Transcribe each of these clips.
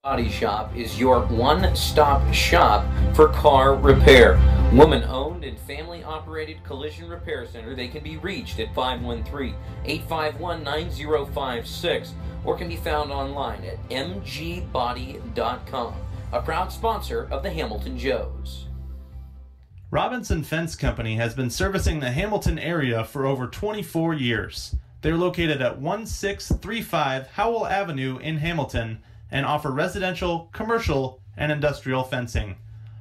Body Shop is your one-stop shop for car repair. Woman-owned and family-operated collision repair center. They can be reached at 513-851-9056 or can be found online at mgbody.com. A proud sponsor of the Hamilton Joes. Robinson Fence Company has been servicing the Hamilton area for over 24 years. They're located at 1635 Howell Avenue in Hamilton and offer residential, commercial, and industrial fencing.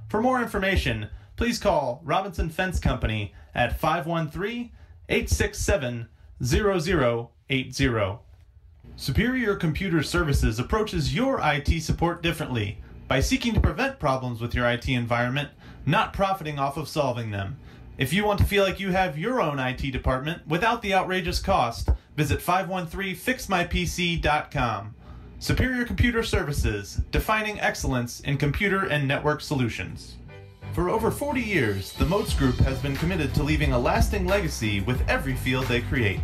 For more information, please call Robinson Fence Company at 513-867-0080. Superior Computer Services approaches your IT support differently by seeking to prevent problems with your IT environment, not profiting off of solving them. If you want to feel like you have your own IT department without the outrageous cost, visit 513fixmypc.com. Superior Computer Services, defining excellence in computer and network solutions. For over 40 years, the Moats Group has been committed to leaving a lasting legacy with every field they create.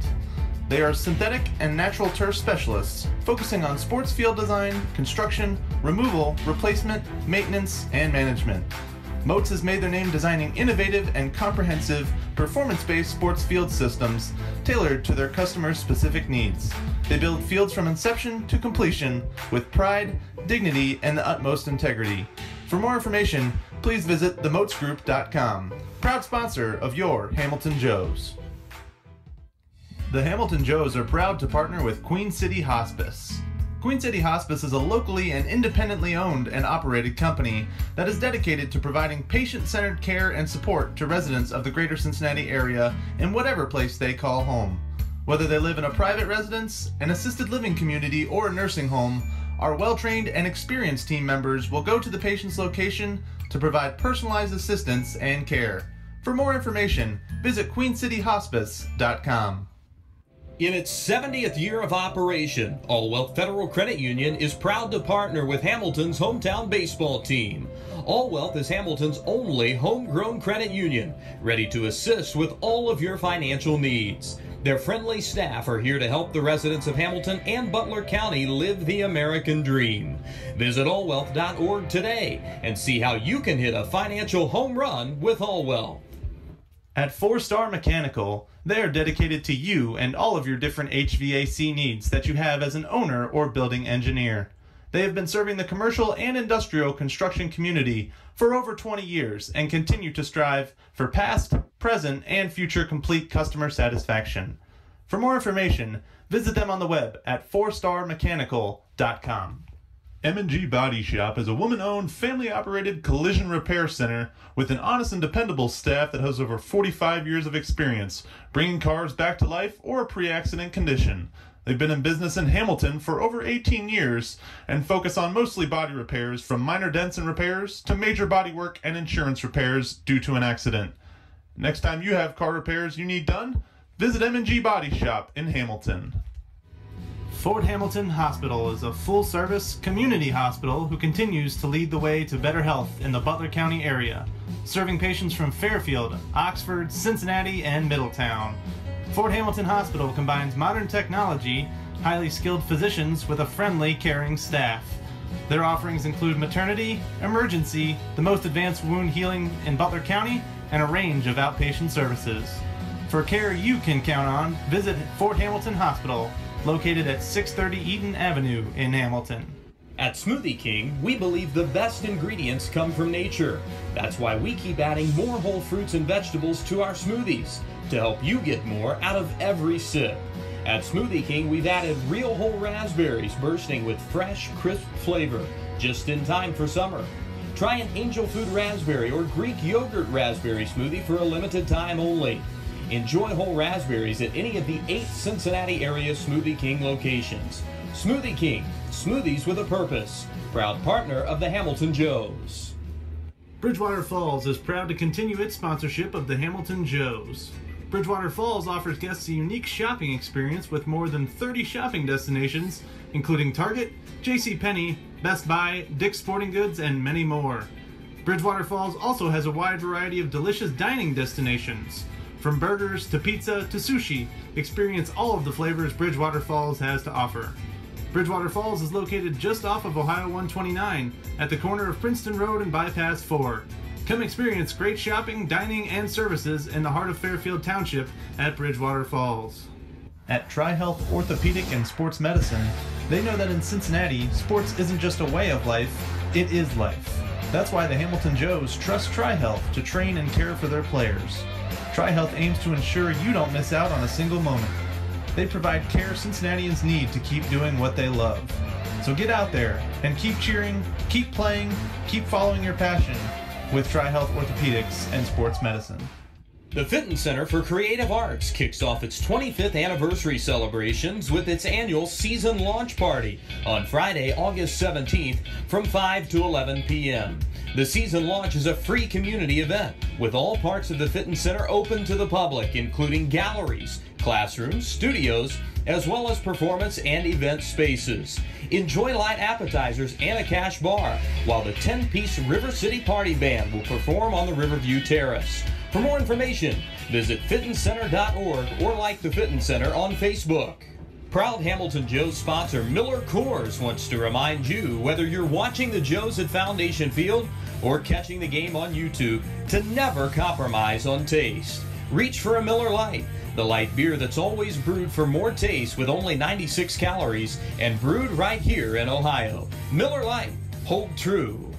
They are synthetic and natural turf specialists, focusing on sports field design, construction, removal, replacement, maintenance, and management. Moats has made their name designing innovative and comprehensive, performance-based sports field systems tailored to their customers' specific needs. They build fields from inception to completion with pride, dignity, and the utmost integrity. For more information, please visit themoatsgroup.com. Proud sponsor of your Hamilton Joes. The Hamilton Joes are proud to partner with Queen City Hospice. Queen City Hospice is a locally and independently owned and operated company that is dedicated to providing patient-centered care and support to residents of the greater Cincinnati area in whatever place they call home. Whether they live in a private residence, an assisted living community, or a nursing home, our well-trained and experienced team members will go to the patient's location to provide personalized assistance and care. For more information, visit queencityhospice.com. In its 70th year of operation, All Wealth Federal Credit Union is proud to partner with Hamilton's hometown baseball team. All Wealth is Hamilton's only homegrown credit union, ready to assist with all of your financial needs. Their friendly staff are here to help the residents of Hamilton and Butler County live the American dream. Visit allwealth.org today and see how you can hit a financial home run with All Wealth. At 4-Star Mechanical, they are dedicated to you and all of your different HVAC needs that you have as an owner or building engineer. They have been serving the commercial and industrial construction community for over 20 years and continue to strive for past, present, and future complete customer satisfaction. For more information, visit them on the web at 4starmechanical.com. M&G Body Shop is a woman-owned, family-operated collision repair center with an honest and dependable staff that has over 45 years of experience, bringing cars back to life or pre-accident condition. They've been in business in Hamilton for over 18 years and focus on mostly body repairs, from minor dents and repairs to major body work and insurance repairs due to an accident. Next time you have car repairs you need done, visit M&G Body Shop in Hamilton. Fort Hamilton Hospital is a full-service community hospital who continues to lead the way to better health in the Butler County area, serving patients from Fairfield, Oxford, Cincinnati, and Middletown. Fort Hamilton Hospital combines modern technology, highly skilled physicians with a friendly, caring staff. Their offerings include maternity, emergency, the most advanced wound healing in Butler County, and a range of outpatient services. For care you can count on, visit Fort Hamilton Hospital, located at 630 Eaton Avenue in Hamilton. At Smoothie King, we believe the best ingredients come from nature. That's why we keep adding more whole fruits and vegetables to our smoothies to help you get more out of every sip. At Smoothie King, we've added real whole raspberries bursting with fresh, crisp flavor, just in time for summer. Try an angel food raspberry or Greek yogurt raspberry smoothie for a limited time only. Enjoy whole raspberries at any of the 8 Cincinnati area Smoothie King locations. Smoothie King, smoothies with a purpose. Proud partner of the Hamilton Joes. Bridgewater Falls is proud to continue its sponsorship of the Hamilton Joes. Bridgewater Falls offers guests a unique shopping experience with more than 30 shopping destinations, including Target, JCPenney, Best Buy, Dick's Sporting Goods, and many more. Bridgewater Falls also has a wide variety of delicious dining destinations. From burgers to pizza to sushi, experience all of the flavors Bridgewater Falls has to offer. Bridgewater Falls is located just off of Ohio 129 at the corner of Princeton Road and Bypass 4. Come experience great shopping, dining, and services in the heart of Fairfield Township at Bridgewater Falls. At TriHealth Orthopedic and Sports Medicine, they know that in Cincinnati, sports isn't just a way of life, it is life. That's why the Hamilton Joes trust TriHealth to train and care for their players. TriHealth aims to ensure you don't miss out on a single moment. They provide care Cincinnatians need to keep doing what they love. So get out there and keep cheering, keep playing, keep following your passion with TriHealth Orthopedics and Sports Medicine. The Fitton Center for Creative Arts kicks off its 25th anniversary celebrations with its annual season launch party on Friday, August 17th from 5 to 11 p.m. The season launch is a free community event with all parts of the Fitton Center open to the public, including galleries, classrooms, studios, as well as performance and event spaces. Enjoy light appetizers and a cash bar, while the 10-piece River City Party Band will perform on the Riverview Terrace. For more information, visit fittoncenter.org or like the Fitton Center on Facebook. Proud Hamilton Joes sponsor Miller Coors wants to remind you, whether you're watching the Joes at Foundation Field or catching the game on YouTube, to never compromise on taste. Reach for a Miller Lite, the light beer that's always brewed for more taste with only 96 calories and brewed right here in Ohio. Miller Lite, hold true.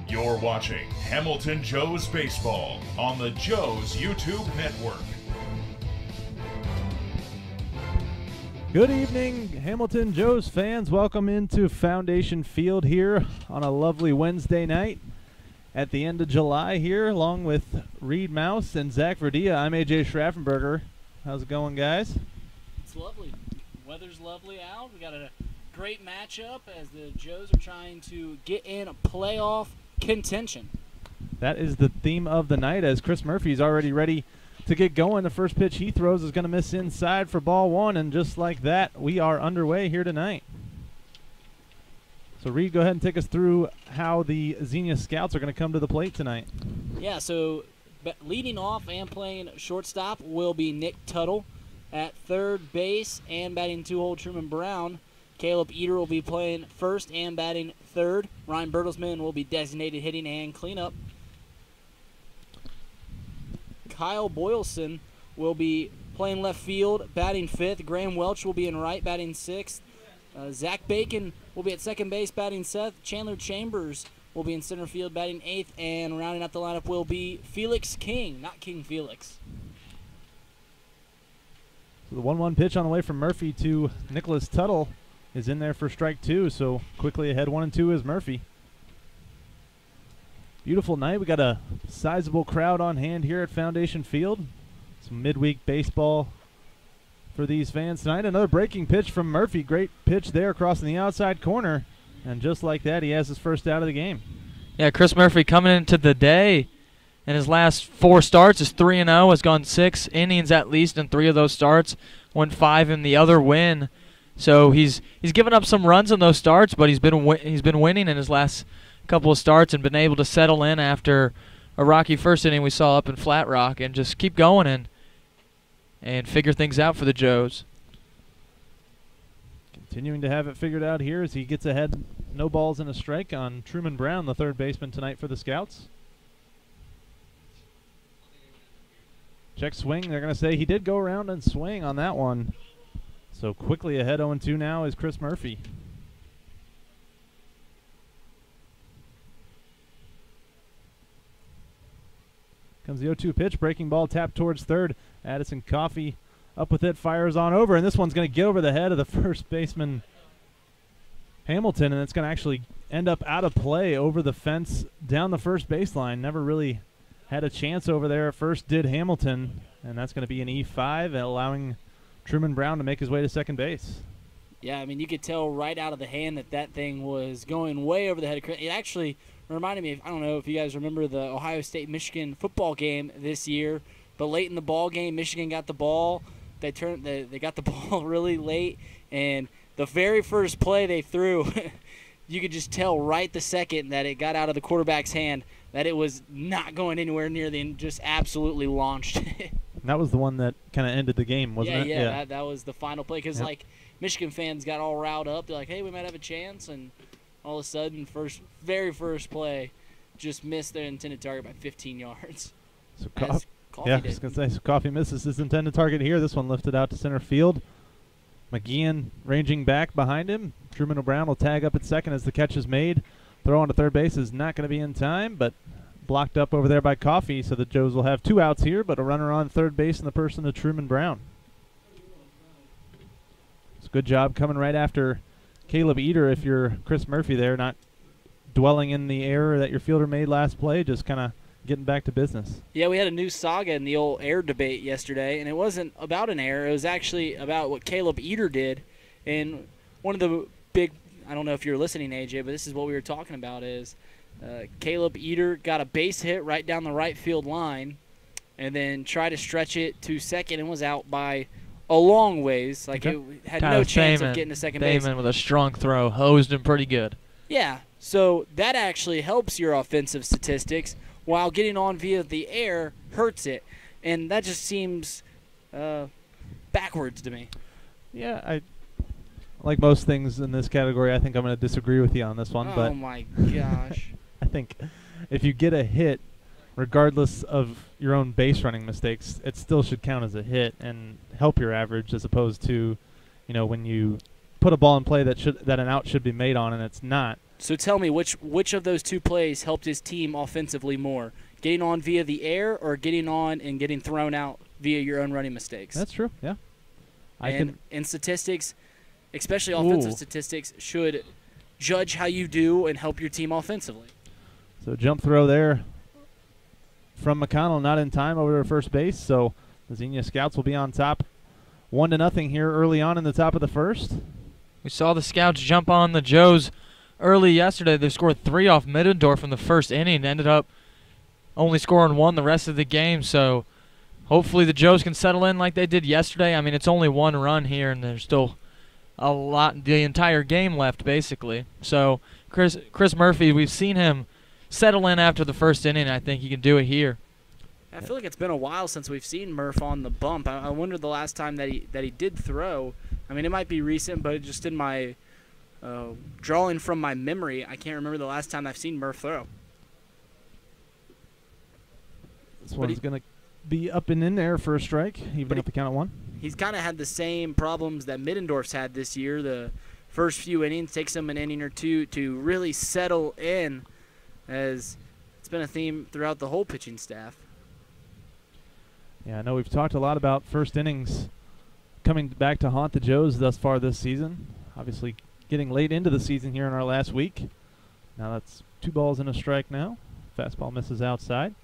You're watching Hamilton Joes Baseball on the Joes YouTube Network. Good evening, Hamilton Joes fans. Welcome into Foundation Field here on a lovely Wednesday night at the end of July here, along with Reid Maus and Zach Verdea. I'm AJ Schraffenberger. How's it going, guys? It's lovely. Weather's lovely out. We got a great matchup as the Joes are trying to get in a playoff contention. That is the theme of the night, as Chris Murphy's already ready to get going. The first pitch he throws is going to miss inside for ball one, and just like that, we are underway here tonight. So, Reid, go ahead and take us through how the Xenia Scouts are going to come to the plate tonight. Yeah, so leading off and playing shortstop will be Nick Tuttle. At third base and batting two-hole, Truman Brown. Caleb Eater will be playing first and batting third. Ryan Bertelsmann will be designated hitting and cleanup. Kyle Boylson will be playing left field, batting fifth. Graham Welch will be in right, batting sixth. Zach Bacon will be at second base, batting seventh. Chandler Chambers will be in center field, batting eighth. And rounding out the lineup will be Felix King, not King Felix. So the 1-1 pitch on the way from Murphy to Nicholas Tuttle is in there for strike two, so quickly ahead 1-2 is Murphy. Beautiful night. We got a sizable crowd on hand here at Foundation Field. Some midweek baseball for these fans tonight. Another breaking pitch from Murphy. Great pitch there crossing the outside corner. And just like that, he has his first out of the game. Yeah, Chris Murphy coming into the day in his last 4 starts is 3-0, has gone 6 innings at least in 3 of those starts, went 5 in the other win. So he's given up some runs in those starts, but he's been winning in his last couple of starts and been able to settle in after a rocky first inning we saw up in Flat Rock and just keep going and figure things out for the Joes. Continuing to have it figured out here as he gets ahead, no balls and a strike on Truman Brown, the third baseman tonight for the Scouts. Check swing. They're going to say he did go around and swing on that one. So quickly ahead 0-2 now is Chris Murphy. Comes the 0-2 pitch, breaking ball tapped towards third. Addison Coffey up with it, fires on over, and this one's going to get over the head of the first baseman Hamilton, and it's going to actually end up out of play over the fence down the first baseline. Never really had a chance over there. First did Hamilton, and that's going to be an E5, allowing Truman Brown to make his way to second base. Yeah, I mean, you could tell right out of the hand that thing was going way over the head of Chris. It actually reminded me of, I don't know if you guys remember the Ohio State-Michigan football game this year, but late in the ball game, Michigan got the ball. They got the ball really late, and the very first play they threw, you could just tell right the second that it got out of the quarterback's hand that it was not going anywhere near the end, just absolutely launched. That was the one that kind of ended the game, wasn't it? Yeah, that was the final play because, Yep. like, Michigan fans got all riled up. They're like, hey, we might have a chance. And all of a sudden, very first play, just missed their intended target by 15 yards. So As Coffee I did. was going to say, so Coffee misses his intended target here. This one lifted out to center field. McGeehan ranging back behind him. Truman O'Brien will tag up at second as the catch is made. Throw on to third base is not going to be in time, but blocked up over there by Coffee, so the Joes will have 2 outs here, but a runner on third base in the person of Truman Brown. It's a good job coming right after Caleb Eater if you're Chris Murphy there, not dwelling in the error that your fielder made last play, just kind of getting back to business. Yeah, we had a new saga in the old air debate yesterday, and it wasn't about an error. It was actually about what Caleb Eater did. And one of the big, I don't know if you're listening, AJ, but this is what we were talking about is Caleb Eater got a base hit right down the right field line and then tried to stretch it to second and was out by a long ways. Like, it had no chance of getting to second base. Damon with a strong throw hosed him pretty good. Yeah, so that actually helps your offensive statistics, while getting on via the air hurts it. And that just seems backwards to me. Yeah, like most things in this category, I think I'm going to disagree with you on this one. Oh, but my gosh. I think if you get a hit, regardless of your own base running mistakes, it still should count as a hit and help your average, as opposed to, when you put a ball in play that an out should be made on and it's not. So tell me, which of those two plays helped his team offensively more? Getting on via the air or getting on and getting thrown out via your own running mistakes? That's true, yeah. In statistics, especially offensive statistics, should judge how you do and help your team offensively. So jump throw there from McConnell, not in time over to first base. So the Xenia Scouts will be on top 1-0 here early on in the top of the first. We saw the Scouts jump on the Joes early yesterday. They scored 3 off Middendorf in the first inning and ended up only scoring 1 the rest of the game. So hopefully the Joes can settle in like they did yesterday. I mean, it's only 1 run here, and there's still the entire game left, basically. So Chris Murphy, we've seen him settle in after the first inning. I think he can do it here. I feel like it's been a while since we've seen Murph on the bump. I wonder the last time that he did throw. I mean, it might be recent, but just in my drawing from my memory, I can't remember the last time I've seen Murph throw. This one's going to be up and in there for a strike, even up the count at 1. He's kind of had the same problems that Middendorf's had this year. The first few innings takes him an inning or two to really settle in, as it's been a theme throughout the whole pitching staff. Yeah, I know we've talked a lot about first innings coming back to haunt the Joes thus far this season. Obviously getting late into the season here in our last week. Now that's 2 balls and a strike now. Fastball misses outside.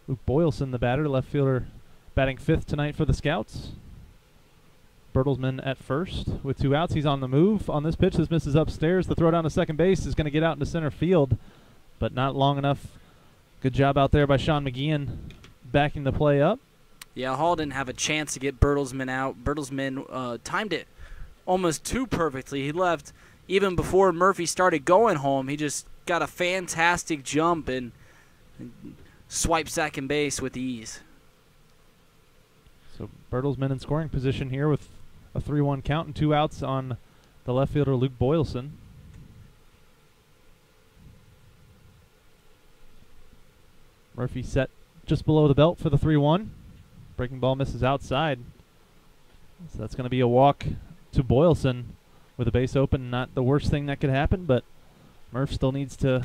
Luke Boylson, the batter, left fielder, batting 5th tonight for the Scouts. Bertelsmann at first with 2 outs. He's on the move on this pitch. This misses upstairs. The throw down to second base is going to get out into center field, but not long enough. Good job out there by Sean McGeehan backing the play up. Yeah, Hall didn't have a chance to get Bertelsmann out. Bertelsmann timed it almost too perfectly. He left even before Murphy started going home. He just got a fantastic jump and swiped second base with ease. So Bertelsmann in scoring position here with a 3-1 count and 2 outs on the left fielder Luke Boylson. Murphy set just below the belt for the 3-1. Breaking ball misses outside. So that's going to be a walk to Boylson with a base open. Not the worst thing that could happen, but Murph still needs to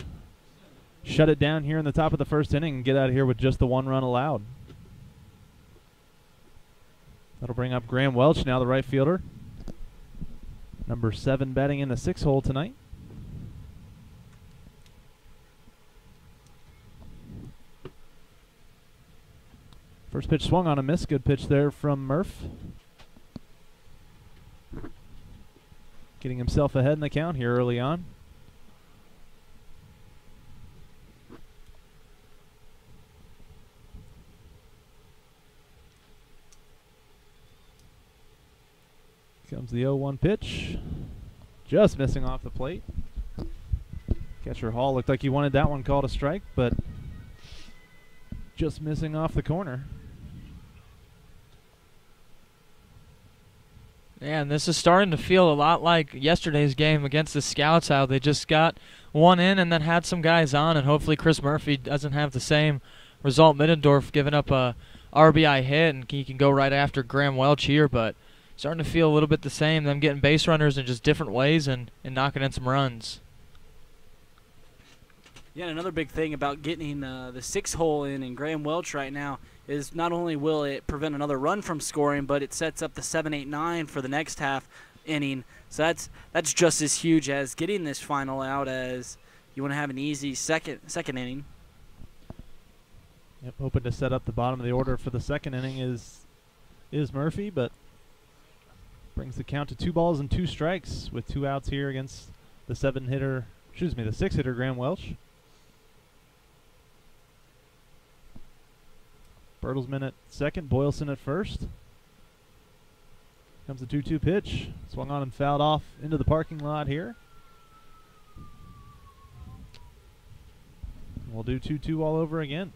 shut it down here in the top of the first inning and get out of here with just the 1 run allowed. That'll bring up Graham Welch, now the right fielder. Number 7 batting in the 6 hole tonight. First pitch swung on a miss. Good pitch there from Murph. Getting himself ahead in the count here early on. Comes the 0-1 pitch. Just missing off the plate. Catcher Hall looked like he wanted that one called a strike, but just missing off the corner. Yeah, and this is starting to feel a lot like yesterday's game against the Scouts, how they just got one in and then had some guys on, and hopefully Chris Murphy doesn't have the same result. Middendorf giving up a RBI hit, and he can go right after Graham Welch here, but starting to feel a little bit the same, them getting base runners in just different ways and knocking in some runs. Yeah, and another big thing about getting the 6-hole in Graham Welch right now is not only will it prevent another run from scoring, but it sets up the 7, 8, 9 for the next half inning. So that's just as huge as getting this final out, as you want to have an easy second inning. Yep, hoping to set up the bottom of the order for the second inning is Murphy, but brings the count to 2 balls and 2 strikes with 2 outs here against the 6-hitter Graham Welch. Bertelsmann at second, Boylston at first. Comes the 2-2 pitch. Swung on and fouled off into the parking lot here. We'll do 2-2 all over again.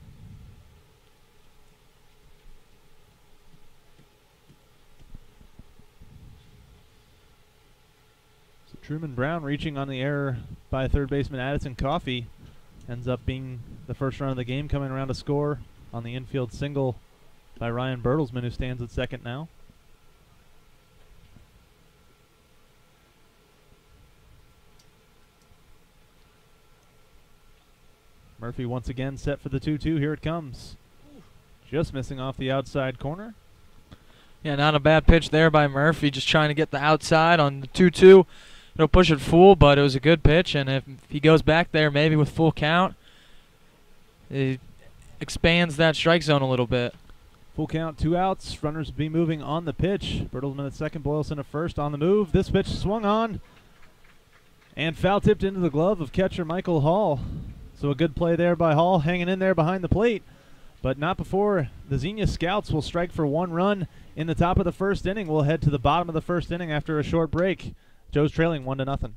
So Truman Brown reaching on the error by third baseman Addison Coffey ends up being the first run of the game, coming around to score on the infield single by Ryan Bertelsmann, who stands at second now. Murphy once again set for the 2-2. Here it comes. Just missing off the outside corner. Yeah, not a bad pitch there by Murphy, just trying to get the outside on the 2-2. It'll push it full, but it was a good pitch, and if he goes back there maybe with full count, it expands that strike zone a little bit. Full count, 2 outs. Runners will be moving on the pitch. Bertelsmann at second, Boylston at first on the move. This pitch swung on and foul tipped into the glove of catcher Michael Hall. So a good play there by Hall, hanging in there behind the plate, but not before the Xenia Scouts will strike for 1 run in the top of the first inning. We'll head to the bottom of the first inning after a short break. Joe's trailing 1-0.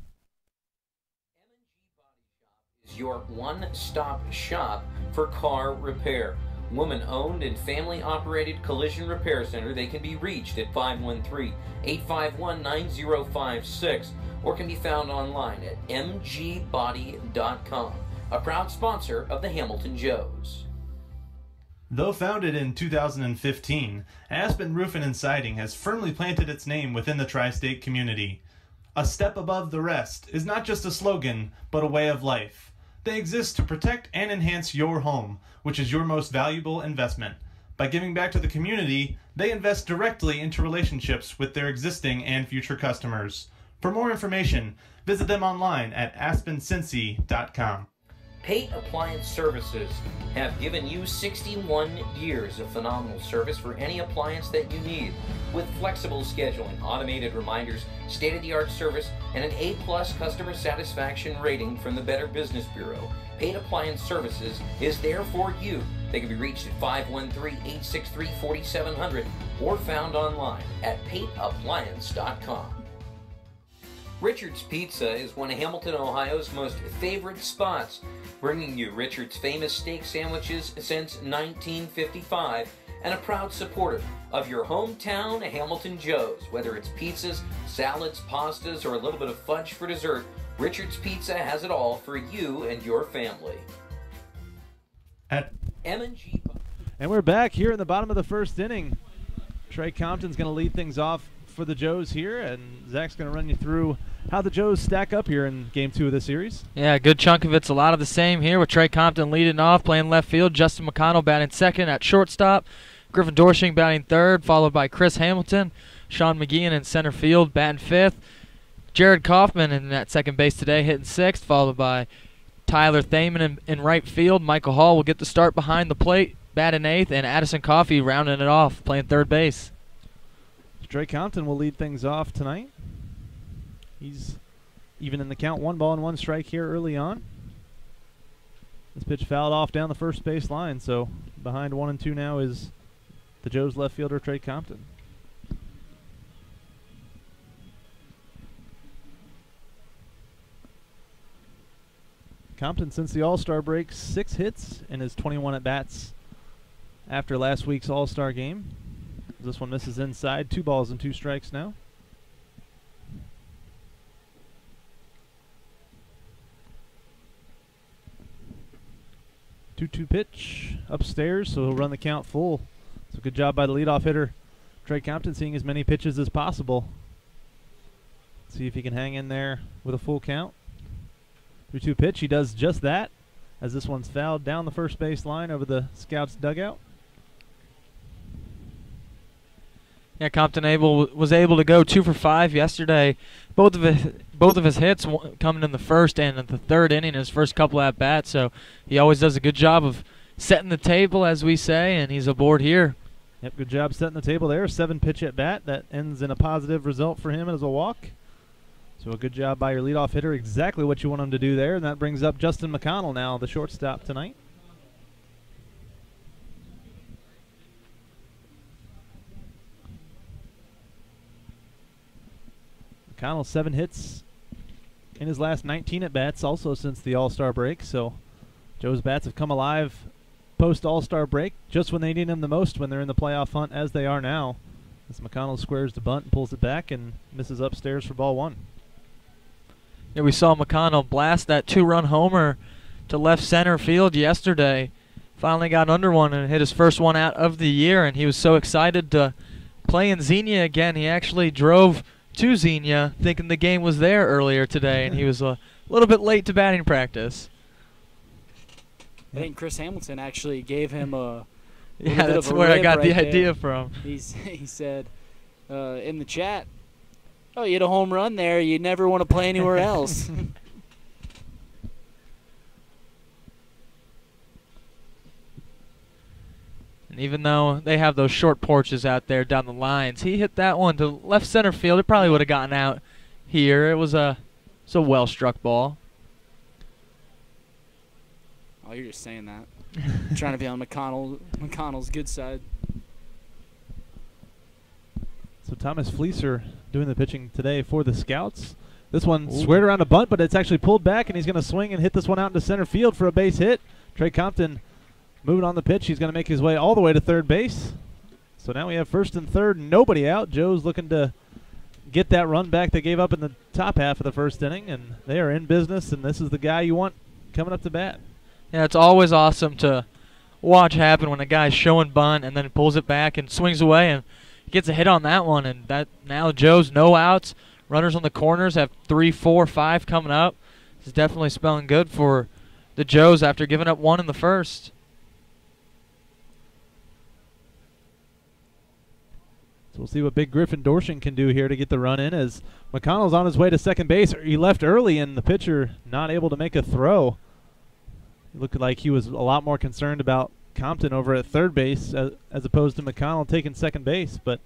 Is your one-stop shop for car repair. Woman-owned and family-operated collision repair center. They can be reached at 513-851-9056 or can be found online at mgbody.com. A proud sponsor of the Hamilton Joes. Though founded in 2015, Aspen Roofing and Siding has firmly planted its name within the tri-state community. A step above the rest is not just a slogan, but a way of life. They exist to protect and enhance your home, which is your most valuable investment. By giving back to the community, they invest directly into relationships with their existing and future customers. For more information, visit them online at aspencincy.com. Pate Appliance Services have given you 61 years of phenomenal service for any appliance that you need. With flexible scheduling, automated reminders, state-of-the-art service, and an A-plus customer satisfaction rating from the Better Business Bureau, Pate Appliance Services is there for you. They can be reached at 513-863-4700 or found online at pateappliance.com. Richard's Pizza is one of Hamilton, Ohio's most favorite spots, bringing you Richard's famous steak sandwiches since 1955 and a proud supporter of your hometown Hamilton Joes. Whether it's pizzas, salads, pastas, or a little bit of fudge for dessert, Richard's Pizza has it all for you and your family. At M&G. And we're back here in the bottom of the first inning. Trey Compton's going to lead things off for the Joes here, and Zach's going to run you through how the Joes stack up here in Game 2 of the series. Yeah, a good chunk of it's a lot of the same here with Trey Compton leading off, playing left field. Justin McConnell batting second at shortstop. Griffin Dorshing batting third, followed by Chris Hamilton. Sean McGeehan in center field batting fifth. Jared Kaufman in at second base today hitting sixth, followed by Tyler Thaman in right field. Michael Hall will get the start behind the plate, batting eighth, and Addison Coffey rounding it off, playing third base. Trey Compton will lead things off tonight. He's even in the count, 1 ball and 1 strike here early on. This pitch fouled off down the first base line, so behind 1-2 now is the Joes left fielder Trey Compton. Compton, since the All-Star break, 6 hits in his 21 at-bats after last week's All-Star game. This one misses inside. 2 balls and 2 strikes now. Two-two pitch upstairs, so he'll run the count full. So good job by the leadoff hitter, Trey Compton, seeing as many pitches as possible. See if he can hang in there with a full count. 3-2 pitch, he does just that, as this one's fouled down the first base line over the Scouts dugout. Yeah, Compton was able to go 2 for 5 yesterday. Both of his hits coming in the first and in the third inning, his first couple at bats. So he always does a good job of setting the table, as we say, and he's aboard here. Yep, good job setting the table there. 7 pitch at bat that ends in a positive result for him as a walk. So a good job by your leadoff hitter, exactly what you want him to do there, and that brings up Justin McConnell now, the shortstop tonight. McConnell 7 hits in his last 19 at-bats, also since the All-Star break. So Joe's bats have come alive post-All-Star break, just when they need them the most, when they're in the playoff hunt, as they are now. As McConnell squares the bunt and pulls it back and misses upstairs for ball 1. Yeah, we saw McConnell blast that 2-run homer to left center field yesterday. Finally got under one and hit his first one out of the year, and he was so excited to play in Xenia again. He actually drove to Xenia thinking the game was there earlier today, and he was a little bit late to batting practice. I think Chris Hamilton actually gave him a yeah, that's where I got the idea from. He said in the chat, "Oh, you had a home run there. You never want to play anywhere else." And even though they have those short porches out there down the lines, he hit that one to left center field. It probably would have gotten out here. It was a well-struck ball. Oh, you're just saying that. Trying to be on McConnell's good side. So Thomas Fleeser doing the pitching today for the Scouts. This one squared around a bunt, but it's actually pulled back, and he's going to swing and hit this one out into center field for a base hit. Trey Compton moving on the pitch. He's going to make his way all the way to third base. So now we have first and third, nobody out. Joe's looking to get that run back they gave up in the top half of the first inning, and they are in business, and this is the guy you want coming up to bat. Yeah, it's always awesome to watch happen when a guy's showing bunt and then pulls it back and swings away and gets a hit on that one. And that now Joe's no outs. Runners on the corners have 3, 4, 5 coming up. This is definitely spelling good for the Joes after giving up 1 in the first. So we'll see what big Griffin Dorshing can do here to get the run in, as McConnell's on his way to second base. He left early, and the pitcher not able to make a throw. It looked like he was a lot more concerned about Compton over at third base as opposed to McConnell taking second base. But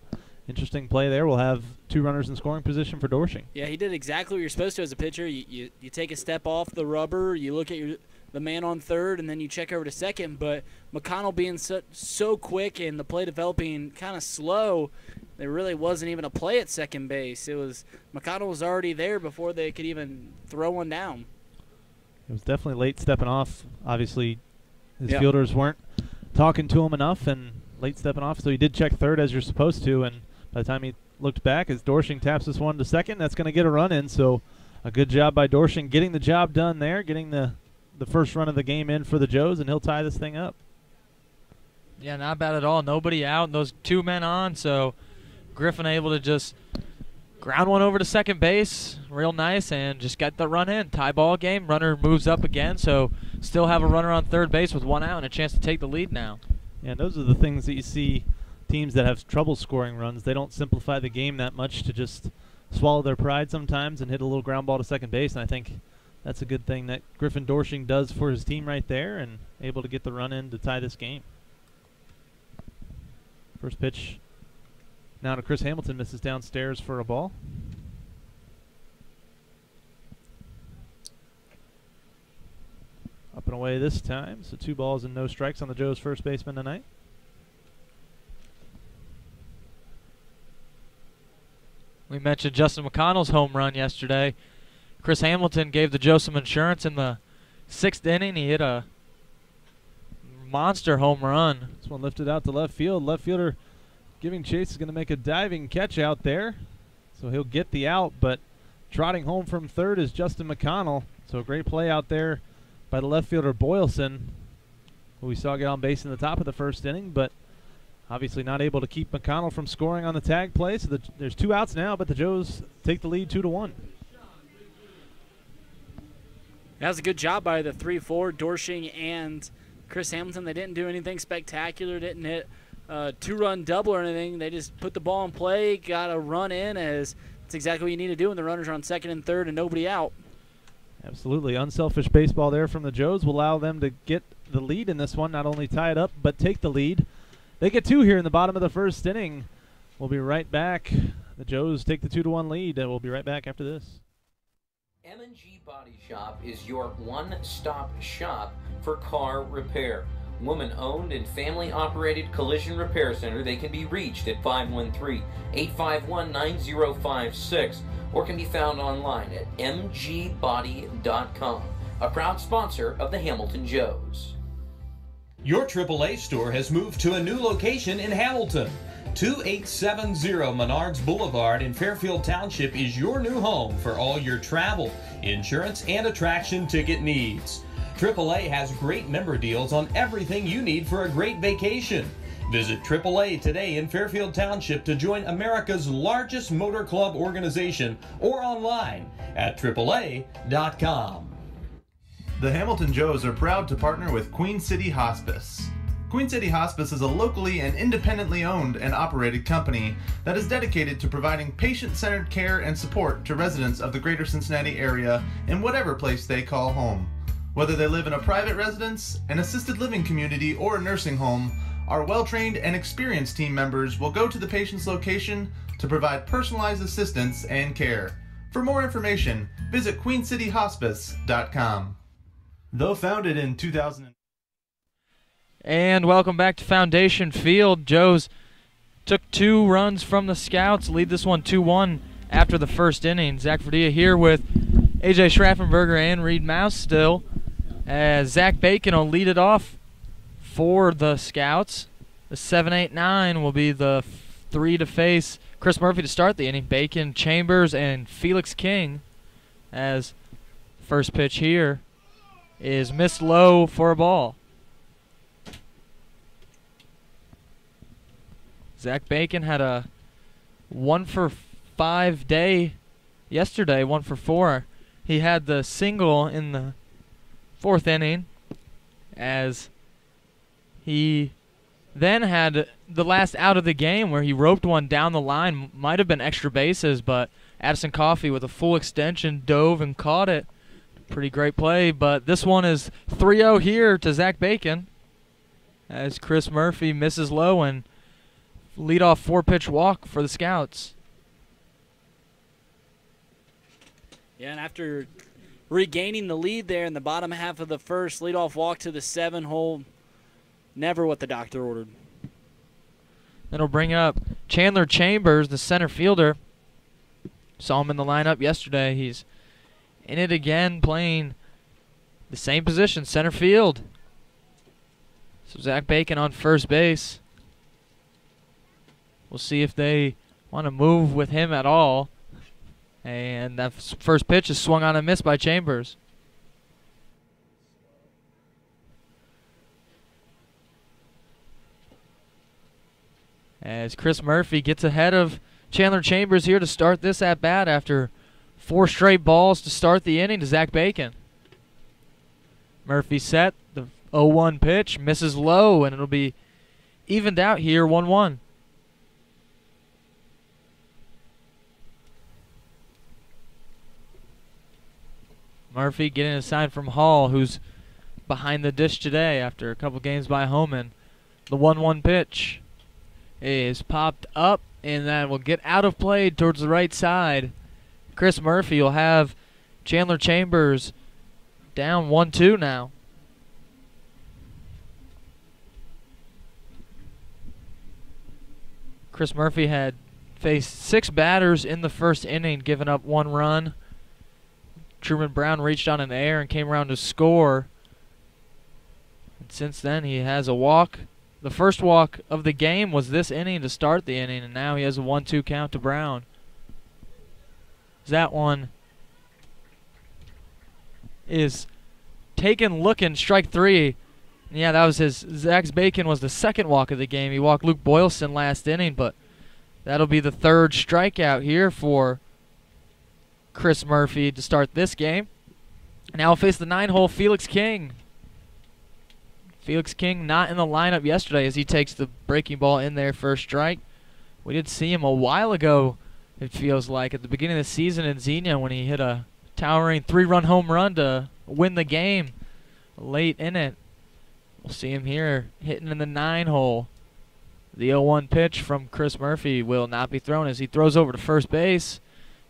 interesting play there. We'll have 2 runners in scoring position for Dorshing. Yeah, he did exactly what you're supposed to as a pitcher. You take a step off the rubber, you look at the man on third, and then you check over to second. But McConnell being so quick and the play developing kind of slow, there really wasn't even a play at second base. McConnell was already there before they could even throw one down. It was definitely late stepping off. Obviously, his fielders weren't talking to him enough, and late stepping off, so he did check third as you're supposed to, and by the time he looked back, as Dorshing taps this one to second, that's going to get a run in. So a good job by Dorshing getting the job done there, getting the first run of the game in for the Joes, and he'll tie this thing up. Yeah, not bad at all. Nobody out, and those 2 men on, so Griffin able to just ground one over to second base, real nice, and just got the run in. Tie ball game, runner moves up again, so still have a runner on third base with 1 out and a chance to take the lead now. Yeah, those are the things that you see teams that have trouble scoring runs. They don't simplify the game that much to just swallow their pride sometimes and hit a little ground ball to second base, and I think that's a good thing that Griffin Dorshing does for his team right there, and able to get the run in to tie this game. First pitch now to Chris Hamilton, misses downstairs for a ball. Up and away this time, so 2 balls and no strikes on the Joes' first baseman tonight. We mentioned Justin McConnell's home run yesterday. Chris Hamilton gave the Joes some insurance in the 6th inning, he hit a monster home run. This one lifted out to left field. Left fielder giving chase is going to make a diving catch out there. So he'll get the out, but trotting home from third is Justin McConnell. So a great play out there by the left fielder Boylson, who we saw get on base in the top of the first inning, but obviously not able to keep McConnell from scoring on the tag play. So there's 2 outs now, but the Joes take the lead 2-1. That was a good job by the 3-4, Dorshing and Chris Hamilton. They didn't do anything spectacular, didn't hit a 2-run double or anything. They just put the ball in play, got a run in, as that's exactly what you need to do when the runners are on second and third and nobody out. Absolutely. Unselfish baseball there from the Joes will allow them to get the lead in this one, not only tie it up, but take the lead. They get 2 here in the bottom of the first inning. We'll be right back. The Joes take the 2-1 lead, and we'll be right back after this. M&G Body Shop is your one-stop shop for car repair. Woman-owned and family-operated collision repair center. They can be reached at 513-851-9056 or can be found online at mgbody.com. A proud sponsor of the Hamilton Joes. Your AAA store has moved to a new location in Hamilton. 2870 Menards Boulevard in Fairfield Township is your new home for all your travel, insurance, and attraction ticket needs. AAA has great member deals on everything you need for a great vacation. Visit AAA today in Fairfield Township to join America's largest motor club organization or online at AAA.com. The Hamilton Joes are proud to partner with Queen City Hospice. Queen City Hospice is a locally and independently owned and operated company that is dedicated to providing patient-centered care and support to residents of the greater Cincinnati area in whatever place they call home. Whether they live in a private residence, an assisted living community, or a nursing home, our well-trained and experienced team members will go to the patient's location to provide personalized assistance and care. For more information, visit queencityhospice.com. Though founded in 2000. And welcome back to Foundation Field. Joes took 2 runs from the Scouts, lead this one 2-1 after the first inning. Zach Verdea here with AJ Schraffenberger and Reid Maus still, as Zach Bacon will lead it off for the Scouts. The 7-8-9 will be the 3 to face Chris Murphy to start the inning. Bacon, Chambers, and Felix King, as first pitch here is missed low for a ball. Zach Bacon had a 1-for-5 day yesterday, 1-for-4. He had the single in the 4th inning, as he then had the last out of the game where he roped one down the line. Might have been extra bases, but Addison Coffey with a full extension dove and caught it. Pretty great play, but this one is 3-0 here to Zach Bacon, as Chris Murphy misses low and leadoff 4-pitch walk for the Scouts. Yeah, and after regaining the lead there in the bottom half of the first, leadoff walk to the 7-hole, never what the doctor ordered. Then we'll bring up Chandler Chambers, the center fielder. Saw him in the lineup yesterday. He's in it again, playing the same position, center field. So Zach Bacon on first base. We'll see if they want to move with him at all. And that first pitch is swung on and missed by Chambers. As Chris Murphy gets ahead of Chandler Chambers here to start this at-bat after 4 straight balls to start the inning to Zach Bacon. Murphy set, the 0-1 pitch, misses low, and it'll be evened out here, 1-1. Murphy getting a sign from Hall, who's behind the dish today after a couple games by Homan. The 1-1 pitch is popped up, and that will get out of play towards the right side. Chris Murphy will have Chandler Chambers down 1-2 now. Chris Murphy had faced 6 batters in the first inning, giving up 1 run. Truman Brown reached on an air and came around to score. And since then, he has a walk. The first walk of the game was this inning to start the inning, and now he has a 1-2 count to Brown. That one is taken looking, strike 3. Yeah, that was his. Zach Bacon was the second walk of the game. He walked Luke Boylston last inning, but that'll be the third strikeout here for Chris Murphy to start this game. Now he'll face the 9-hole Felix King. Felix King not in the lineup yesterday as he takes the breaking ball in there for a strike. We did see him a while ago, it feels like, at the beginning of the season in Xenia when he hit a towering 3-run home run to win the game late in it. We'll see him here hitting in the 9-hole. The 0-1 pitch from Chris Murphy will not be thrown as he throws over to first base.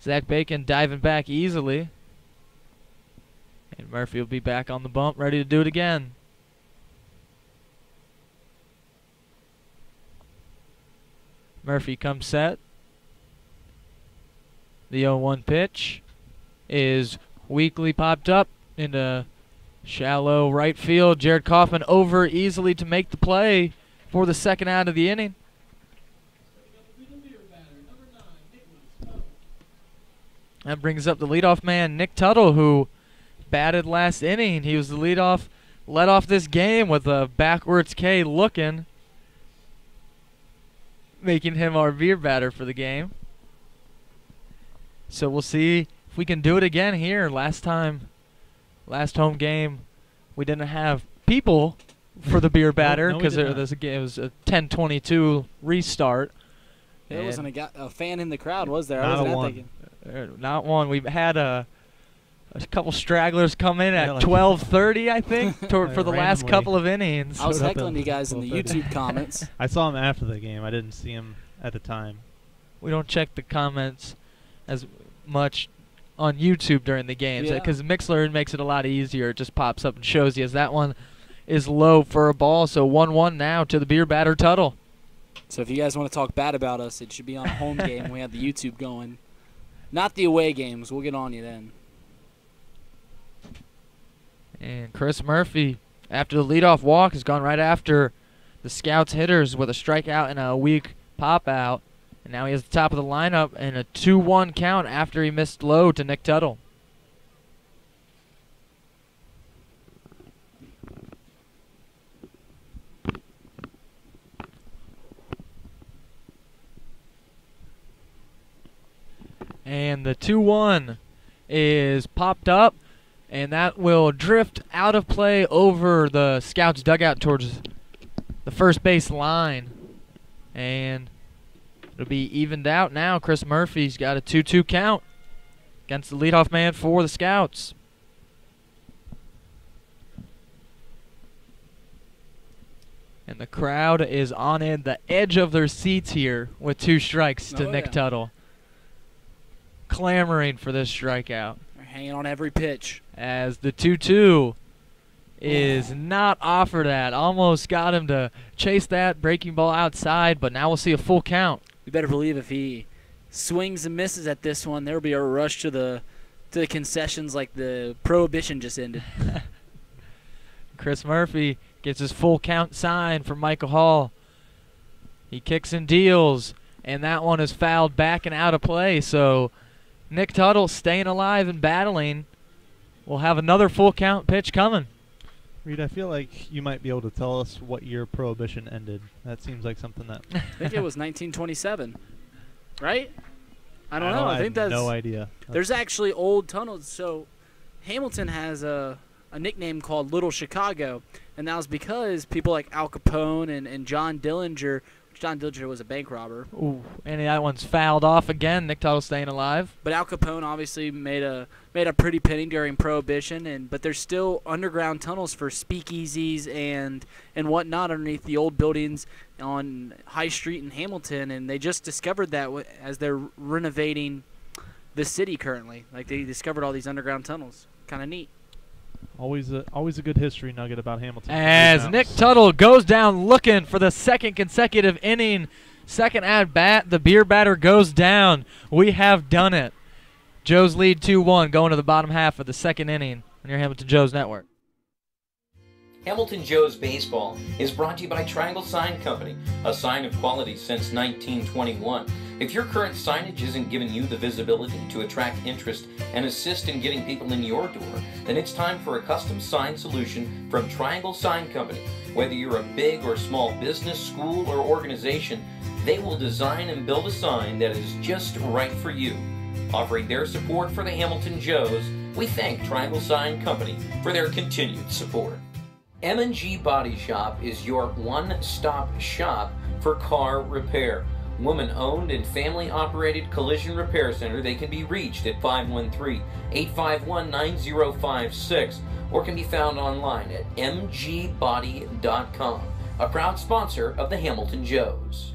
Zach Bacon diving back easily. And Murphy will be back on the bump, ready to do it again. Murphy comes set. The 0-1 pitch is weakly popped up into shallow right field. Jared Kaufman over easily to make the play for the second out of the inning. That brings up the leadoff man, Nick Tuttle, who batted last inning. He was the leadoff, led off this game with a backwards K looking, making him our beer batter for the game. So we'll see if we can do it again here. Last home game, we didn't have people for the beer batter because it was a 10:22 restart. There wasn't a fan in the crowd, was there? Not I wasn't one. Not one. We've had a couple stragglers come in at 12:30, I think, for the last couple of innings. I was heckling you guys in the YouTube comments. I saw him after the game. I didn't see him at the time. We don't check the comments as much on YouTube during the games because Mixler makes it a lot easier. It just pops up and shows you as that one is low for a ball. So 1-1 now to the beer batter Tuttle. So if you guys want to talk bad about us, it should be on a home game when we have the YouTube going. Not the away games. We'll get on you then. And Chris Murphy, after the leadoff walk, has gone right after the Scouts hitters with a strikeout and a weak pop out. And now he has the top of the lineup and a 2-1 count after he missed low to Nick Tuttle. And the 2-1 is popped up, and that will drift out of play over the Scouts dugout towards the first base line. And it'll be evened out now. Chris Murphy's got a 2-2 count against the leadoff man for the Scouts. And the crowd is on the edge of their seats here with 2 strikes to Nick Tuttle. Clamoring for this strikeout. They're hanging on every pitch. As the 2-2 is not offered at. Almost got him to chase that breaking ball outside, but now we'll see a full count. You better believe if he swings and misses at this one, there will be a rush to the concessions like the prohibition just ended. Chris Murphy gets his full count sign from Michael Hall. He kicks and deals, and that one is fouled back and out of play. So Nick Tuttle staying alive and battling. We'll have another full count pitch coming. Reid, I feel like you might be able to tell us what year Prohibition ended. That seems like something that... I think it was 1927, right? I don't know. I think have that's... no idea. There's actually old tunnels. So Hamilton has a nickname called Little Chicago, and that was because people like Al Capone and John Dillinger... John Dillinger was a bank robber. Ooh, and that one's fouled off again. Nick Tuttle staying alive. But Al Capone obviously made a pretty penny during Prohibition, but there's still underground tunnels for speakeasies and whatnot underneath the old buildings on High Street in Hamilton, and they just discovered that as they're renovating the city currently. Like they discovered all these underground tunnels. Kind of neat. Always a good history nugget about Hamilton. As Nick Tuttle goes down looking for the second consecutive inning, second at bat, the beer batter goes down. We have done it. Joes lead 2-1 going to the bottom half of the second inning on your Hamilton Joes Network. Hamilton Joes Baseball is brought to you by Triangle Sign Company, a sign of quality since 1921. If your current signage isn't giving you the visibility to attract interest and assist in getting people in your door, then it's time for a custom sign solution from Triangle Sign Company. Whether you're a big or small business, school, or organization, they will design and build a sign that is just right for you. Offering their support for the Hamilton Joes, we thank Triangle Sign Company for their continued support. M&G Body Shop is your one-stop shop for car repair. Woman-owned and family-operated collision repair center. They can be reached at 513-851-9056 or can be found online at mgbody.com. A proud sponsor of the Hamilton Joes.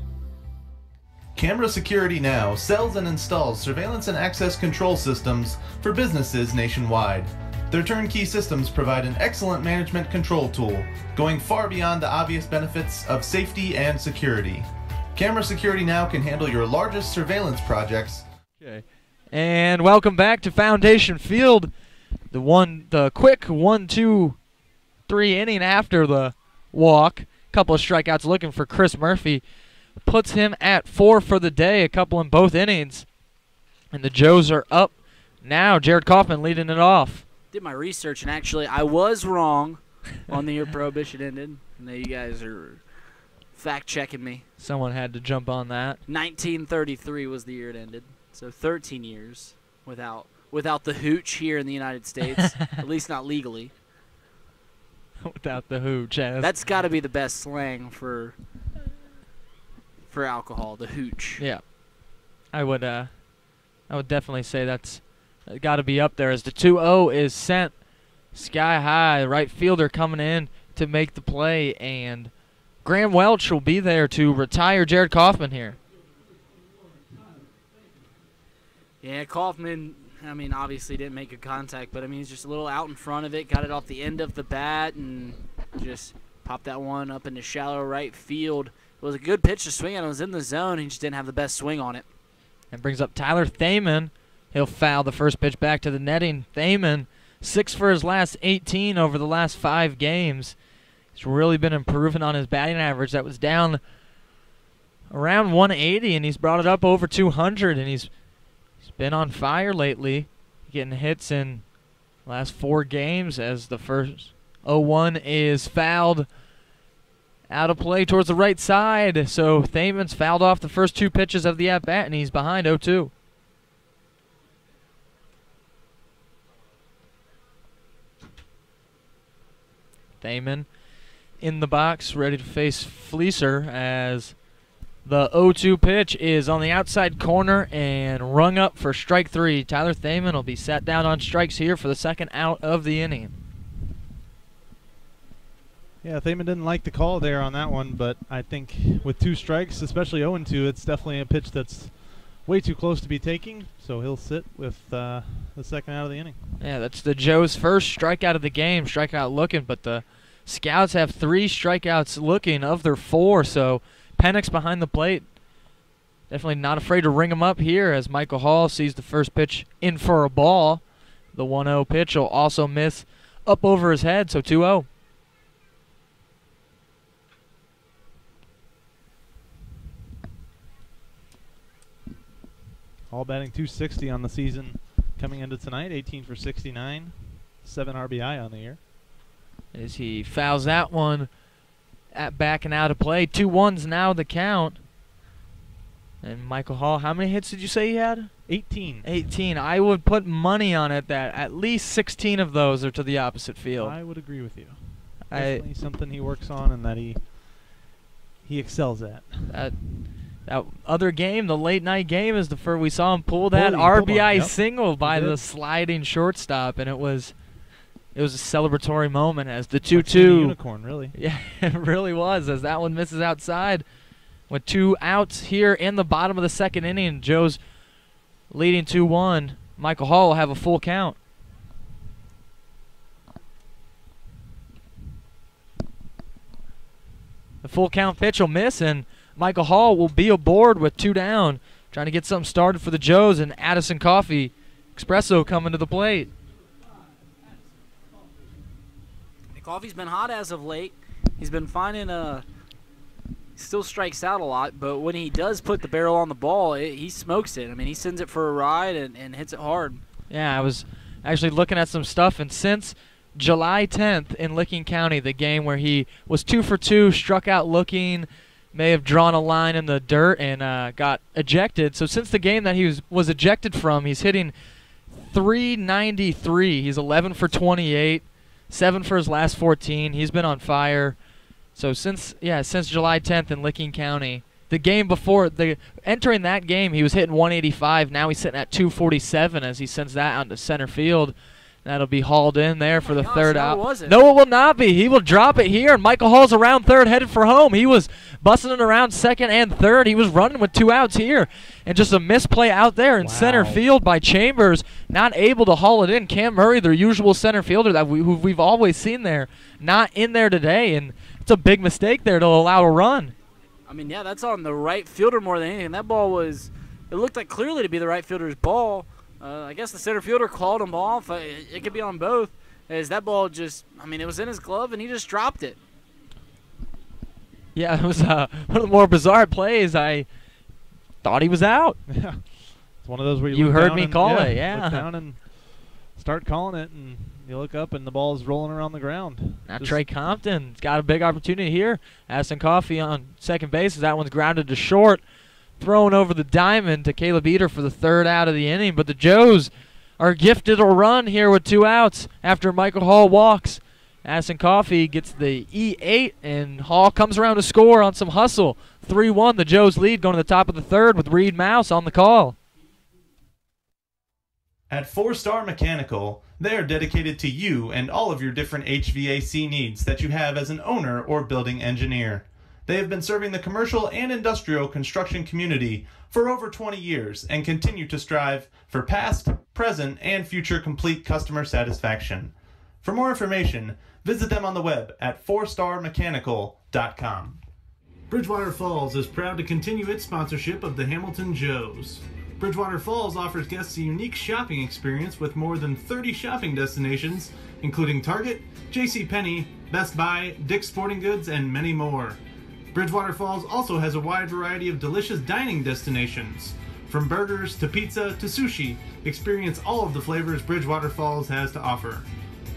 Camera Security Now sells and installs surveillance and access control systems for businesses nationwide. Their turnkey systems provide an excellent management control tool, going far beyond the obvious benefits of safety and security. Camera Security Now can handle your largest surveillance projects. Okay. And welcome back to Foundation Field. The quick 1-2-3 inning after the walk. Couple of strikeouts looking for Chris Murphy. Puts him at 4 for the day, a couple in both innings. And the Joes are up now. Jared Kaufman leading it off. Did my research, and actually I was wrong on the year Prohibition ended. I know you guys are fact-checking me. Someone had to jump on that. 1933 was the year it ended, so 13 years without the hooch here in the United States, at least not legally. Without the hooch. Yeah, that's got to be the best slang for alcohol, the hooch. Yeah, I would definitely say that's got to be up there as the 2-0 is sent sky high. Right fielder coming in to make the play, and Graham Welch will be there to retire Jared Kaufman here. Yeah, Kaufman, I mean, obviously didn't make a contact, but I mean, he's just a little out in front of it, got it off the end of the bat, and just popped that one up into shallow right field. It was a good pitch to swing at. It was in the zone. He just didn't have the best swing on it. And brings up Tyler Thaman. He'll foul the first pitch back to the netting. Thaman, 6 for his last 18 over the last 5 games. He's really been improving on his batting average. That was down around 180, and he's brought it up over 200, and he's been on fire lately, getting hits in the last 4 games as the first 0-1 is fouled out of play towards the right side. So Thaman's fouled off the first 2 pitches of the at-bat, and he's behind 0-2. Thaman in the box, ready to face Fleecer as the 0-2 pitch is on the outside corner and rung up for strike 3. Tyler Thaman will be sat down on strikes here for the second out of the inning. Yeah, Thaman didn't like the call there on that one, but I think with 2 strikes, especially 0-2, it's definitely a pitch that's way too close to be taking, so he'll sit with the second out of the inning. Yeah, that's the Joes' first strikeout of the game, strikeout looking, but the Scouts have 3 strikeouts looking of their 4, so Penix behind the plate. Definitely not afraid to ring him up here as Michael Hall sees the first pitch in for a ball. The 1-0 pitch will also miss up over his head, so 2-0. Hall batting .260 on the season coming into tonight, 18 for 69, 7 RBI on the year. As he fouls that one at back and out of play. 2-1's now the count. And Michael Hall, how many hits did you say he had? 18. 18. I would put money on it that at least 16 of those are to the opposite field. I would agree with you. Definitely something he works on and that he excels at. That other game, the late night game, is the first we saw him pull that RBI RBI single by the sliding shortstop, and it was a celebratory moment as the 2-2 unicorn, really. Yeah, it really was, as that one misses outside. With 2 outs here in the bottom of the second inning, Joe's leading 2-1. Michael Hall will have a full count. The full count pitch will miss, and Michael Hall will be aboard with 2 down, trying to get something started for the Joes, and Addison Coffey Espresso coming to the plate. The coffee's been hot as of late. He's been finding still strikes out a lot, but when he does put the barrel on the ball, he smokes it. I mean, he sends it for a ride and hits it hard. Yeah, I was actually looking at some stuff, and since July 10th in Licking County, the game where he was 2 for 2, struck out looking, may have drawn a line in the dirt and got ejected. So since the game that he was ejected from, he's hitting .393. He's 11 for 28, 7 for his last 14. He's been on fire. So since July 10th in Licking County, the game before, entering that game, he was hitting 185. Now he's sitting at 247 as he sends that out to center field. That'll be hauled in there for the third out. No, it will not be. He will drop it here, and Michael Hall's around third, headed for home. He was busting it around second and third. He was running with 2 outs here, and just a misplay out there in center field by Chambers, not able to haul it in. Cam Murray, their usual center fielder that who we've always seen there, not in there today, and it's a big mistake there to allow a run. I mean, yeah, that's on the right fielder more than anything. That ball it looked like clearly to be the right fielder's ball. I guess the center fielder called him off. It could be on both. As that ball just, I mean, it was in his glove and he just dropped it. Yeah, it was one of the more bizarre plays. I thought he was out. Yeah, it's one of those where you heard me call it. Yeah, look down and start calling it, and you look up and the ball's rolling around the ground. Now Trey Compton's got a big opportunity here. Addison Coffey on second base as that one's grounded to short. Thrown over the diamond to Caleb Eater for the third out of the inning. But the Joes are gifted a run here with 2 outs after Michael Hall walks. Addison Coffey gets the E8, and Hall comes around to score on some hustle. 3-1, the Joes lead going to the top of the third with Reid Maus on the call. At 4-Star Mechanical, they are dedicated to you and all of your different HVAC needs that you have as an owner or building engineer. They have been serving the commercial and industrial construction community for over 20 years and continue to strive for past, present, and future complete customer satisfaction. For more information, visit them on the web at 4starmechanical.com. Bridgewater Falls is proud to continue its sponsorship of the Hamilton Joes. Bridgewater Falls offers guests a unique shopping experience with more than 30 shopping destinations, including Target, JCPenney, Best Buy, Dick's Sporting Goods, and many more. Bridgewater Falls also has a wide variety of delicious dining destinations. From burgers to pizza to sushi, experience all of the flavors Bridgewater Falls has to offer.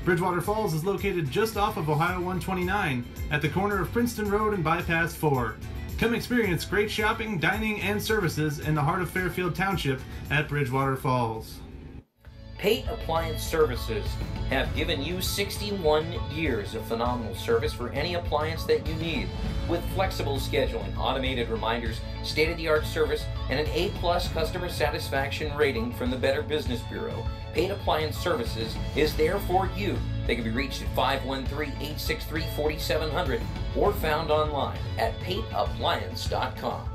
Bridgewater Falls is located just off of Ohio 129 at the corner of Princeton Road and Bypass 4. Come experience great shopping, dining, and services in the heart of Fairfield Township at Bridgewater Falls. Pate Appliance Services have given you 61 years of phenomenal service for any appliance that you need, with flexible scheduling, automated reminders, state-of-the-art service, and an A+ customer satisfaction rating from the Better Business Bureau. Pate Appliance Services is there for you. They can be reached at 513-863-4700 or found online at pateappliance.com.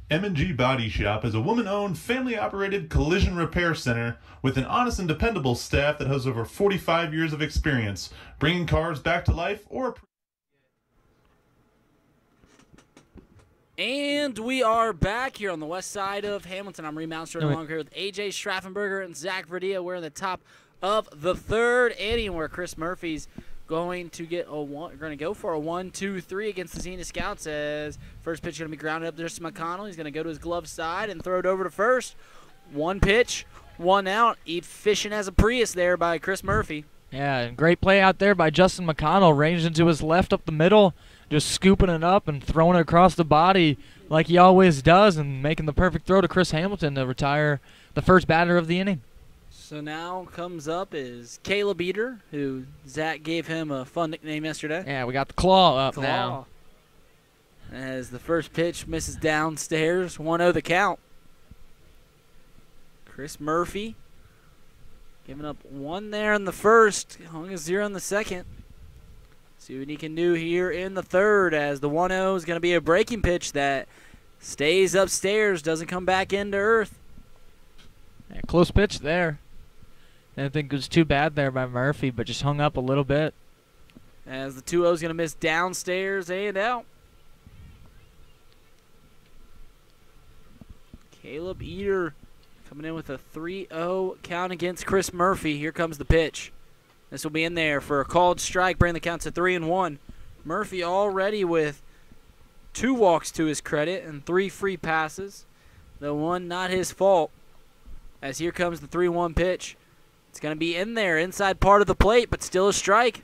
M&G Body Shop is a woman-owned, family-operated collision repair center with an honest and dependable staff that has over 45 years of experience, bringing cars back to life or... And we are back here on the west side of Hamilton. I'm Reid Maus, along here with AJ Schraffenberger and Zach Verdea. We're in the top of the third inning where Chris Murphy's going to get go for a 1-2-3 against the Xenia Scouts, as first pitch is going to be grounded up there to McConnell. He's going to go to his glove side and throw it over to first. 1 pitch, 1 out. Efficient as a Prius there by Chris Murphy. Yeah, and great play out there by Justin McConnell. Ranged into his left up the middle, just scooping it up and throwing it across the body like he always does, and making the perfect throw to Chris Hamilton to retire the first batter of the inning. So now comes up is Caleb Eater, who Zach gave him a fun nickname yesterday. Yeah, we got the claw up now. As the first pitch misses downstairs, 1-0 the count. Chris Murphy giving up 1 there in the first, hung a 0 in the second. See what he can do here in the third, as the 1-0 is going to be a breaking pitch that stays upstairs, doesn't come back into earth. Yeah, close pitch there. Didn't think it was too bad there by Murphy, but just hung up a little bit. As the 2-0 is going to miss downstairs and out. Caleb Eater Coming in with a 3-0 count against Chris Murphy. Here comes the pitch. This will be in there for a called strike, bringing the count to 3-1. Murphy already with 2 walks to his credit and 3 free passes. The one not his fault. As here comes the 3-1 pitch. It's going to be in there, inside part of the plate, but still a strike.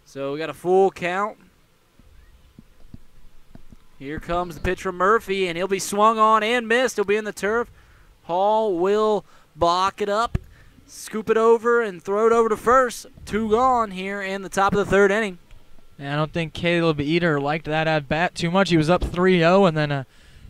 So we got a full count. Here comes the pitch from Murphy, and he'll be swung on and missed. He'll be in the turf. Hall will block it up, scoop it over, and throw it over to first. 2 gone here in the top of the 3rd inning. Yeah, I don't think Caleb Eder liked that at bat too much. He was up 3-0, and then a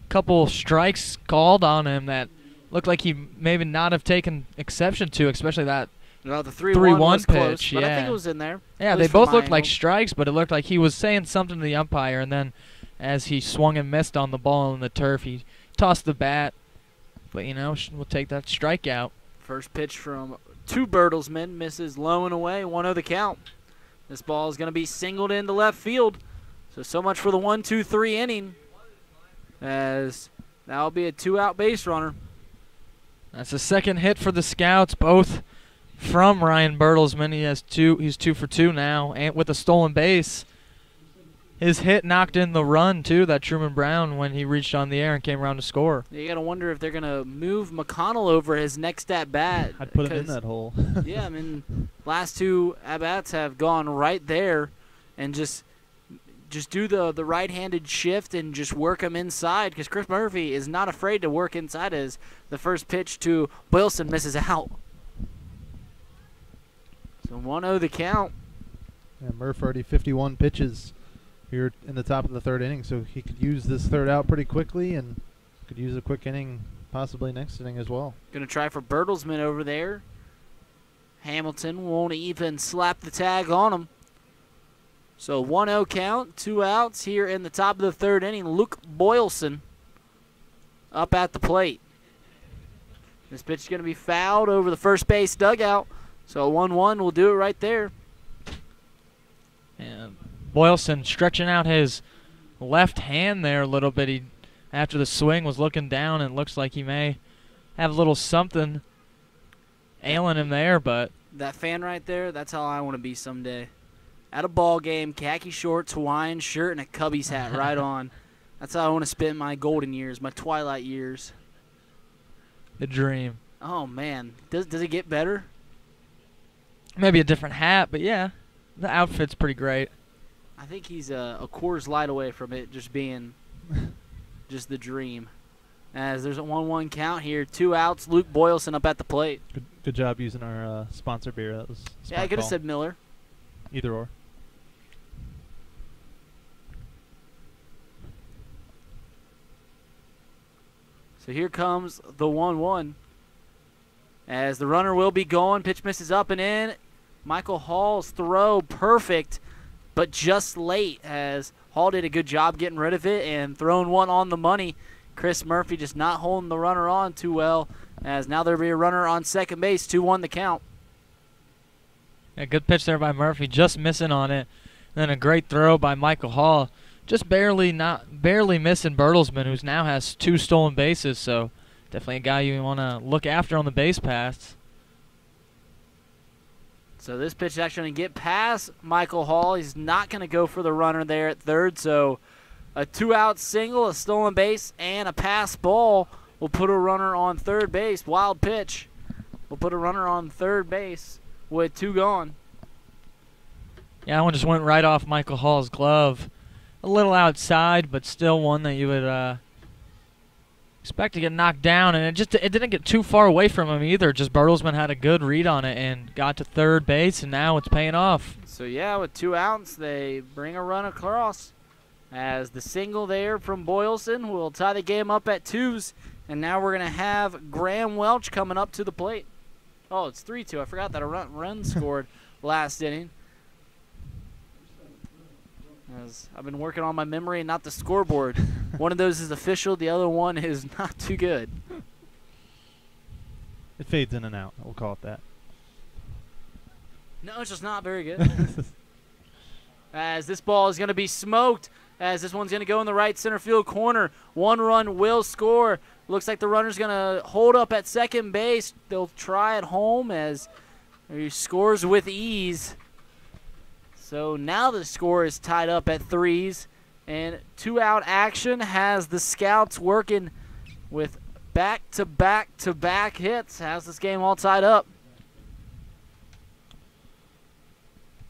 couple strikes called on him that looked like he maybe not have taken exception to, especially that No, the 3-1 pitch. close, but yeah. I think it was in there. Yeah, they both looked like strikes, but it looked like he was saying something to the umpire, and then as he swung and missed on the ball in the turf, he tossed the bat. But, you know, we'll take that strikeout. First pitch from 2 Bertelsmann, misses low and away, 1-0 the count. This ball is going to be singled into left field. So much for the 1-2-3 inning, as that'll be a 2-out base runner. That's the second hit for the Scouts, both from Ryan Bertelsmann. He's 2 for 2 now, and with a stolen base. His hit knocked in the run, too, that Truman Brown, when he reached on the air and came around to score. You got to wonder if they're going to move McConnell over his next at-bat. I'd put him in that hole. Yeah, I mean, last 2 at-bats have gone right there, and just do the right-handed shift and just work him inside, because Chris Murphy is not afraid to work inside as the first pitch to Boylston misses out. So 1-0 the count. And Murph already 51 pitches here in the top of the 3rd inning, so he could use this 3rd out pretty quickly and could use a quick inning possibly next inning as well. Going to try for Bertelsmann over there. Hamilton won't even slap the tag on him. So 1-0 count, 2 outs here in the top of the 3rd inning. Luke Boylston up at the plate. This pitch is going to be fouled over the first base dugout. So 1-1 will do it right there. And Boylston stretching out his left hand there a little bit. After the swing, was looking down, and looks like he may have a little something ailing him there. But that fan right there, that's how I want to be someday. At a ball game, khaki shorts, Hawaiian shirt, and a Cubbies hat right on. That's how I want to spend my golden years, my twilight years. The dream. Oh, man. Does it get better? Maybe a different hat, but yeah, the outfit's pretty great. I think he's a Coors Light away from it just being just the dream. As there's a 1-1 count here, 2 outs, Luke Boylston up at the plate. Good job using our sponsor beer. That was a smart I could have call. said Miller. Either or. So here comes the 1-1. As the runner will be going, pitch misses up and in. Michael Hall's throw perfect, but just late, as Hall did a good job getting rid of it and throwing one on the money. Chris Murphy just not holding the runner on too well, as now there'll be a runner on second base, 2-1 the count. Yeah, good pitch there by Murphy, just missing on it. Then a great throw by Michael Hall, just barely missing Bertelsmann, who now has 2 stolen bases. So definitely a guy you want to look after on the base paths. So this pitch is actually going to get past Michael Hall. He's not going to go for the runner there at third. So a 2-out single, a stolen base, and a pass ball will put a runner on third base. Wild pitch. We'll put a runner on third base with 2 gone. Yeah, that one just went right off Michael Hall's glove. A little outside, but still one that you would expect to get knocked down, and it didn't get too far away from him either. Just Bertelsmann had a good read on it and got to third base, and now it's paying off. So yeah, with 2 outs, they bring a run across, as the single there from Boylston will tie the game up at 2s, and now we're going to have Graham Welch coming up to the plate. Oh, it's 3-2. I forgot that a run scored last inning. As I've been working on my memory and not the scoreboard. One of those is official. The other one is not too good. It fades in and out. We'll call it that. No, it's just not very good. As this ball is going to be smoked, as this one's going to go in the right center field corner. 1 run will score. Looks like the runner's going to hold up at second base. They'll try it home as he scores with ease. So now the score is tied up at 3s, and 2-out action has the Scouts working with back-to-back-to-back hits. Has this game all tied up.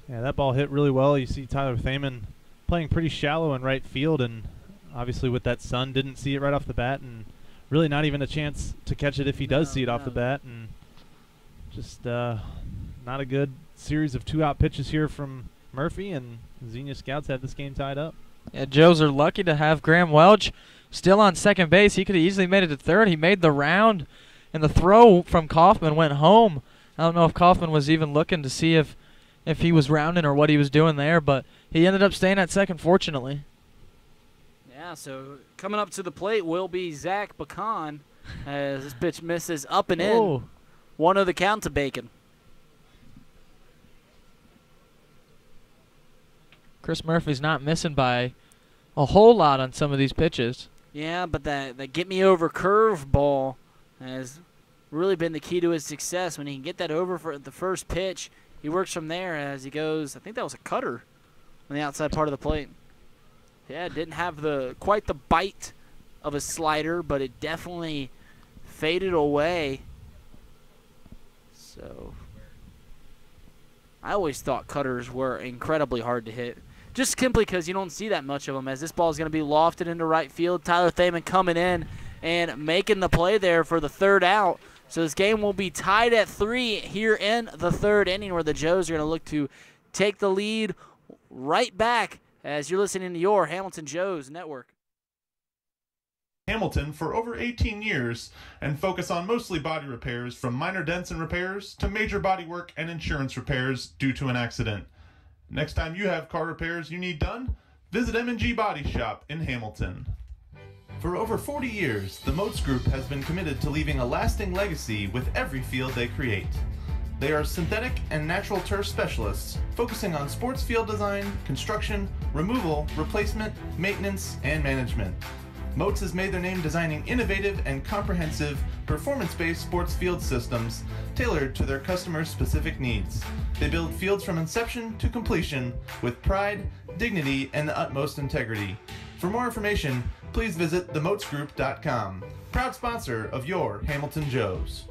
Yeah, that ball hit really well. You see Tyler Thaman playing pretty shallow in right field, and obviously with that sun, didn't see it right off the bat, and really not even a chance to catch it if he does see it off the bat. And just not a good series of 2-out pitches here from Murphy, and Xenia Scouts have this game tied up. Yeah, Joes are lucky to have Graham Welch still on second base. He could have easily made it to third. He made the round, and the throw from Kaufman went home. I don't know if Kaufman was even looking to see if he was rounding or what he was doing there, but he ended up staying at second, fortunately. Yeah, so coming up to the plate will be Zach Bacon as this pitch misses up and in. 1-0 the count to Bacon. Chris Murphy's not missing by a whole lot on some of these pitches. Yeah, but that get-me-over curveball has really been the key to his success. When he can get that over for the first pitch, he works from there as he goes. I think that was a cutter on the outside part of the plate. Yeah, it didn't have quite the bite of a slider, but it definitely faded away. So I always thought cutters were incredibly hard to hit, just simply because you don't see that much of them, as this ball is going to be lofted into right field. Tyler Thaman coming in and making the play there for the 3rd out. So this game will be tied at 3 here in the 3rd inning, where the Joes are going to look to take the lead right back as you're listening to your Hamilton Joes Network. Hamilton for over 18 years and focus on mostly body repairs, from minor dents and repairs to major body work and insurance repairs due to an accident. Next time you have car repairs you need done, visit M&G Body Shop in Hamilton. For over 40 years, the Moats Group has been committed to leaving a lasting legacy with every field they create. They are synthetic and natural turf specialists, focusing on sports field design, construction, removal, replacement, maintenance, and management. Moats has made their name designing innovative and comprehensive, performance-based sports field systems tailored to their customers' specific needs. They build fields from inception to completion with pride, dignity, and the utmost integrity. For more information, please visit themoatsgroup.com. Proud sponsor of your Hamilton Joes.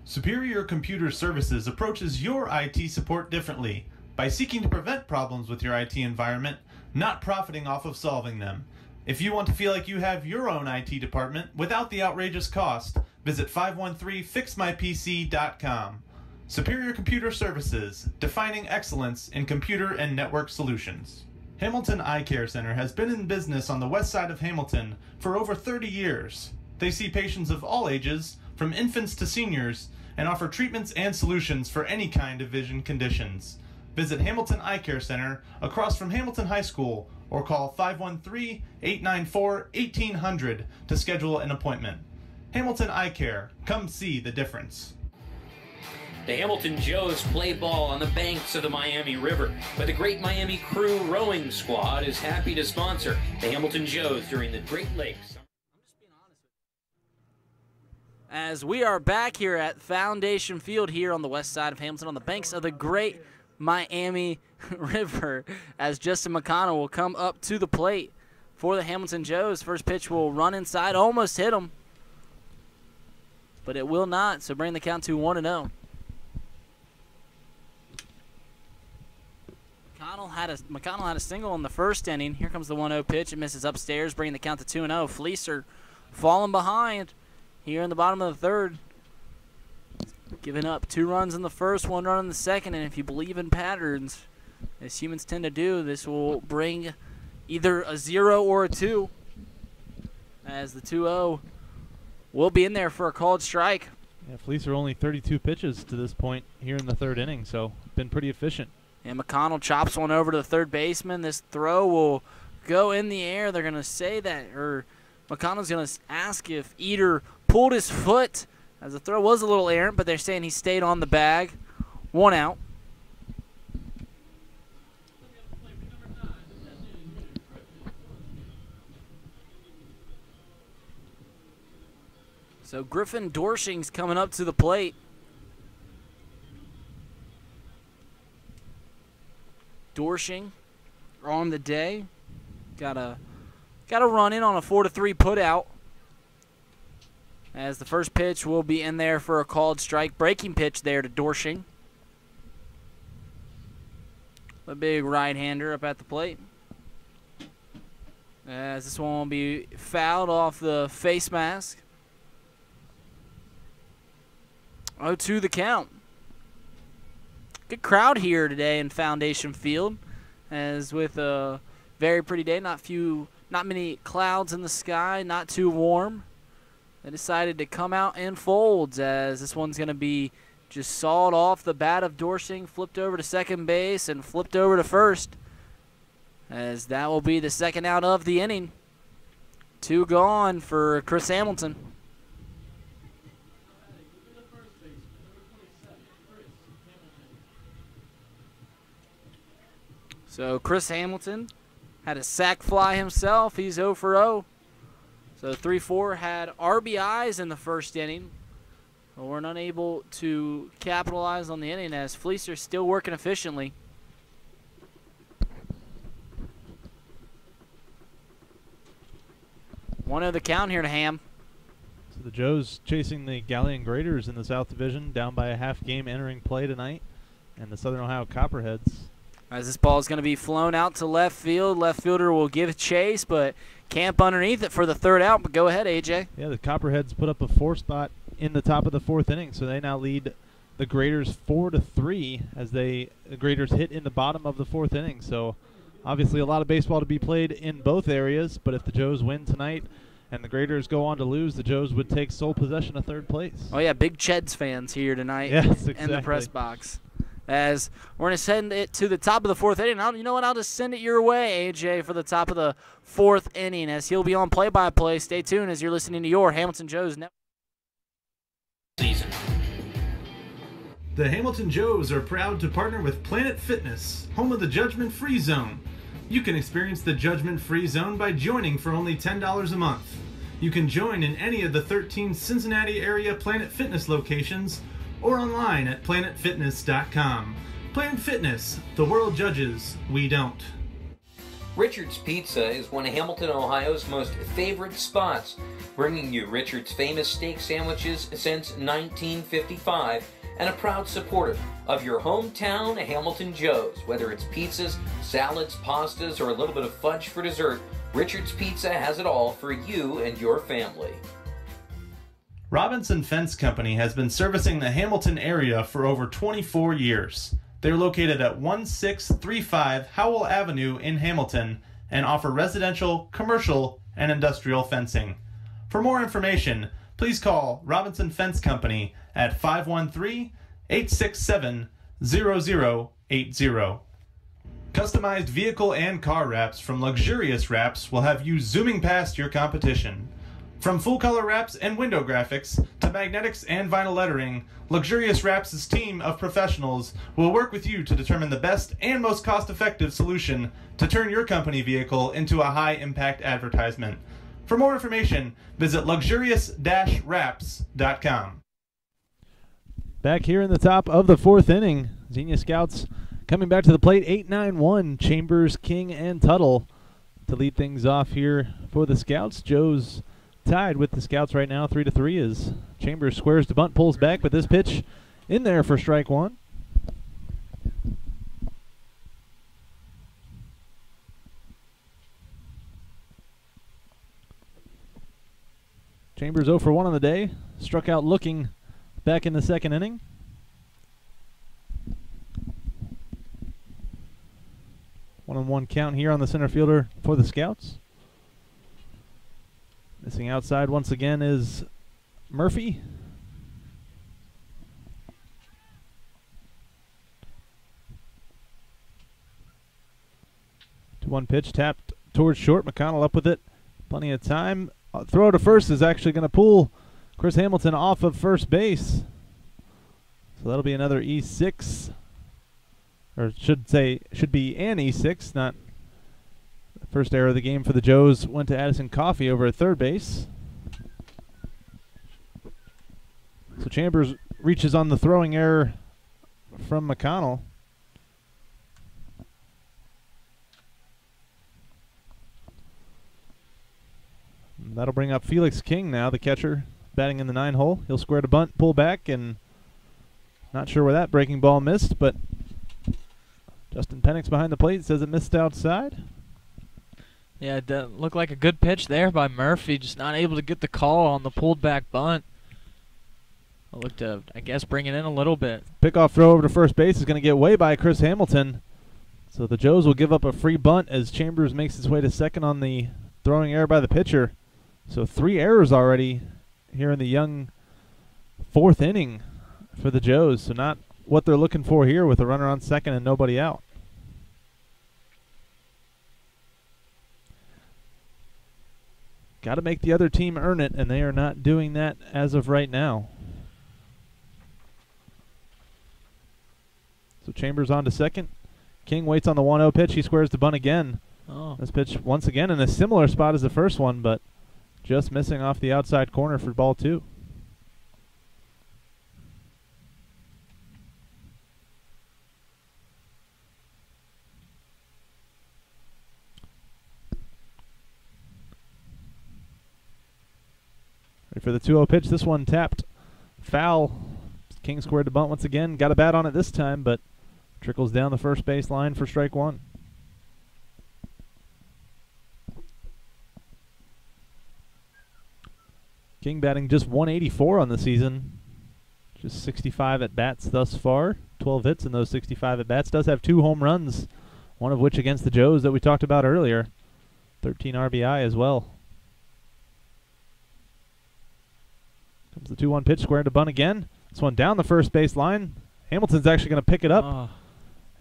Superior Computer Services approaches your IT support differently by seeking to prevent problems with your IT environment, not profiting off of solving them. If you want to feel like you have your own IT department without the outrageous cost, visit 513fixmypc.com. Superior Computer Services, defining excellence in computer and network solutions. Hamilton Eye Care Center has been in business on the west side of Hamilton for over 30 years. They see patients of all ages, from infants to seniors, and offer treatments and solutions for any kind of vision conditions. Visit Hamilton Eye Care Center across from Hamilton High School or call 513-894-1800 to schedule an appointment. Hamilton Eye Care, come see the difference. The Hamilton Joes play ball on the banks of the Miami River, but the Great Miami Crew Rowing Squad is happy to sponsor the Hamilton Joes during the Great Lakes. As we are back here at Foundation Field here on the west side of Hamilton on the banks of the Great Miami River, as Justin McConnell will come up to the plate for the Hamilton Joes. First pitch will run inside, almost hit him, but it will not, so bring the count to 1-0. McConnell had a single in the first inning. Here comes the 1-0 pitch. It misses upstairs, bringing the count to 2-0. Fleecer falling behind here in the bottom of the third. Giving up 2 runs in the first, 1 run in the second, and if you believe in patterns, as humans tend to do, this will bring either a 0 or a 2, as the 2-0 will be in there for a called strike. Yeah, Fleecer only 32 pitches to this point here in the third inning, so been pretty efficient. And McConnell chops one over to the third baseman. This throw will go in the air. They're going to say that, or McConnell's going to ask if Eder pulled his foot, as the throw was a little errant, but they're saying he stayed on the bag. 1 out. So Griffin Dorshing's coming up to the plate. Dorshing on the day. Got a run in on a 4-3 put out. As the first pitch will be in there for a called strike. Breaking pitch there to Dorshing. A big right-hander up at the plate. As this one will be fouled off the face mask. 0-2 the count. Good crowd here today in Foundation Field. As with a very pretty day, not many clouds in the sky, not too warm. They decided to come out in folds as this one's going to be just sawed off the bat of Dorshing, flipped over to second base, and flipped over to first. As that will be the second out of the inning. 2 gone for Chris Hamilton. So Chris Hamilton had a sac fly himself. He's 0 for 0. So 3-4 had RBIs in the first inning. But we're unable to capitalize on the inning as Fleecer's still working efficiently. One of the count here to Ham. So the Joes chasing the Galleon Graders in the South Division, down by a half game entering play tonight. And the Southern Ohio Copperheads. As this ball is going to be flown out to left field. Left fielder will give chase, but camp underneath it for the third out. But go ahead, AJ. Yeah, the Copperheads put up a 4 spot in the top of the 4th inning, so they now lead the Graders 4-3 as the Graders hit in the bottom of the 4th inning. So obviously a lot of baseball to be played in both areas, but if the Joes win tonight and the Graders go on to lose, the Joes would take sole possession of 3rd place. Oh, yeah, big Cheds fans here tonight yes, exactly. in the press box. As we're going to send it to the top of the 4th inning. You know what? I'll just send it your way, AJ, for the top of the 4th inning, as he'll be on play-by-play. Stay tuned as you're listening to your Hamilton Joes Network. Season. The Hamilton Joes are proud to partner with Planet Fitness, home of the Judgment Free Zone. You can experience the Judgment Free Zone by joining for only $10 a month. You can join in any of the 13 Cincinnati area Planet Fitness locations or online at planetfitness.com. Planet Fitness, the world judges, we don't. Richard's Pizza is one of Hamilton, Ohio's most favorite spots, bringing you Richard's famous steak sandwiches since 1955 and a proud supporter of your hometown Hamilton Joes. Whether it's pizzas, salads, pastas, or a little bit of fudge for dessert, Richard's Pizza has it all for you and your family. Robinson Fence Company has been servicing the Hamilton area for over 24 years. They're located at 1635 Howell Avenue in Hamilton and offer residential, commercial, and industrial fencing. For more information, please call Robinson Fence Company at 513-867-0080. Customized vehicle and car wraps from Luxurious Wraps will have you zooming past your competition. From full-color wraps and window graphics to magnetics and vinyl lettering, Luxurious Wraps' team of professionals will work with you to determine the best and most cost-effective solution to turn your company vehicle into a high-impact advertisement. For more information, visit luxurious-wraps.com. Back here in the top of the 4th inning, Xenia Scouts coming back to the plate, 8-9-1, Chambers, King, and Tuttle to lead things off here for the Scouts. Joe's tied with the Scouts right now, 3-3, as Chambers squares to bunt, pulls back, but this pitch in there for strike 1. Chambers 0 for 1 on the day, struck out looking back in the 2nd inning. One-on-one count here on the center fielder for the Scouts. Missing outside once again is Murphy. 2-1 pitch tapped towards short. McConnell up with it. Plenty of time. Throw to first is actually going to pull Chris Hamilton off of first base. So that'll be another E6. Or should be an E6, not the first error of the game for the Joes. Went to Addison Coffey over at third base. Chambers reaches on the throwing error from McConnell. And that'll bring up Felix King now, the catcher, batting in the 9 hole. He'll square to bunt, pull back, and not sure where that breaking ball missed, but Justin Penix behind the plate says it missed outside. Yeah, it looked like a good pitch there by Murphy, just not able to get the call on the pulled back bunt. I'll look to, I guess, bring it in a little bit. Pickoff throw over to first base is going to get way by Chris Hamilton. So the Joes will give up a free bunt as Chambers makes his way to second on the throwing error by the pitcher. So 3 errors already here in the young 4th inning for the Joes. So not what they're looking for here with a runner on second and nobody out. Got to make the other team earn it, and they are not doing that as of right now. So Chambers on to second. King waits on the 1-0 pitch. He squares the bunt again. Oh. This pitch once again in a similar spot as the first one, but just missing off the outside corner for ball 2. Ready for the 2-0 pitch. This one tapped foul. King squared the bunt once again. Got a bat on it this time, but trickles down the first base line for strike 1. King batting just 184 on the season. Just 65 at-bats thus far. 12 hits in those 65 at-bats. Does have 2 home runs, one of which against the Joes that we talked about earlier. 13 RBI as well. Comes the 2-1 pitch, squared to bunt again. This one down the first base line. Hamilton's actually going to pick it up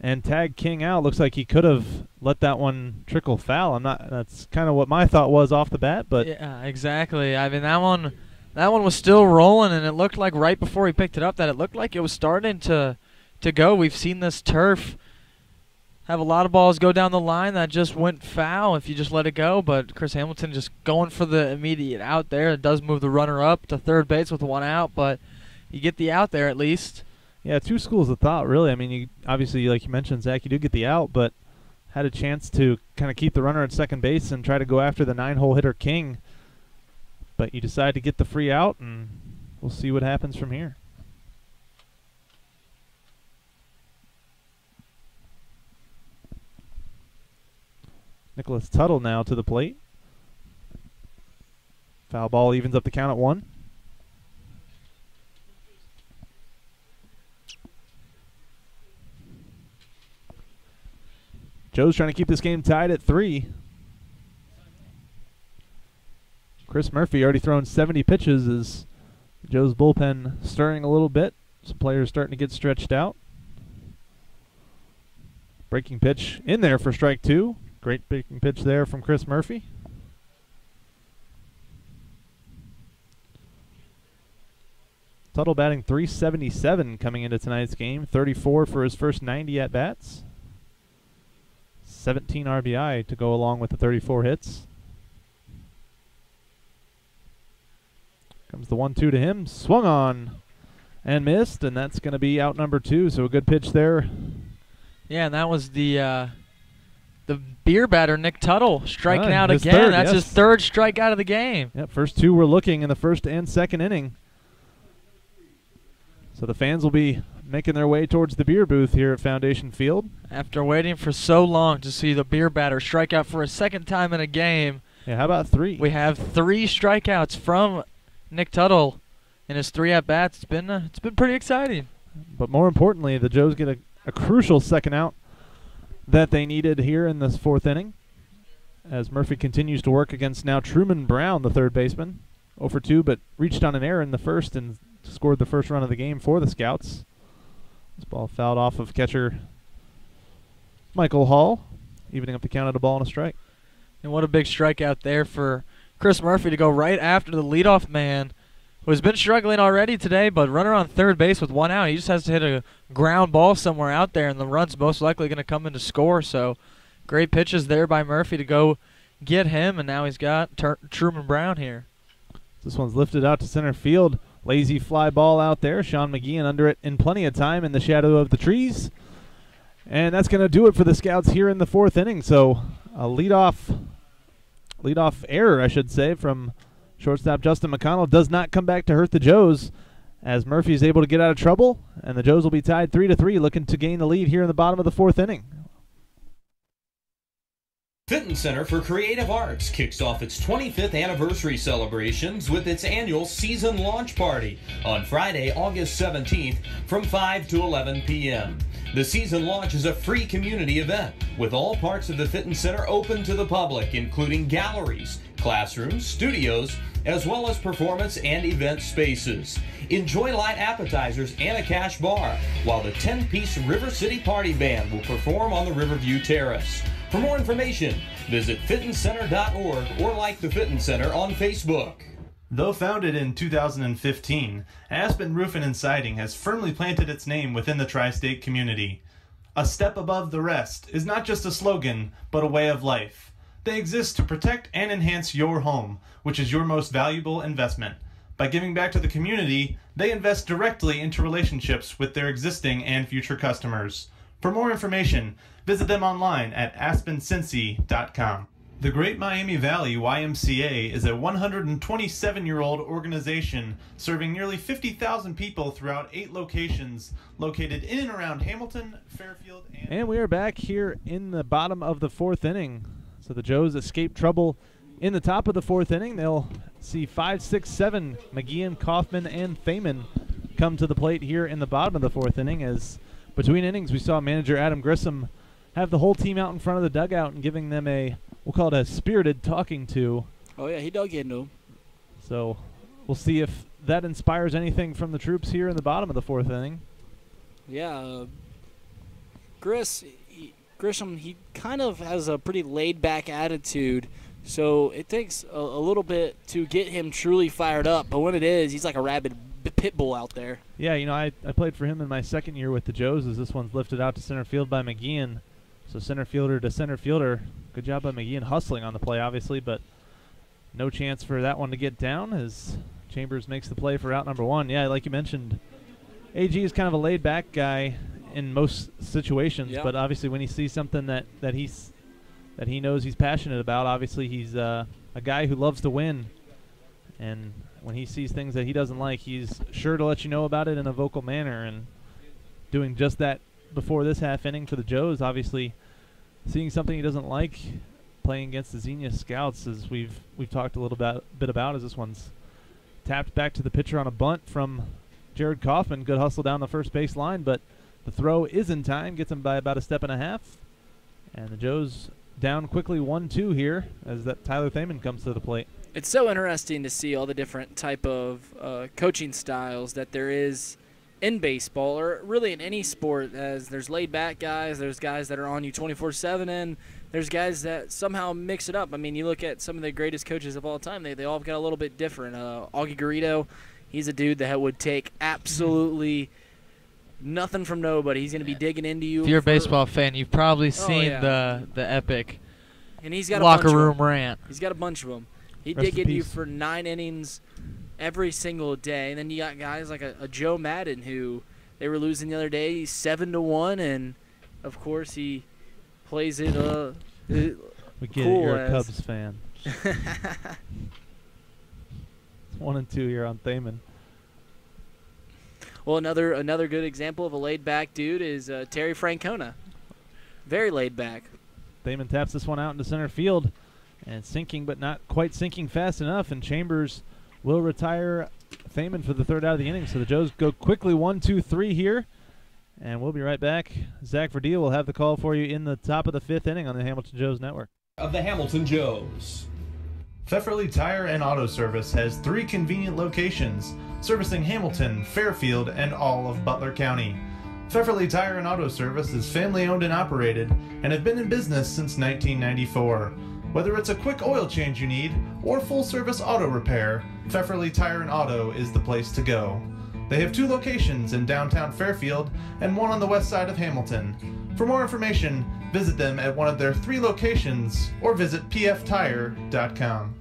and tag King out. Looks like he could have let that one trickle foul. That's kind of what my thought was off the bat, but yeah, exactly. I mean, that one was still rolling, and it looked like right before he picked it up that it looked like it was starting to go. We've seen this turf have a lot of balls go down the line that just went foul if you just let it go, but Chris Hamilton just going for the immediate out there. It does move the runner up to third base with 1 out, but you get the out there at least. Yeah, 2 schools of thought, really. I mean, you obviously, like you mentioned, Zach, you do get the out, but had a chance to kind of keep the runner at second base and try to go after the 9-hole hitter King. But you decide to get the free out, and we'll see what happens from here. Nicholas Tuttle now to the plate. Foul ball evens up the count at 1. Joe's trying to keep this game tied at 3. Chris Murphy already thrown 70 pitches as Joe's bullpen stirring a little bit. Some players starting to get stretched out. Breaking pitch in there for strike 2. Great breaking pitch there from Chris Murphy. Tuttle batting .377 coming into tonight's game. 34 for his first 90 at-bats. 17 RBI to go along with the 34 hits. Comes the 1-2 to him. Swung on and missed, and that's going to be out number 2. So a good pitch there. Yeah, and that was the beer batter, Nick Tuttle, striking out again. Third, that's his 3rd strikeout of the game. Yep, first 2 were looking in the first and second inning. So the fans will be making their way towards the beer booth here at Foundation Field. After waiting for so long to see the beer batter strike out for a 2nd time in a game. Yeah, how about 3? We have 3 strikeouts from Nick Tuttle in his 3 at-bats. It's been pretty exciting. But more importantly, the Joes get a crucial second out that they needed here in this 4th inning as Murphy continues to work against now Truman Brown, the 3rd baseman. 0 for 2, but reached on an error in the first and scored the first run of the game for the Scouts. This ball fouled off of catcher Michael Hall, evening up the count at a ball and a strike. And what a big strikeout there for Chris Murphy to go right after the leadoff man, who has been struggling already today, but runner on third base with 1 out. He just has to hit a ground ball somewhere out there, and the run's most likely going to come in to score. So great pitches there by Murphy to go get him, and now he's got Truman Brown here. This one's lifted out to center field. Lazy fly ball out there. Sean McGeehan under it in plenty of time in the shadow of the trees. And that's going to do it for the Scouts here in the 4th inning. So a leadoff error, I should say, from shortstop Justin McConnell does not come back to hurt the Joes, as Murphy is able to get out of trouble, and the Joes will be tied 3-3, looking to gain the lead here in the bottom of the 4th inning. Fitton Center for Creative Arts kicks off its 25th anniversary celebrations with its annual season launch party on Friday, August 17th from 5 to 11 p.m. The season launch is a free community event with all parts of the Fitton Center open to the public, including galleries, classrooms, studios, as well as performance and event spaces. Enjoy light appetizers and a cash bar, while the 10-piece River City Party Band will perform on the Riverview Terrace. For more information, visit fittoncenter.org or like the Fitton Center on Facebook. Though founded in 2015, Aspen Roofing and Siding has firmly planted its name within the tri-state community. A step above the rest is not just a slogan, but a way of life. They exist to protect and enhance your home, which is your most valuable investment. By giving back to the community, they invest directly into relationships with their existing and future customers. For more information, visit them online at aspencincy.com. The Great Miami Valley YMCA is a 127-year-old organization serving nearly 50,000 people throughout 8 locations located in and around Hamilton, Fairfield, and we are back here in the bottom of the 4th inning. So the Joes escape trouble in the top of the 4th inning. They'll see 5, 6, 7, McGeehan, Kaufman, and Thaman come to the plate here in the bottom of the 4th inning, as between innings we saw manager Adam Grissom have the whole team out in front of the dugout and giving them a, we'll call it a spirited talking to. Oh, yeah, he dug into him. So we'll see if that inspires anything from the troops here in the bottom of the 4th inning. Yeah, Grisham, he kind of has a pretty laid-back attitude, so it takes a little bit to get him truly fired up. But when it is, he's like a rabid pit bull out there. Yeah, you know, I played for him in my 2nd year with the Joes, as this one's lifted out to center field by McGeehan. So center fielder to center fielder. Good job by McGeehan hustling on the play, obviously, but no chance for that one to get down as Chambers makes the play for out number 1. Yeah, like you mentioned, AG is kind of a laid-back guy in most situations, yep. But obviously when he sees something that he knows he's passionate about, obviously he's a guy who loves to win, and when he sees things that he doesn't like, he's sure to let you know about it in a vocal manner, and doing just that before this half inning for the Joes. Obviously seeing something he doesn't like, playing against the Xenia Scouts, as we've talked a little bit about, as this one's tapped back to the pitcher on a bunt from Jared Kaufman. Good hustle down the first base line, but the throw is in time, gets him by about a step and a half. And the Joes down quickly 1-2 here as that Tyler Thaman comes to the plate. It's so interesting to see all the different type of coaching styles that there is in baseball, or really in any sport, as there's laid-back guys, there's guys that are on you 24/7, and there's guys that somehow mix it up. I mean, you look at some of the greatest coaches of all time, they all got a little bit different. Augie Garrido, he's a dude that would take absolutely nothing from nobody. He's going to be digging into you. If you're a baseball fan, you've probably seen the epic and he's got locker a bunch room rant. He's got a bunch of them. He'd Rest dig in into you peace. for 9 innings every single day. And then you got guys like a Joe Madden, who they were losing the other day. He's 7-1, and of course he plays it We get cool it, you're a as. Cubs fan. It's 1-2 here on Thaman. Well, another good example of a laid-back dude is Terry Francona. Very laid-back. Thaman taps this one out into center field, and sinking, but not quite sinking fast enough, and Chambers will retire Thaman for the 3rd out of the inning. So the Joes go quickly 1-2-3 here, and we'll be right back. Zach Verdea will have the call for you in the top of the 5th inning on the Hamilton Joes Network. Of the Hamilton Joes. Pfefferly Tire and Auto Service has 3 convenient locations, servicing Hamilton, Fairfield, and all of Butler County. Pfefferly Tire and Auto Service is family-owned and operated, and have been in business since 1994. Whether it's a quick oil change you need, or full-service auto repair, Pfefferly Tire and Auto is the place to go. They have 2 locations in downtown Fairfield, and 1 on the west side of Hamilton. For more information, visit them at one of their 3 locations, or visit pftire.com.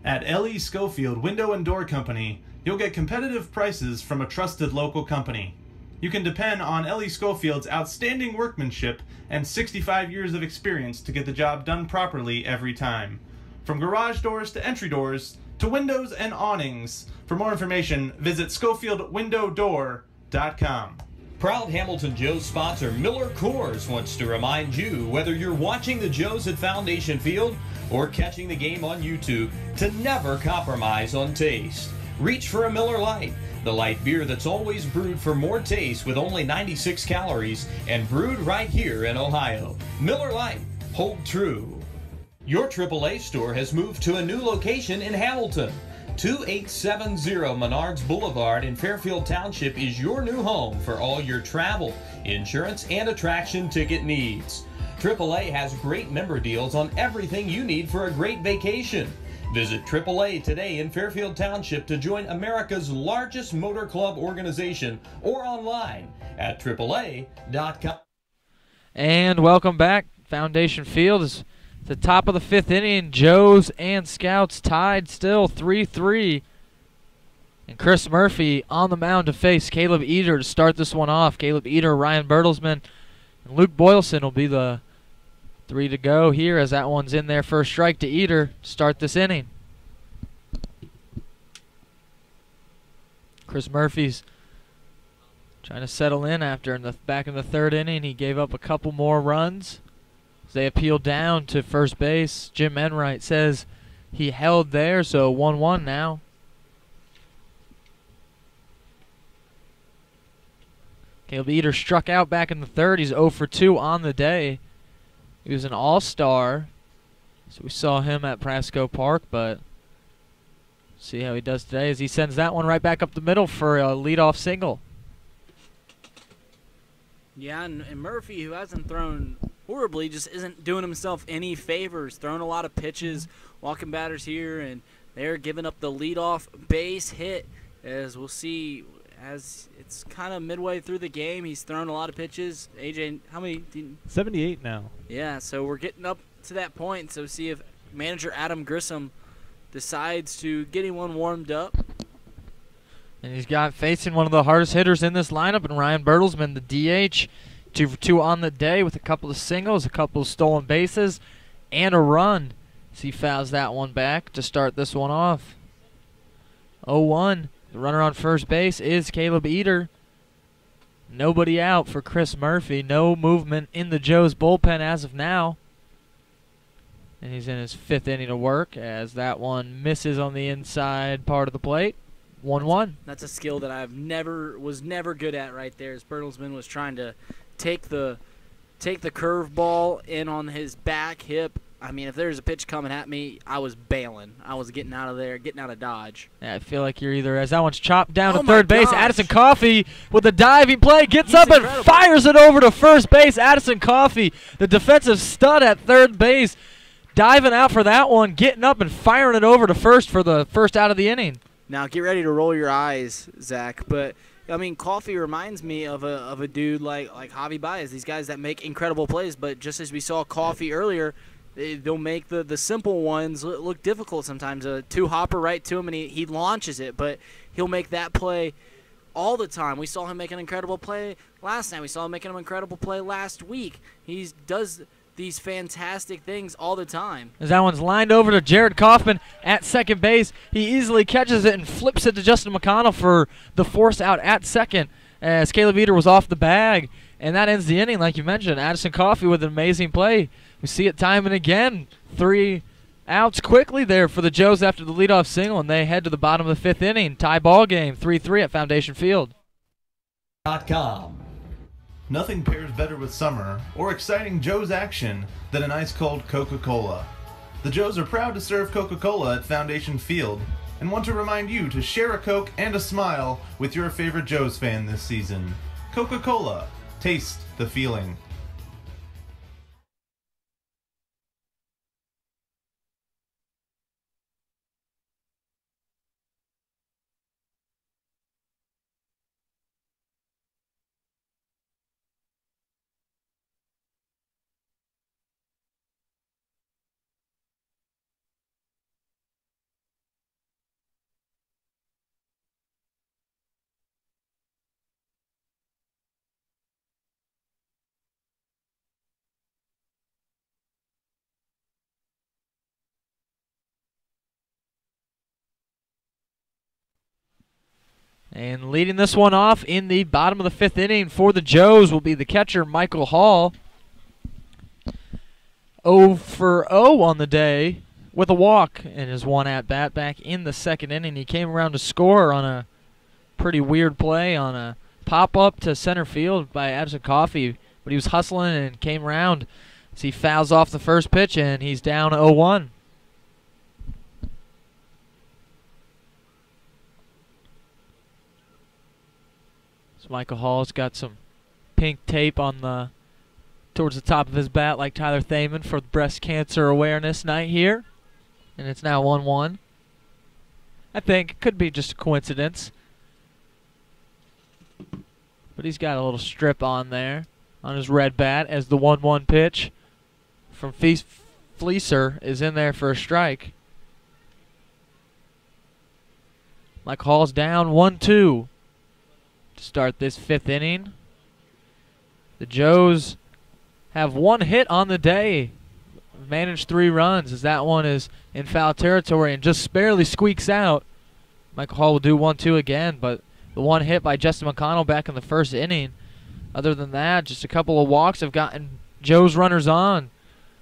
At L.E. Schofield Window and Door Company, You'll get competitive prices from a trusted local company. You can depend on Ellie Schofield's outstanding workmanship and 65 years of experience to get the job done properly every time. From garage doors to entry doors to windows and awnings. For more information, visit SchofieldWindowDoor.com. Proud Hamilton Joes sponsor Miller Coors wants to remind you, whether you're watching the Joes at Foundation Field or catching the game on YouTube, to never compromise on taste. Reach for a Miller Lite, the light beer that's always brewed for more taste with only 96 calories and brewed right here in Ohio. Miller Lite, hold true. Your AAA store has moved to a new location in Hamilton. 2870 Menards Boulevard in Fairfield Township is your new home for all your travel, insurance, and attraction ticket needs. AAA has great member deals on everything you need for a great vacation. Visit AAA today in Fairfield Township to join America's largest motor club organization or online at AAA.com. And welcome back. Foundation Field is the top of the 5th inning. Joes and Scouts tied still 3-3. And Chris Murphy on the mound to face Caleb Eder to start this one off. Caleb Eder, Ryan Bertelsmann, and Luke Boylston will be the 3 to go here as that one's in there. First strike to Eder to start this inning. Chris Murphy's trying to settle in after back in the 3rd inning. He gave up a couple more runs. They appeal down to first base. Jim Enright says he held there, so 1-1 now. Caleb Eder struck out back in the 3rd. He's 0 for 2 on the day. He was an all-star, so we saw him at Prasco Park, but see how he does today as he sends that one right back up the middle for a leadoff single. Yeah, and Murphy, who hasn't thrown horribly, just isn't doing himself any favors. Throwing a lot of pitches, walking batters here and there, giving up the leadoff base hit. As we'll see, as it's kind of midway through the game, he's thrown a lot of pitches. AJ, how many? 78 now. Yeah, so we're getting up to that point. So see if manager Adam Grissom decides to get anyone warmed up. And he's got facing one of the hardest hitters in this lineup, and Ryan Bertelsmann, the DH. 2 for 2 on the day with a couple of singles, a couple of stolen bases, and a run. So he fouls that one back to start this one off. 0-1. The runner on first base is Caleb Eder. Nobody out for Chris Murphy. No movement in the Joes bullpen as of now. And he's in his 5th inning of work as that one misses on the inside part of the plate. 1-1. That's a skill that was never good at right there, as Bertelsmann was trying to take the curveball in on his back hip. I mean, if there's a pitch coming at me, I was bailing. I was getting out of there, getting out of Dodge. Yeah, I feel like you're either, as that one's chopped down to my third base. gosh. Addison Coffey with a diving play, gets He's up incredible. and fires it over to first base. Addison Coffey, the defensive stud at third base, diving out for that one, getting up and firing it over to first for the first out of the inning. Now get ready to roll your eyes, Zach, but I mean, Coffey reminds me of a dude like Javi Baez, these guys that make incredible plays, but just as we saw Coffey earlier, they'll make the simple ones look difficult sometimes. A two-hopper right to him, and he launches it, but he'll make that play all the time. We saw him make an incredible play last night. We saw him making an incredible play last week. He does these fantastic things all the time. As that one's lined over to Jared Kaufman at second base, he easily catches it and flips it to Justin McConnell for the force out at second as Caleb Eder was off the bag. And that ends the inning, like you mentioned. Addison Coffey with an amazing play. We see it time and again. 3 outs quickly there for the Joes after the leadoff single, and they head to the bottom of the 5th inning. Tie ball game, 3-3 at Foundation Field. .com. Nothing pairs better with summer or exciting Joe's action than an ice-cold Coca-Cola. The Joes are proud to serve Coca-Cola at Foundation Field and want to remind you to share a Coke and a smile with your favorite Joes fan this season. Coca-Cola. Taste the feeling. And leading this one off in the bottom of the 5th inning for the Joes will be the catcher, Michael Hall. 0 for 0 on the day with a walk in his one at-bat back in the 2nd inning. He came around to score on a pretty weird play on a pop-up to center field by Addison Coffey, but he was hustling and came around as he fouls off the first pitch, and he's down 0-1. So Michael Hall's got some pink tape on towards the top of his bat like Tyler Thaman for breast cancer awareness night here. And it's now 1-1. I think it could be just a coincidence. But he's got a little strip on there on his red bat as the 1-1 pitch from Fleecer is in there for a strike. Mike Hall's down 1-2 to start this 5th inning. The Joes have 1 hit on the day, managed 3 runs as that one is in foul territory and just barely squeaks out. Michael Hall will do 1-2 again, but the 1 hit by Justin McConnell back in the 1st inning. Other than that, just a couple of walks have gotten Joes runners on.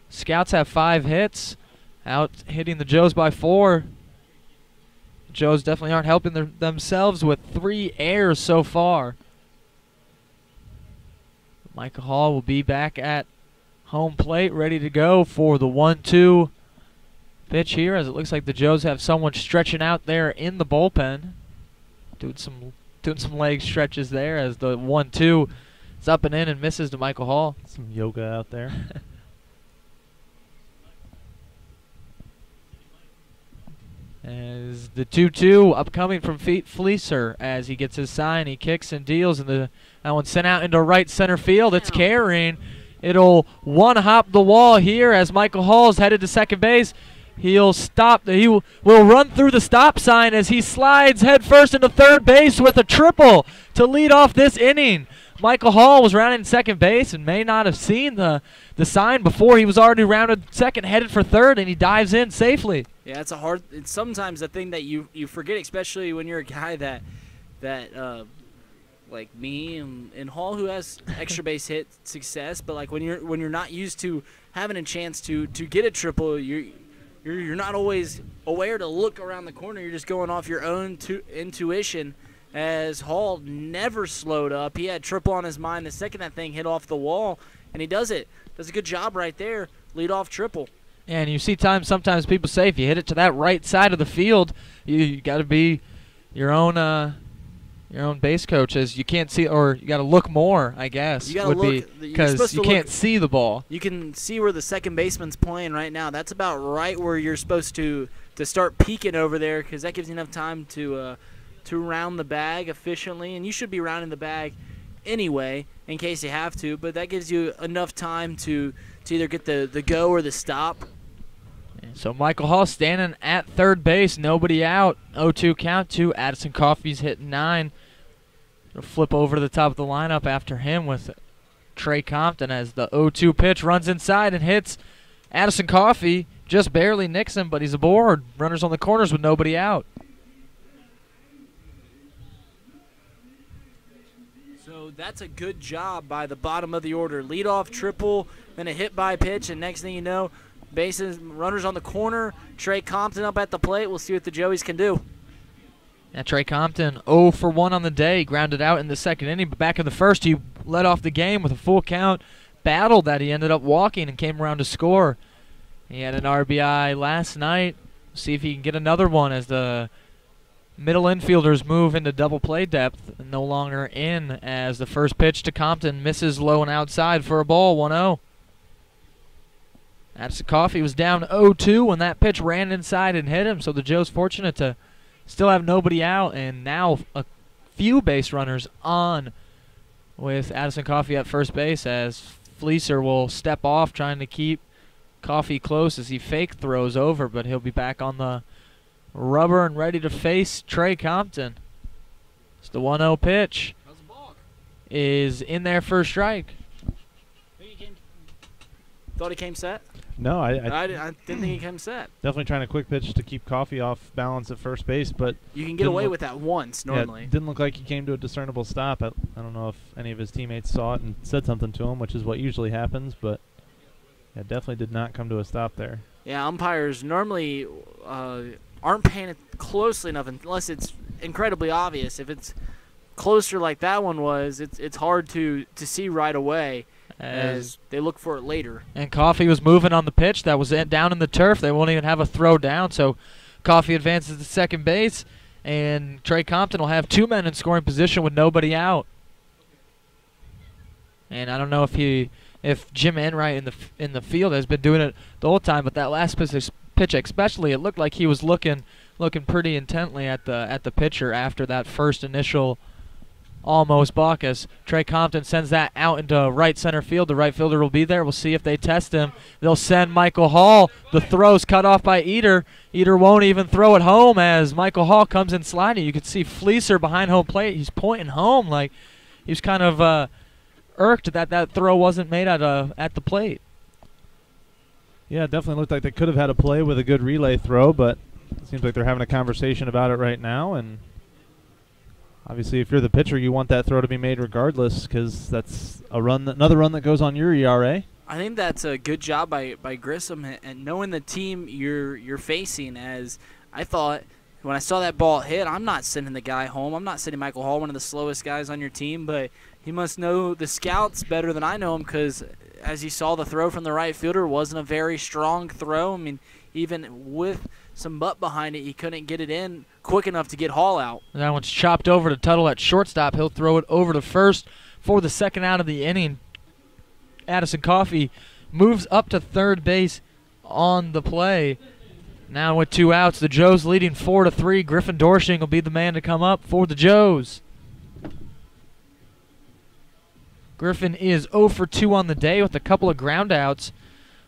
Scouts have 5 hits, out hitting the Joes by 4. The Joes definitely aren't helping themselves with 3 errors so far. Michael Hall will be back at home plate, ready to go for the 1-2 pitch here, as it looks like the Joes have someone stretching out there in the bullpen. Doing some leg stretches there as the 1-2 is up and in and misses to Michael Hall. Some yoga out there. As the 2-2 upcoming from Fleecer as he gets his sign, he kicks and deals, and that one's sent out into right center field. It's carrying. It'll one-hop the wall here as Michael Hall's headed to second base. He'll stop. He will run through the stop sign as he slides headfirst into third base with a triple to lead off this inning. Michael Hall was rounding second base and may not have seen the sign before. He was already rounded second, headed for third, and he dives in safely. Yeah, it's sometimes a thing that you forget, especially when you're a guy that like me and Hall, who has extra base hit success, but like when you're not used to having a chance to get a triple, you're not always aware to look around the corner. You're just going off your own intuition. As Hall never slowed up, he had triple on his mind the second that thing hit off the wall, and he does a good job right there, lead off triple. Yeah, and you see sometimes people say if you hit it to that right side of the field, you got to be your own base coach, as you can't see, or you got to look more, I guess. You got to look because you can't see the ball. You can see where the second baseman's playing right now. That's about right where you're supposed to start peeking over there, because that gives you enough time to round the bag efficiently, and you should be rounding the bag anyway in case you have to, but that gives you enough time to either get the go or the stop. So Michael Hall standing at third base, nobody out. 0-2 count to Addison Coffey's hitting 9. It'll flip over to the top of the lineup after him with Trey Compton as the 0-2 pitch runs inside and hits Addison Coffey. Just barely nicks him, but he's aboard. Runners on the corners with nobody out. So that's a good job by the bottom of the order. Leadoff triple, then a hit by pitch, and next thing you know, bases, runners on the corner, Trey Compton up at the plate. We'll see what the Joeys can do. Now Trey Compton 0 for 1 on the day, grounded out in the second inning, but back in the first he led off the game with a full count battle that he ended up walking and came around to score. He had an RBI last night. See if he can get another one as the middle infielders move into double play depth, no longer in, as the first pitch to Compton misses low and outside for a ball, 1-0. Addison Coffey was down 0-2 when that pitch ran inside and hit him, so the Joes fortunate to still have nobody out, and now a few base runners on with Addison Coffey at first base, as Fleecer will step off trying to keep Coffey close as he fake throws over, but he'll be back on the rubber and ready to face Trey Compton. It's the 1-0 pitch. Is in there for a strike. Thought he came set? No, I didn't think he came set. definitely trying a quick pitch to keep Coffee off balance at first base, but You can get away with that once normally. Yeah, didn't look like he came to a discernible stop. I don't know if any of his teammates saw it and said something to him, which is what usually happens, but yeah, definitely did not come to a stop there. Yeah, umpires normally aren't paying it closely enough unless it's incredibly obvious. If it's closer like that one was, it's hard to see right away as they look for it later. And Coffee was moving on the pitch that was down in the turf. They won't even have a throw down, so Coffee advances to second base, and Trey Compton will have 2 men in scoring position with nobody out. And I don't know if Jim Enright in the field has been doing it the whole time, but that last pitch especially, it looked like he was looking pretty intently at the pitcher after that first initial almost balk, as Trey Compton sends that out into right center field. The right fielder will be there. We'll see if they test him. They'll send Michael Hall. The throw's cut off by Eater. Eater won't even throw it home as Michael Hall comes in sliding. You can see Fleecer behind home plate. He's pointing home like he was kind of irked that throw wasn't made at the plate. Yeah, it definitely looked like they could have had a play with a good relay throw, but it seems like they're having a conversation about it right now, and obviously, if you're the pitcher, you want that throw to be made regardless, because that's another run that goes on your ERA. I think that's a good job by Grissom and knowing the team you're facing. As I thought when I saw that ball hit, I'm not sending the guy home. I'm not sending Michael Hall, one of the slowest guys on your team, but he must know the scouts better than I know him, because as you saw, the throw from the right fielder wasn't a very strong throw. I mean, even with some butt behind it, he couldn't get it in quick enough to get Hall out. That one's chopped over to Tuttle at shortstop. He'll throw it over to first for the second out of the inning. Addison Coffey moves up to third base on the play. Now with 2 outs, the Joes leading 4-3. Griffin Dorshing will be the man to come up for the Joes. Griffin is 0 for 2 on the day with a couple of ground outs.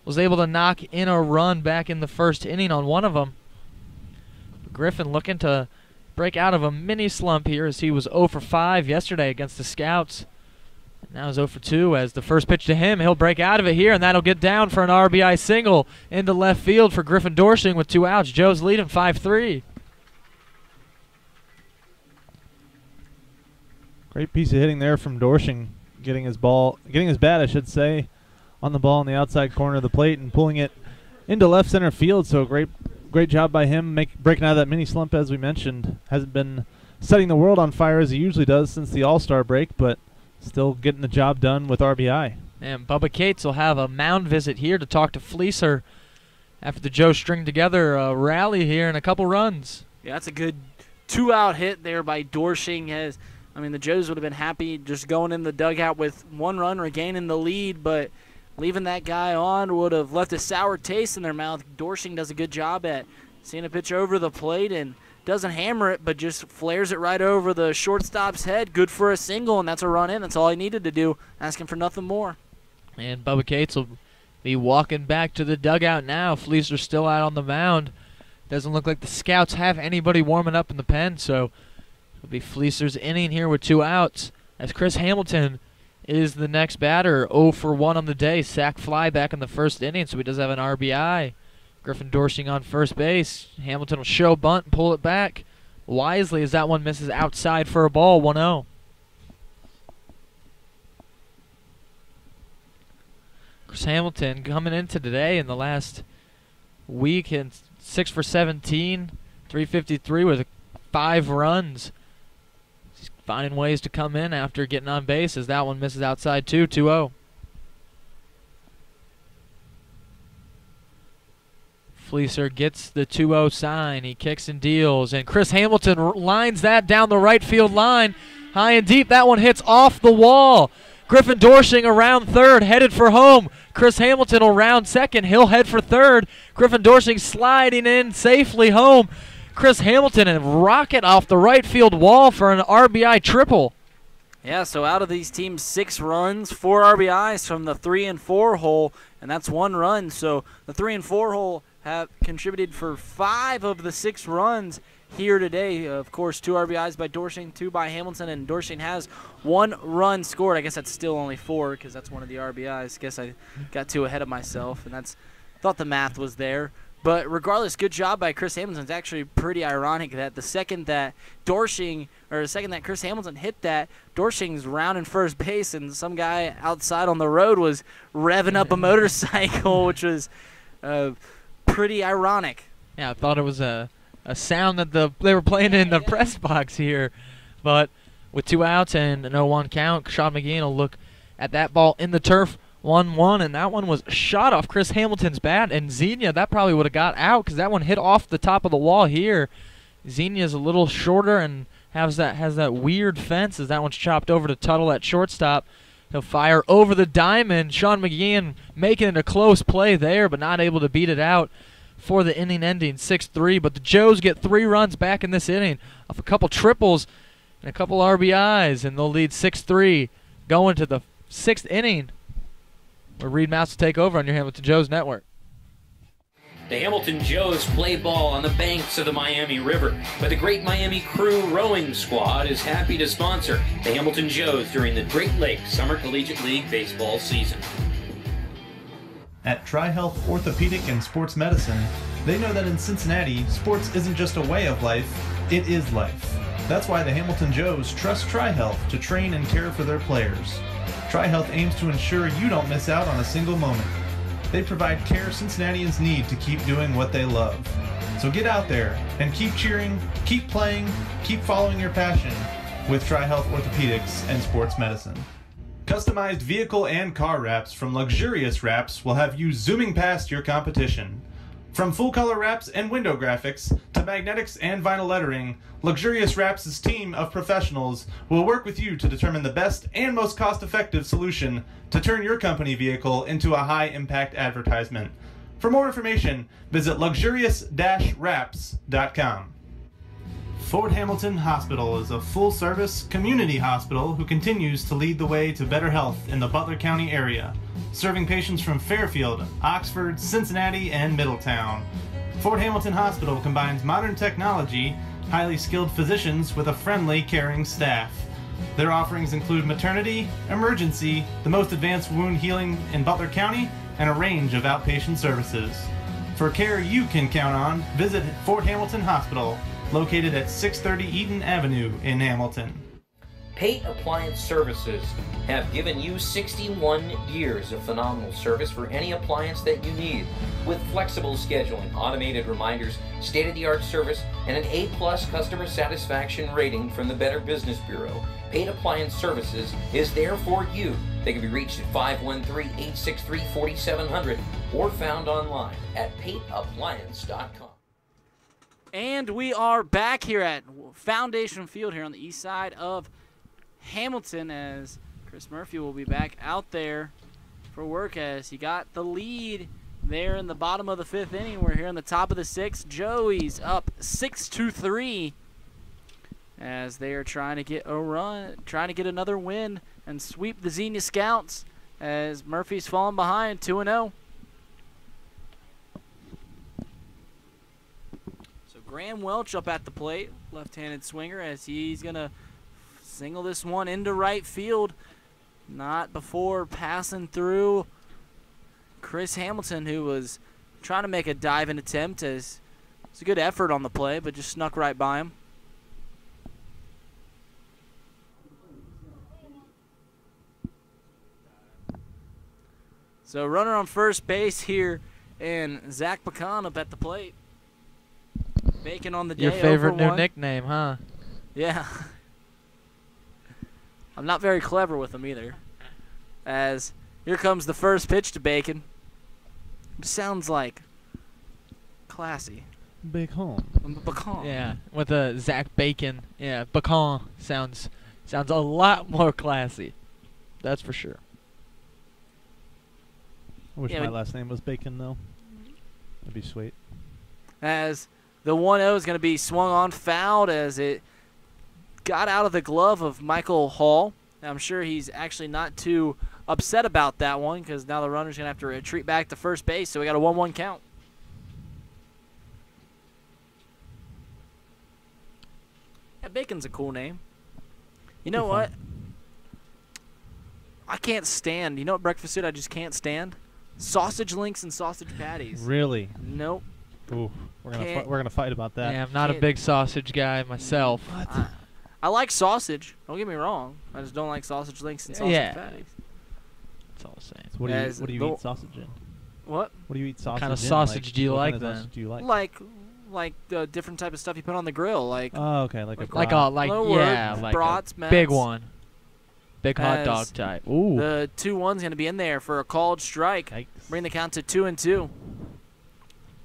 Was able to knock in a run back in the first inning on one of them. Griffin looking to break out of a mini slump here, as he was 0 for 5 yesterday against the Scouts. Now he's 0 for 2 as the first pitch to him. He'll break out of it here, and that'll get down for an RBI single into left field for Griffin Dorshing with 2 outs. Joe's leading 5-3. Great piece of hitting there from Dorshing, getting his bat, I should say, on the ball in the outside corner of the plate and pulling it into left center field. So great job by him breaking out of that mini slump, as we mentioned. Hasn't been setting the world on fire as he usually does since the All-Star break, but still getting the job done with RBI. And Bubba Cates will have a mound visit here to talk to Fleecer after the Joe string together a rally here and a couple runs. Yeah, that's a good 2-out hit there by Dorshing. The Joes would have been happy just going in the dugout with 1 run, regaining the lead, but leaving that guy on would have left a sour taste in their mouth. Dorshing does a good job at seeing a pitch over the plate and doesn't hammer it, but just flares it right over the shortstop's head. Good for a single, and that's a run in. That's all he needed to do, asking for nothing more. And Bubba Cates will be walking back to the dugout now. Fleecer's still out on the mound. Doesn't look like the Scouts have anybody warming up in the pen, so it'll be Fleecer's inning here with 2 outs as Chris Hamilton is the next batter. 0 for 1 on the day. Sack fly back in the first inning, so he does have an RBI. Griffin Dorshing on first base. Hamilton will show bunt and pull it back wisely as that one misses outside for a ball. 1-0. Chris Hamilton coming into today in the last week and 6 for 17, 353 with 5 runs. He's finding ways to come in after getting on base as that one misses outside too. 2-0. Fleecer gets the 2-0 sign. He kicks and deals, and Chris Hamilton lines that down the right field line. High and deep, that one hits off the wall. Griffin Dorshing around third, headed for home. Chris Hamilton will round second. He'll head for third. Griffin Dorshing sliding in safely home. Chris Hamilton and rocket off the right field wall for an RBI triple. Yeah, so out of these teams, 6 runs, 4 RBIs from the 3 and 4 hole, and that's 1 run. So the 3 and 4 hole have contributed for 5 of the 6 runs here today. Of course, 2 RBIs by Dorshing, 2 by Hamilton, and Dorshing has 1 run scored. I guess that's still only 4 because that's one of the RBIs. Guess I got 2 ahead of myself, and that's thought the math was there. But regardless, good job by Chris Hamilton. It's actually pretty ironic that the second that Chris Hamilton hit that, Dorshing's rounding first base, and some guy outside on the road was revving up a motorcycle, which was pretty ironic. Yeah, I thought it was a sound that they were playing in the press box here. But with 2 outs and an 0-1 count, Sean McGeehan will look at that ball in the turf. 1-1, and that one was shot off Chris Hamilton's bat, and Xenia, that probably would have got out because that one hit off the top of the wall here. Xenia's a little shorter and has that weird fence as that one's chopped over to Tuttle at shortstop. He'll fire over the diamond. Sean McGeehan making it a close play there, but not able to beat it out for the inning ending 6-3. But the Joes get 3 runs back in this inning off a couple triples and a couple RBIs, and they'll lead 6-3 going to the 6th inning, where Reid Maus will take over on your Hamilton Joes Network. The Hamilton Joes play ball on the banks of the Miami River, but the Great Miami Crew Rowing Squad is happy to sponsor the Hamilton Joes during the Great Lakes Summer Collegiate League baseball season. At Tri-Health Orthopedic and Sports Medicine, they know that in Cincinnati, sports isn't just a way of life, it is life. That's why the Hamilton Joes trust Tri-Health to train and care for their players. Tri-Health aims to ensure you don't miss out on a single moment. They provide care Cincinnatians need to keep doing what they love. So get out there and keep cheering, keep playing, keep following your passion with Tri-Health Orthopedics and Sports Medicine. Customized vehicle and car wraps from Luxurious Wraps will have you zooming past your competition. From full-color wraps and window graphics to magnetics and vinyl lettering, Luxurious Wraps' team of professionals will work with you to determine the best and most cost-effective solution to turn your company vehicle into a high-impact advertisement. For more information, visit luxurious-wraps.com. Fort Hamilton Hospital is a full-service community hospital who continues to lead the way to better health in the Butler County area, serving patients from Fairfield, Oxford, Cincinnati, and Middletown. Fort Hamilton Hospital combines modern technology, highly skilled physicians with a friendly, caring staff. Their offerings include maternity, emergency, the most advanced wound healing in Butler County, and a range of outpatient services. For care you can count on, visit Fort Hamilton Hospital, located at 630 Eaton Avenue in Hamilton. Pate Appliance Services have given you 61 years of phenomenal service for any appliance that you need. With flexible scheduling, automated reminders, state-of-the-art service, and an A+ customer satisfaction rating from the Better Business Bureau, Pate Appliance Services is there for you. They can be reached at 513-863-4700 or found online at pateappliance.com. And we are back here at Foundation Field here on the east side of Hamilton, as Chris Murphy will be back out there for work as he got the lead there in the bottom of the 5th inning. We're here in the top of the 6th. Joey's up 6-3 as they are trying to get a run, trying to get another win and sweep the Xenia Scouts as Murphy's falling behind 2-0. Graham Welch up at the plate, left-handed swinger, as he's going to single this one into right field. Not before passing through Chris Hamilton, who was trying to make a diving attempt. It's a good effort on the play, but just snuck right by him. So runner on first base here, and Zach Pecan up at the plate. Bacon on the day. Your favorite new 0-for-1. nickname, huh? Yeah. I'm not very clever with them either. As here comes the first pitch to Bacon. It sounds like classy. Bacon. Pecan. Yeah, with a Zach Bacon. Yeah, Pecan sounds a lot more classy. That's for sure. I wish Yeah, my but- last name was Bacon, though. That'd be sweet. As the 1-0 is going to be swung on, fouled as it got out of the glove of Michael Hall. I'm sure he's actually not too upset about that one because now the runner's going to have to retreat back to first base, so we got a 1-1 count. Yeah, Bacon's a cool name. You know what? I can't stand, you know what breakfast food I just can't stand? sausage links and sausage patties. Really? Nope. Ooh, we're gonna fight about that. Yeah, I'm not a big sausage guy myself. I like sausage. Don't get me wrong. I just don't like sausage links and sausage patties. That's all I'm saying. So what do you eat sausage in? What? What do you eat sausage in? What kind of sausage do you like kind of then? sausage do you like? Like the different type of stuff you put on the grill, like. Oh, okay, like a brats, big one, big hot dog type. Ooh. The 2-1's gonna be in there for a called strike. Yikes. Bring the count to 2-2.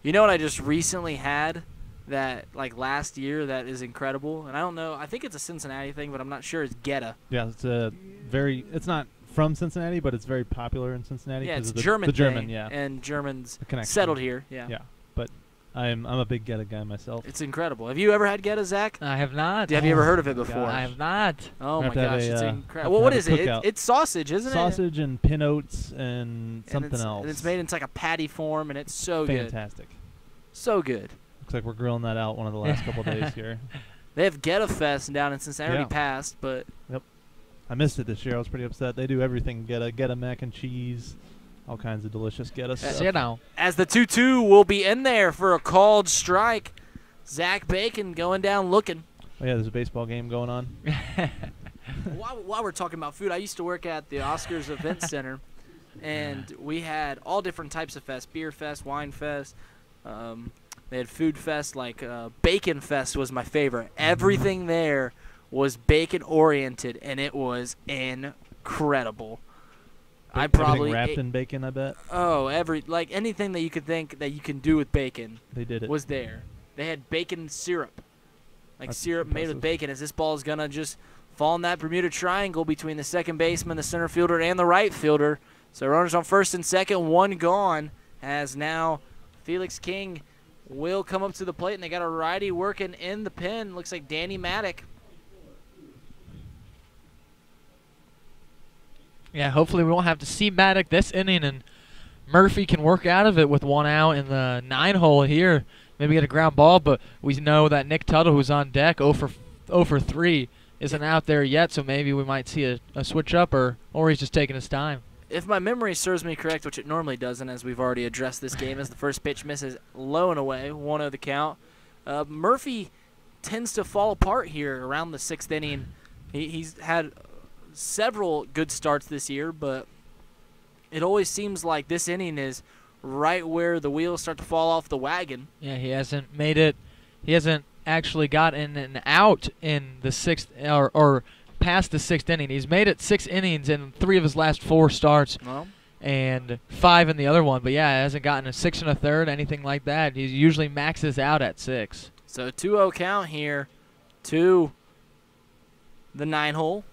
You know what I just recently had that like last year that is incredible, and I don't know. I think it's a Cincinnati thing, but I'm not sure. It's Geta. Yeah, it's not from Cincinnati, but it's very popular in Cincinnati. Yeah, it's German. The German, yeah. And Germans connection. Settled here. Yeah. Yeah, but I'm a big Geta guy myself. It's incredible. Have you ever had Geta, Zach? I have not. Have you ever heard of it before? I have not. Oh my gosh, it's incredible. Well, what is it? It's sausage, isn't it? Sausage and pin oats and something else. And it's made into like a patty form, and it's so good. Fantastic. So good. Looks like we're grilling that out one of the last couple of days here. They have Geta Fest down in Cincinnati. Already passed, but. Yep. I missed it this year. I was pretty upset. They do everything Geta mac and cheese, all kinds of delicious Geta stuff. As the 2-2 will be in there for a called strike. Zach Bacon going down looking. Oh, yeah, there's a baseball game going on. While we're talking about food, I used to work at the Oscars Event Center, and we had all different types of fests, beer fest, wine fest. They had food fest, like Bacon Fest was my favorite. Everything there was bacon-oriented, and it was incredible. I probably wrapped in bacon, I bet. Oh, anything that you could think that you can do with bacon. They did it. Was there. They had bacon syrup. That's syrup made with bacon, as this ball is going to just fall in that Bermuda Triangle between the second baseman, the center fielder, and the right fielder. So runners on first and second, one gone, as now Felix King will come up to the plate, and they got a righty working in the pen. Looks like Danny Maddock. Yeah, hopefully we won't have to see Maddock this inning, and Murphy can work out of it with one out in the 9-hole here. Maybe get a ground ball, but we know that Nick Tuttle, who's on deck, 0 for 3, isn't out there yet, so maybe we might see a switch up, or he's just taking his time. If my memory serves me correct, which it normally doesn't, as we've already addressed this game, as the first pitch misses low and away, 1-0 the count. Murphy tends to fall apart here around the 6th inning. He's had several good starts this year, but it always seems like this inning is right where the wheels start to fall off the wagon. Yeah, he hasn't made it. He hasn't actually gotten an out in the 6th or past the 6th inning. He's made it 6 innings in 3 of his last 4 starts, and 5 in the other one. But yeah, he hasn't gotten a 6 1/3, anything like that. He usually maxes out at 6. So 2-0 count here to the 9-hole.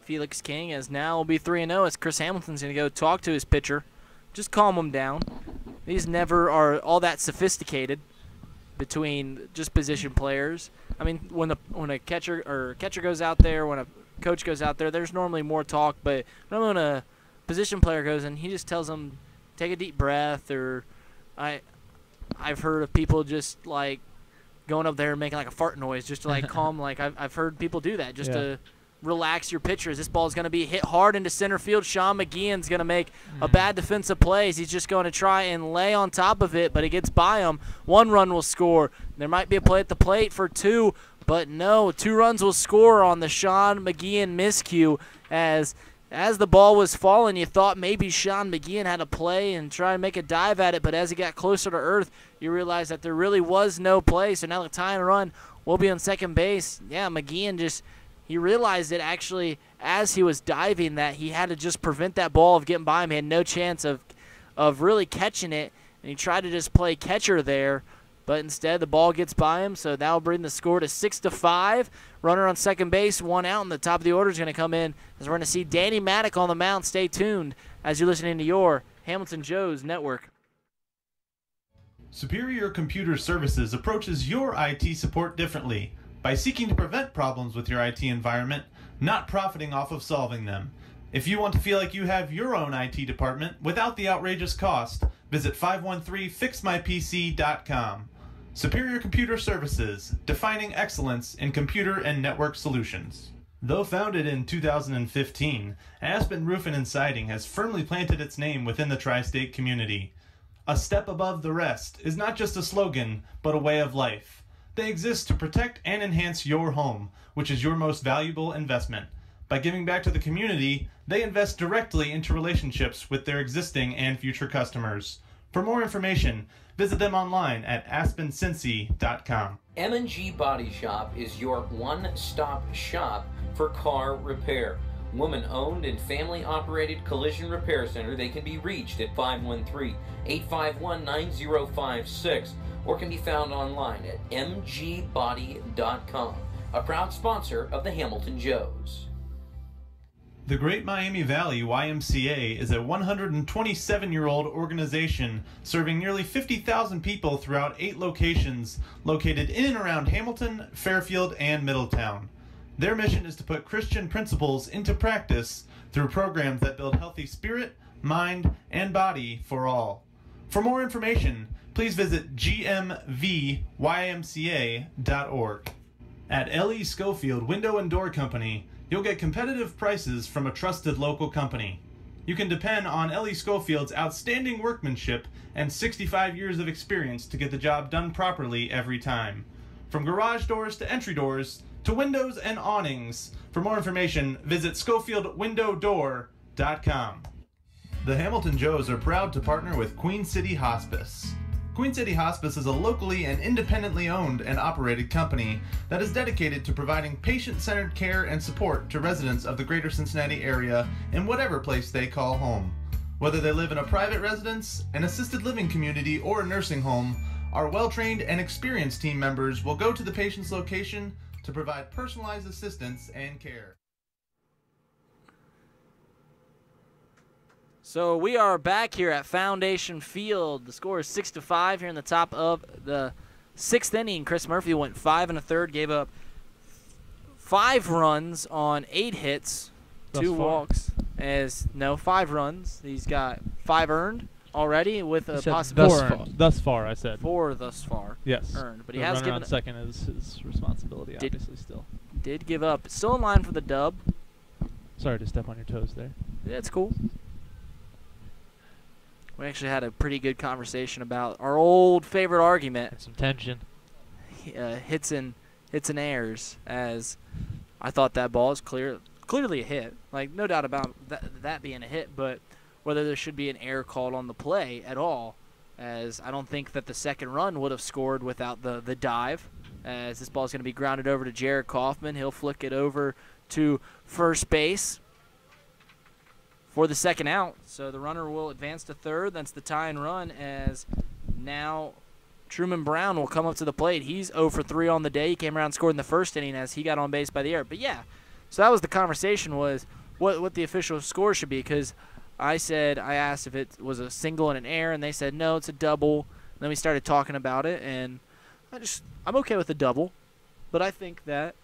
Felix King, as now will be 3-0, as Chris Hamilton's going to go talk to his pitcher. Just calm him down. These never are all that sophisticated between just position players. I mean, when a catcher goes out there, when a coach goes out there, there's normally more talk. But when a position player goes in, he just tells them, take a deep breath. Or I've heard of people just like going up there and making like a fart noise just to like calm. Like I've heard people do that just to relax your pitcher. As this ball is going to be hit hard into center field. Sean McGeehan's going to make a bad defensive play. He's just going to try and lay on top of it, but it gets by him. 1 run will score. There might be a play at the plate for 2, but no, 2 runs will score on the Sean McGeehan miscue. As the ball was falling, you thought maybe Sean McGeehan had a play and try and make a dive at it, but as he got closer to earth, you realize that there really was no play. So now the tying run will be on second base. Yeah, McGeehan he realized it actually as he was diving that he had to just prevent that ball of getting by him. He had no chance of really catching it, and he tried to just play catcher there, but instead the ball gets by him, so that will bring the score to 6-5. Runner on second base, 1 out, and the top of the order is going to come in as we're going to see Danny Maddock on the mound. Stay tuned as you're listening to your Hamilton Joe's Network. Superior Computer Services approaches your IT support differently by seeking to prevent problems with your IT environment, not profiting off of solving them. If you want to feel like you have your own IT department without the outrageous cost, visit 513fixmypc.com. Superior Computer Services, defining excellence in computer and network solutions. Though founded in 2015, Aspen Roofing and Siding has firmly planted its name within the tri-state community. A step above the rest is not just a slogan, but a way of life. They exist to protect and enhance your home, which is your most valuable investment. By giving back to the community, they invest directly into relationships with their existing and future customers. For more information, visit them online at aspencincy.com. M&G Body Shop is your one-stop shop for car repair. Woman-owned and family-operated collision repair center. They can be reached at 513-851-9056 or can be found online at mgbody.com. A proud sponsor of the Hamilton Joes. The Great Miami Valley YMCA is a 127-year-old organization serving nearly 50,000 people throughout 8 locations located in and around Hamilton, Fairfield, and Middletown. Their mission is to put Christian principles into practice through programs that build healthy spirit, mind, and body for all. For more information, please visit gmvymca.org. At L.E. Schofield Window and Door Company, you'll get competitive prices from a trusted local company. You can depend on L.E. Schofield's outstanding workmanship and 65 years of experience to get the job done properly every time. From garage doors to entry doors to windows and awnings. For more information, visit SchofieldWindowDoor.com. The Hamilton Joes are proud to partner with Queen City Hospice. Queen City Hospice is a locally and independently owned and operated company that is dedicated to providing patient-centered care and support to residents of the greater Cincinnati area in whatever place they call home. Whether they live in a private residence, an assisted living community, or a nursing home, our well-trained and experienced team members will go to the patient's location to provide personalized assistance and care. So we are back here at Foundation Field. The score is 6-5 here in the top of the 6th inning. Chris Murphy went 5 1/3, gave up 5 runs on 8 hits, 2 walks. 5 runs. He's got 5 earned already with a possibility. Thus far, I said. 4 thus far. Yes. Earned, but he has given on second is his responsibility. Obviously, still did give up. Still in line for the dub. Sorry to step on your toes there. Yeah, it's cool. We actually had a pretty good conversation about our old favorite argument. Had some tension. Hits and airs, as I thought that ball is clearly a hit. Like, no doubt about that being a hit, but whether there should be an error called on the play at all, as I don't think that the second run would have scored without the dive, as this ball is going to be grounded over to Jared Kaufman. He'll flick it over to first base for the second out. So the runner will advance to third. That's the tying run, as now Truman Brown will come up to the plate. He's 0 for 3 on the day. He came around and scored in the first inning as he got on base by the error. But, yeah, so that was the conversation, was what the official score should be, because I asked if it was a single and an error, and they said, no, it's a double. And then we started talking about it, and I'm okay with the double, but I think that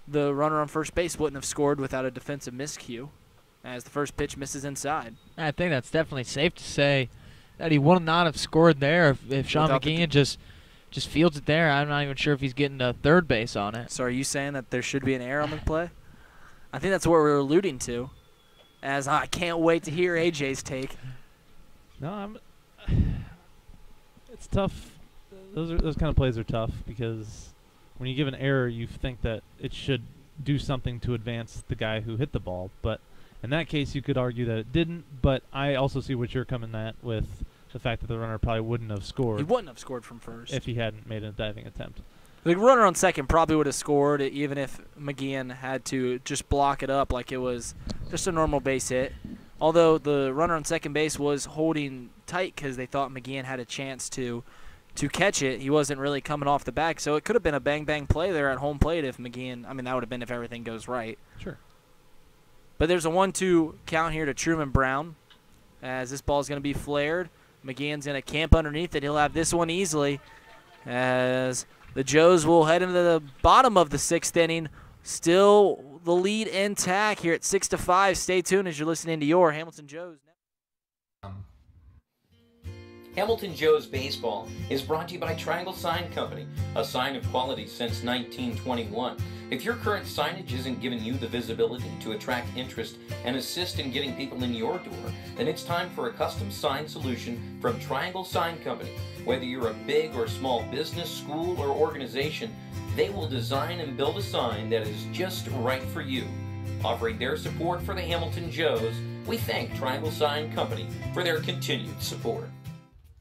the runner on first base wouldn't have scored without a defensive miscue, as the first pitch misses inside. I think that's definitely safe to say that he would not have scored there if Sean McGeehan just fields it there. I'm not even sure if he's getting to third base on it. So are you saying that there should be an error on the play? I think that's what we're alluding to, as I can't wait to hear AJ's take. No, it's tough. Those kind of plays are tough, because when you give an error, you think that it should do something to advance the guy who hit the ball, but in that case, you could argue that it didn't, but I also see what you're coming at with the fact that the runner probably wouldn't have scored. He wouldn't have scored from first if he hadn't made a diving attempt. The runner on second probably would have scored, even if McGeehan had to just block it up like it was just a normal base hit. Although the runner on second base was holding tight because they thought McGeehan had a chance to catch it. He wasn't really coming off the back, so it could have been a bang-bang play there at home plate if McGeehan – I mean, that would have been if everything goes right. Sure. But there's a 1-2 count here to Truman Brown, as this ball is going to be flared. McGeehan's going to camp underneath it. He'll have this one easily, as the Joes will head into the bottom of the 6th inning. Still the lead intact here at 6-5. Stay tuned as you're listening to your Hamilton Joes. Hamilton Joe's Baseball is brought to you by Triangle Sign Company, a sign of quality since 1921. If your current signage isn't giving you the visibility to attract interest and assist in getting people in your door, then it's time for a custom sign solution from Triangle Sign Company. Whether you're a big or small business, school, or organization, they will design and build a sign that is just right for you. Offering their support for the Hamilton Joes, we thank Triangle Sign Company for their continued support.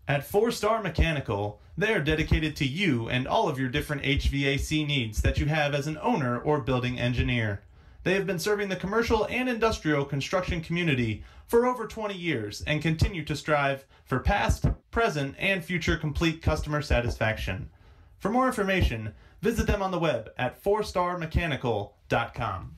At 4-Star Mechanical, they are dedicated to you and all of your different HVAC needs that you have as an owner or building engineer. They have been serving the commercial and industrial construction community for over 20 years and continue to strive for past, present, and future complete customer satisfaction. For more information, visit them on the web at 4starmechanical.com.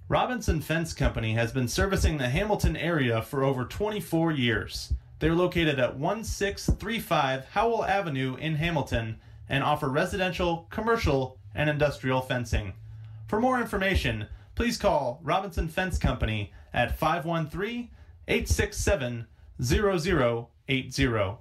Robinson Fence Company has been servicing the Hamilton area for over 24 years. They're located at 1635 Howell Avenue in Hamilton and offer residential, commercial, and industrial fencing. For more information, please call Robinson Fence Company at 513-867-0080.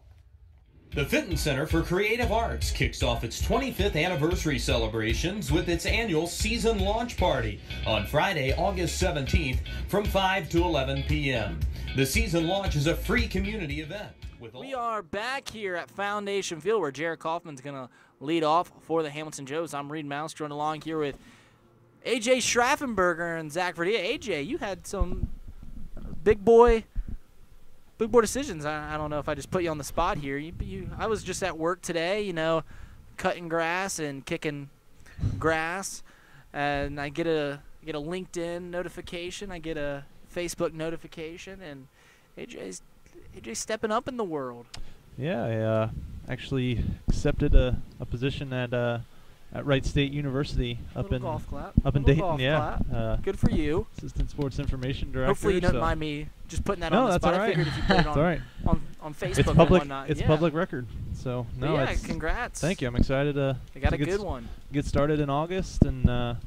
The Fitton Center for Creative Arts kicks off its 25th anniversary celebrations with its annual season launch party on Friday, August 17th from 5 to 11 p.m. The season launch is a free community event. We are back here at Foundation Field where Jared Kaufman's going to lead off for the Hamilton Joes. I'm Reid Maus, joined along here with AJ Schraffenberger and Zach Verdea. AJ, you had some big boy decisions. I don't know if I just put you on the spot here. I was just at work today, you know, cutting grass and kicking grass, and I get a LinkedIn notification, I get a Facebook notification, and AJ's stepping up in the world. Yeah, I actually accepted a position at Wright State University up in Dayton. Yeah, good for you. Assistant Sports Information Director. Hopefully you don't mind me just putting that on the spot. All right. I figured if you put it on, right. on Facebook it's public, and whatnot. it's public record. So no, yeah, congrats. Thank you. I'm excited to get started in August and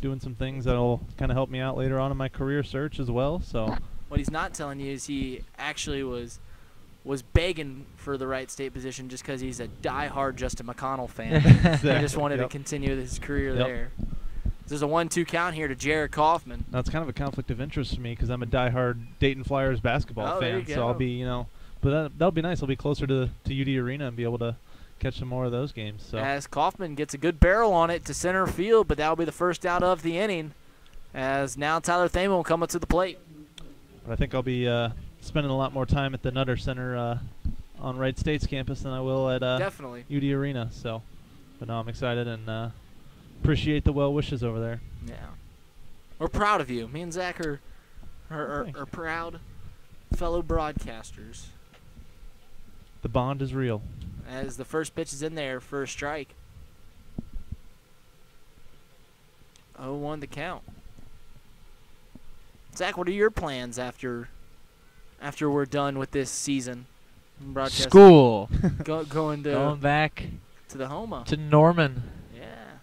doing some things that'll kind of help me out later on in my career search as well. So what he's not telling you is he actually was begging for the Wright State position just because he's a diehard Justin McConnell fan. Exactly. He just wanted to continue his career there. There's a 1-2 count here to Jared Kaufman. That's kind of a conflict of interest for me because I'm a diehard Dayton Flyers basketball fan. So I'll be, but that'll be nice. I'll be closer to UD Arena and be able to catch some more of those games. So as Kaufman gets a good barrel on it to center field, but that'll be the first out of the inning. As now Tyler Thaman will come up to the plate. But I think I'll be spending a lot more time at the Nutter Center on Wright State's campus than I will at definitely UD Arena. So, but no, I'm excited and appreciate the well wishes over there. Yeah, we're proud of you. Me and Zach are proud fellow broadcasters. The bond is real. As the first pitch is in there for a strike. 0-1 the count. Zach, what are your plans after we're done with this season? School. Going back to the Homa. To Norman. Yeah.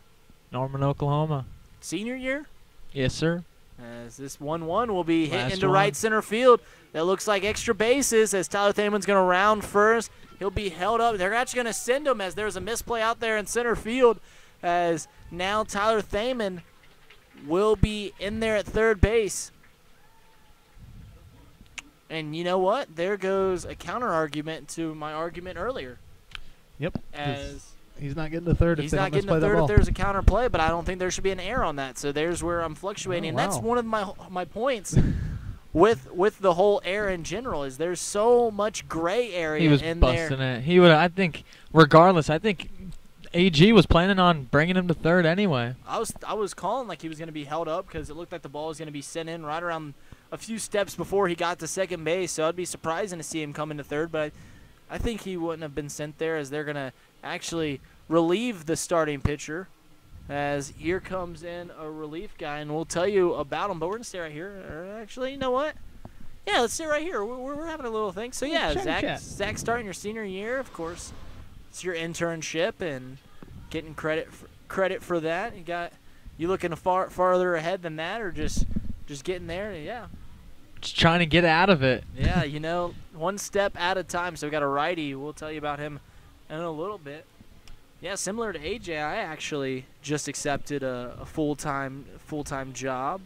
Norman, Oklahoma. Senior year? Yes, sir. As this 1-1 will be hit into one. right center field. That looks like extra bases as Tyler Thaman's going to round first. He'll be held up. They're actually going to send him as there's a misplay out there in center field as now Tyler Thaman will be in there at third base. And you know what? There goes a counter-argument to my argument earlier. Yep. As he's not getting to third if he's they not don't getting to misplay third the if ball. there's a counter play, but I don't think there should be an error on that. So there's where I'm fluctuating. And that's one of my points with the whole error in general is there's so much gray area in there. He was busting it. He would. I think, regardless, I think AG was planning on bringing him to third anyway. I was calling like he was going to be held up because it looked like the ball was going to be sent in right around a few steps before he got to second base. So I'd be surprising to see him come into third, but I think he wouldn't have been sent there as they're going to actually relieve the starting pitcher. As here comes in a relief guy, and we'll tell you about him, but we're going to stay right here. Or actually, you know what? Yeah, let's stay right here. We're having a little thing. So, yeah, Zach starting your senior year, of course. It's your internship and getting credit for that. You looking farther ahead than that or just getting there? Yeah. Just trying to get out of it. Yeah, one step at a time. So we got a righty. We'll tell you about him in a little bit. Yeah, similar to AJ, I actually just accepted a full-time job,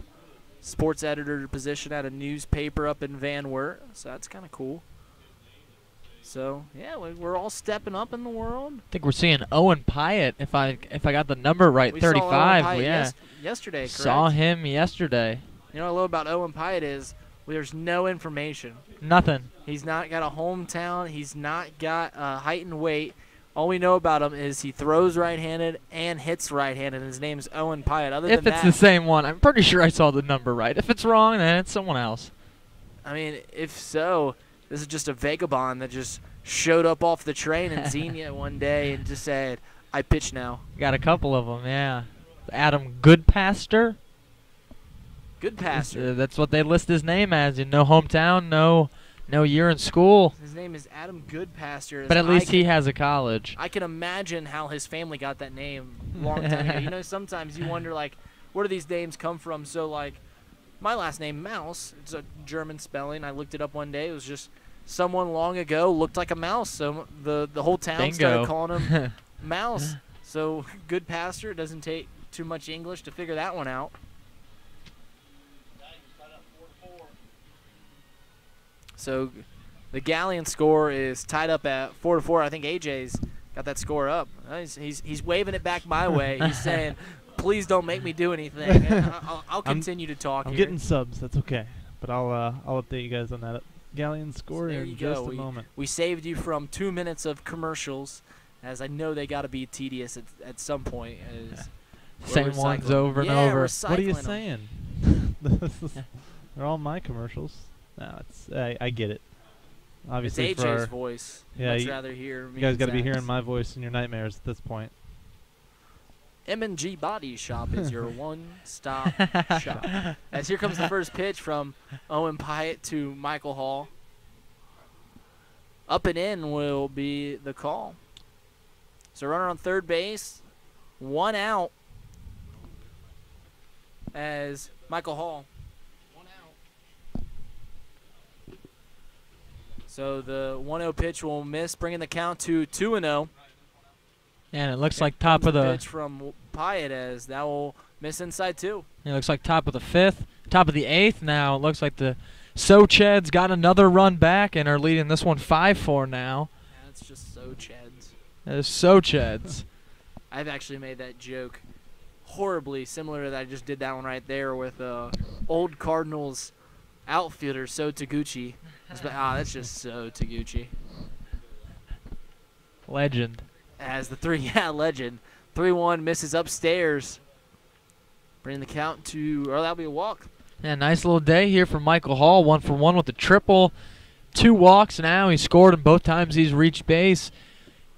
sports editor position at a newspaper up in Van Wert. So that's kind of cool. So yeah, we're all stepping up in the world. I think we're seeing Owen Pyatt. If I got the number right, We 35. saw Owen Pyatt Yeah, yesterday. Correct? saw him yesterday. You know what I love about Owen Pyatt is there's no information. Nothing. He's not got a hometown. He's not got height and weight. All we know about him is he throws right-handed and hits right-handed. His name's Owen Pyatt. Other If than it's that, the same one, I'm pretty sure I saw the number right. If it's wrong, then it's someone else. I mean, if so, this is just a vagabond that just showed up off the train in Xenia one day and just said, "I pitch now." Got a couple of them, yeah. Adam Goodpaster. Good passer. That's what they list his name as. No hometown, no year in school. His name is Adam Goodpaster. But at least he has a college. I can imagine how his family got that name a long time ago. Sometimes you wonder, like, where do these names come from? So, like, my last name, Maus, it's a German spelling. I looked it up one day. It was just someone long ago looked like a mouse. So the whole town started calling him Maus. So, Goodpaster. It doesn't take too much English to figure that one out. So the Galleon score is tied up at 4-4. I think AJ's got that score up. He's waving it back my way. He's saying, "Please don't make me do anything." And I'll continue to talk. I'm getting subs. That's okay. But I'll update you guys on that Galleon score in just a moment. We saved you from 2 minutes of commercials, as I know they got to be tedious at some point. Same ones over and over. What are you saying? They're all my commercials. No, I get it. Obviously, it's AJ's voice. Yeah, Much rather hear me. You guys got to be hearing my voice in your nightmares at this point. M&G Body Shop is your one-stop shop. As here comes the first pitch from Owen Pyatt to Michael Hall. Up and in will be the call. So runner on third base, 1 out. As Michael Hall. So the 1-0 pitch will miss, bringing the count to 2-0. And it looks like top of the pitch from Pyatt, as that will miss inside 2. It looks like top of the 5th, top of the 8th now. It looks like the Socheds got another run back and are leading this one 5-4 now. Yeah, it's just Socheds. It's Socheds. I've actually made that joke horribly similar to that. I just did that one right there with old Cardinals outfielder So Taguchi. That's just So Taguchi. Legend. As the legend. 3-1 misses upstairs. Bringing the count to, that'll be a walk. Yeah, nice little day here for Michael Hall. 1 for 1 with the triple. 2 walks now. He scored, and both times he's reached base.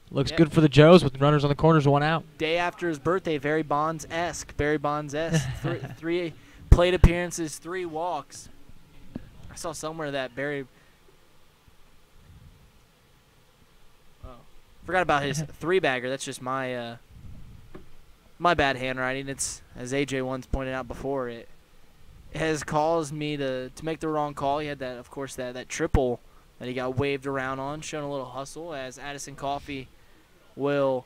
Looks good for the Joes with runners on the corners, 1 out. Day after his birthday, Barry Bonds-esque. Three plate appearances, 3 walks. I saw somewhere that Barry... Forgot about his 3-bagger. That's just my bad handwriting. It's, as AJ once pointed out before, it has caused me to make the wrong call. He had that, of course, that triple that he got waved around on, showing a little hustle, as Addison Coffey will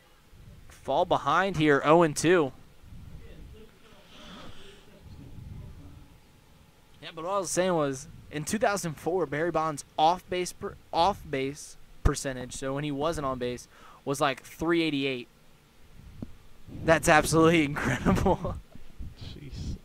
fall behind here, 0-2. Yeah, but what I was saying was, in 2004, Barry Bonds' off-base percentage, so when he wasn't on base, was like 388. That's absolutely incredible. Jeez.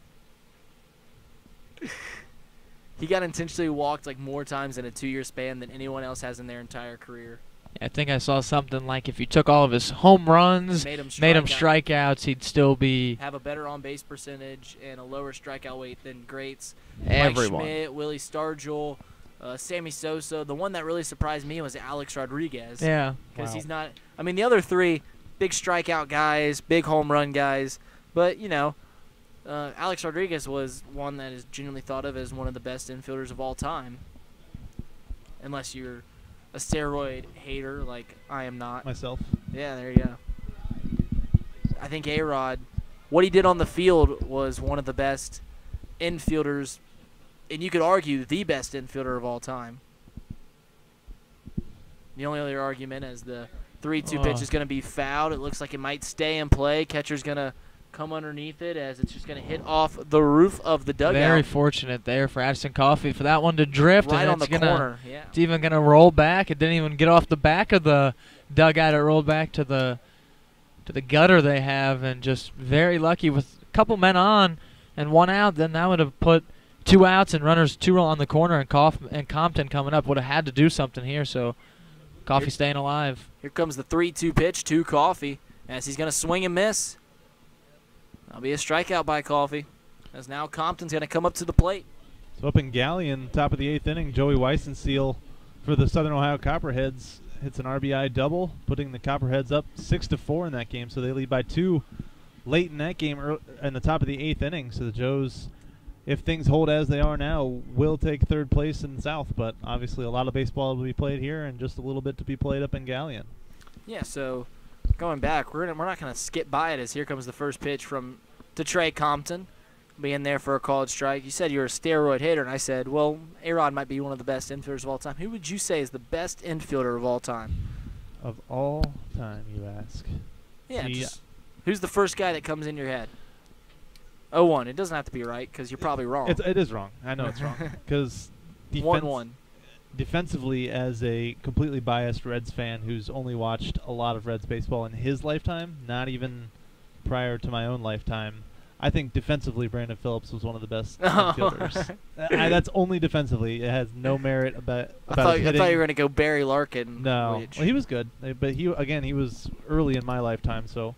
He got intentionally walked like more times in a 2-year span than anyone else has in their entire career. I think I saw something like if you took all of his home runs, made him strikeouts, he'd still be... Have a better on-base percentage and a lower strikeout rate than greats. Everyone. Mike Schmidt, Willie Stargell, Sammy Sosa. The one that really surprised me was Alex Rodriguez. Yeah. Because he's not... I mean, the other 3, big strikeout guys, big home run guys. But, Alex Rodriguez was one that is generally thought of as one of the best infielders of all time. Unless you're a steroid hater like I am not. Myself. Yeah, there you go. I think A-Rod, what he did on the field was one of the best infielders and you could argue the best infielder of all time. The only other argument is the 3-2 pitch is going to be fouled. It looks like it might stay in play. Catcher's going to come underneath it as it's just going to hit off the roof of the dugout. Very fortunate there for Addison Coffey for that one to drift. Right and on the corner. Yeah. It's even going to roll back. It didn't even get off the back of the dugout. It rolled back to the gutter they have, and just very lucky with a couple men on and one out. Then that would have put 2 outs and runners 2 on the corner, and Compton coming up would have had to do something here. So Coffey staying alive. Here comes the 3-2 pitch to Coffey as he's going to swing and miss. That'll be a strikeout by Coffey, as now Compton's going to come up to the plate. So up in Galleon, top of the 8th inning, Joey Weissenseal for the Southern Ohio Copperheads hits an RBI double, putting the Copperheads up 6-4 in that game. So they lead by 2 late in that game in the top of the 8th inning. So the Joes, if things hold as they are now, will take 3rd place in the South. But obviously a lot of baseball will be played here and just a little bit to be played up in Galleon. Yeah, so going back, we're not going to skip by it, as here comes the first pitch from Trey Compton, being there for a called strike. You said you're a steroid hitter, and I said, well, A-Rod might be one of the best infielders of all time. Who would you say is the best infielder of all time? Of all time, you ask? Yeah, who's the first guy that comes in your head? 0-1. It doesn't have to be right, because you're probably wrong. It is wrong. I know it's wrong. Because 1-1. Defensively, as a completely biased Reds fan who's only watched a lot of Reds baseball in his lifetime, not even prior to my own lifetime, I think defensively Brandon Phillips was one of the best infielders. That's only defensively. It has no merit about I thought hitting. you were going to go Barry Larkin. No. Well, he was good. But he was early in my lifetime, so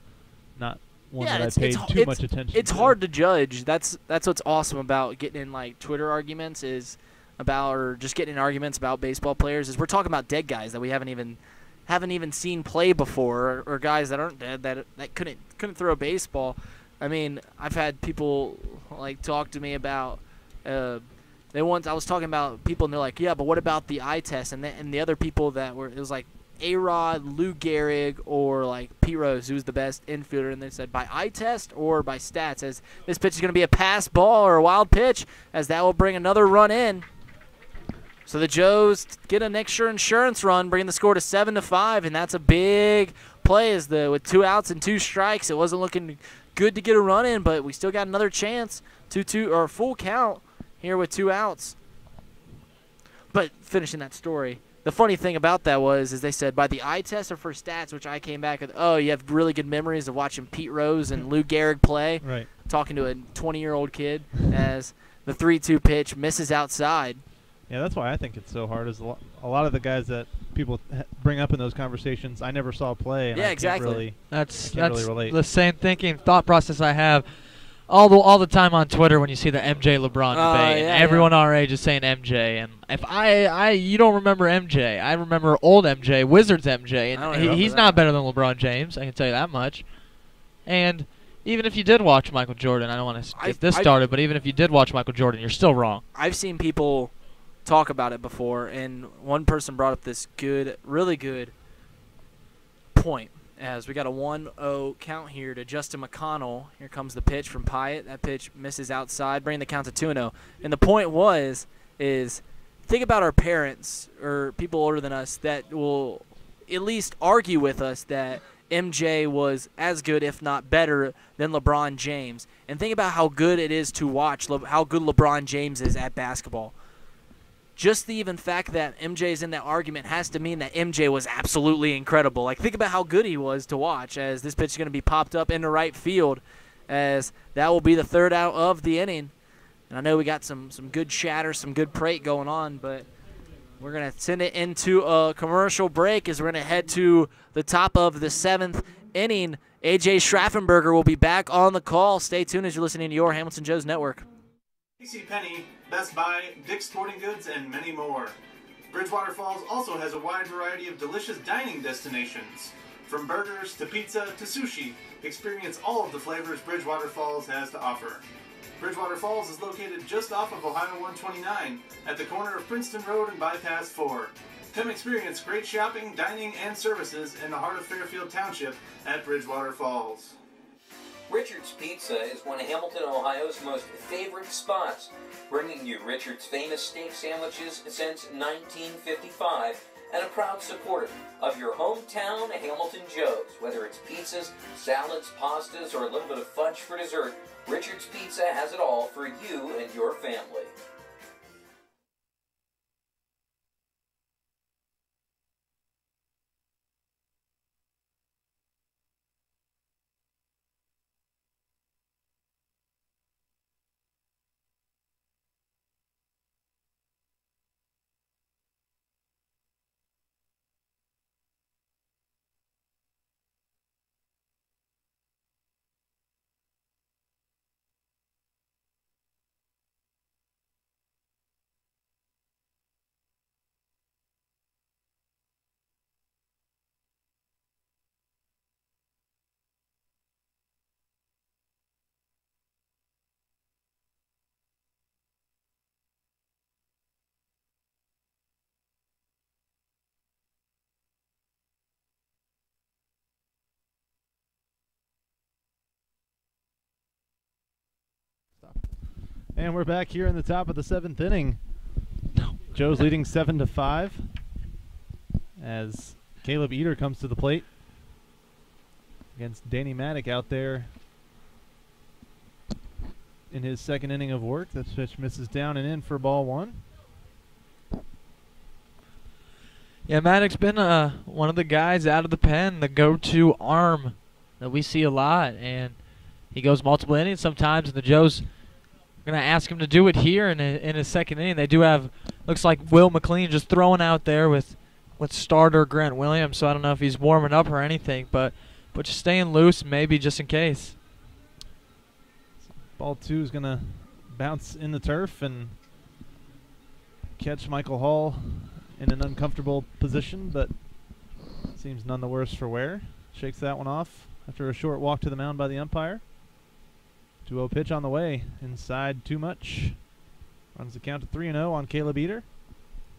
not one that I paid too much attention to. It's hard to judge. That's what's awesome about getting in like Twitter arguments or just getting in arguments about baseball players, is we're talking about dead guys that we haven't even seen play before, or guys that aren't dead that couldn't throw a baseball. I mean, I've had people like talk to me about I was talking about people, and they're like, yeah, but what about the eye test? And the other people that were, it was like A-Rod, Lou Gehrig, or like Pete Rose, who's the best infielder, and they said by eye test or by stats, as this pitch is going to be a pass ball or a wild pitch, as that will bring another run in. So the Joes get an extra insurance run, bringing the score to 7-5, and that's a big play. With 2 outs and 2 strikes, it wasn't looking good to get a run in, but we still got another chance, 2-2 or full count here with 2 outs. But finishing that story, the funny thing about that is they said by the eye test or for stats, which I came back with, you have really good memories of watching Pete Rose and Lou Gehrig play, right? Talking to a 20-year-old kid as the 3-2 pitch misses outside. Yeah, that's why I think it's so hard. Is a lot of the guys that people bring up in those conversations, I never saw play. And yeah, I exactly. That's really relate. The same thought process I have all the time on Twitter when you see the MJ LeBron debate. Yeah, and everyone our age is saying MJ, and if you don't remember MJ, I remember old MJ, Wizards MJ, and he's not better than LeBron James. I can tell you that much. And even if you did watch Michael Jordan, I don't want to get this started, but even if you did watch Michael Jordan, you're still wrong. I've seen people talk about it before, and one person brought up this really good point, as we got a 1-0 count here to Justin McConnell. Here comes the pitch from Pyatt. That pitch misses outside, bringing the count to 2-0. And the point is think about our parents or people older than us that will at least argue with us that MJ was as good, if not better, than LeBron James. And think about how good it is to watch, how good LeBron James is at basketball. Just the even fact that MJ is in that argument has to mean that MJ was absolutely incredible. Like, think about how good he was to watch, as this pitch is going to be popped up into right field, as that will be the 3rd out of the inning. And I know we got some good chatter, some good prate going on, but we're going to send it into a commercial break as we're going to head to the top of the 7th inning. AJ Schraffenberger will be back on the call. Stay tuned as you're listening to your Hamilton Joes Network. JCPenney, Best Buy, Dick's Sporting Goods, and many more. Bridgewater Falls also has a wide variety of delicious dining destinations. From burgers to pizza to sushi, experience all of the flavors Bridgewater Falls has to offer. Bridgewater Falls is located just off of Ohio 129 at the corner of Princeton Road and Bypass 4. Come experience great shopping, dining, and services in the heart of Fairfield Township at Bridgewater Falls. Richard's Pizza is one of Hamilton, Ohio's most favorite spots, bringing you Richard's famous steak sandwiches since 1955 and a proud supporter of your hometown Hamilton Joe's. Whether it's pizzas, salads, pastas, or a little bit of fudge for dessert, Richard's Pizza has it all for you and your family. And we're back here in the top of the 7th inning. Joe's leading 7-5 as Caleb Eater comes to the plate against Danny Maddock out there in his 2nd inning of work. That pitch misses down and in for ball 1. Yeah, Maddock's been one of the guys out of the pen, the go-to arm that we see a lot, and he goes multiple innings sometimes, and the Joes going to ask him to do it here in his 2nd inning. They do have, looks like Will McLean just throwing out there with starter Grant Williams, so I don't know if he's warming up or anything, but just staying loose maybe just in case. Ball 2 is going to bounce in the turf and catch Michael Hall in an uncomfortable position, but seems none the worse for wear. Shakes that one off after a short walk to the mound by the umpire. 2-0 pitch on the way. Inside too much. Runs the count to 3-0 on Caleb Eater.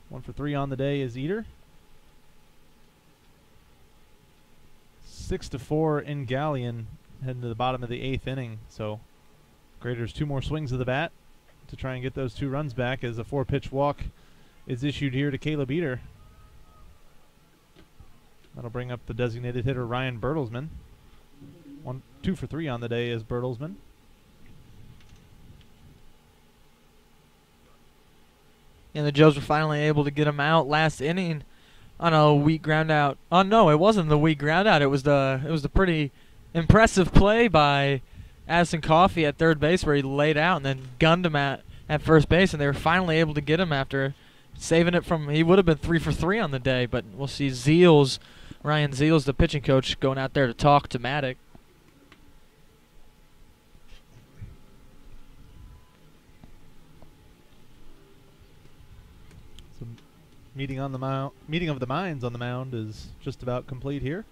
1 for 3 on the day is Eater. 6-4 in Galleon, heading to the bottom of the 8th inning. So Graders 2 more swings of the bat to try and get those 2 runs back as a 4-pitch walk is issued here to Caleb Eater. That'll bring up the designated hitter Ryan Bertelsmann. 2 for 3 on the day is Bertelsmann. And the Joes were finally able to get him out last inning on a weak ground out. Oh no, it wasn't the weak ground out. It was the pretty impressive play by Addison Coffey at third base where he laid out and then gunned him at first base, and they were finally able to get him after saving it from. He would have been 3 for 3 on the day, but we'll see Ryan Zeals, the pitching coach, going out there to talk to Maddock. Meeting of the minds on the mound is just about complete here.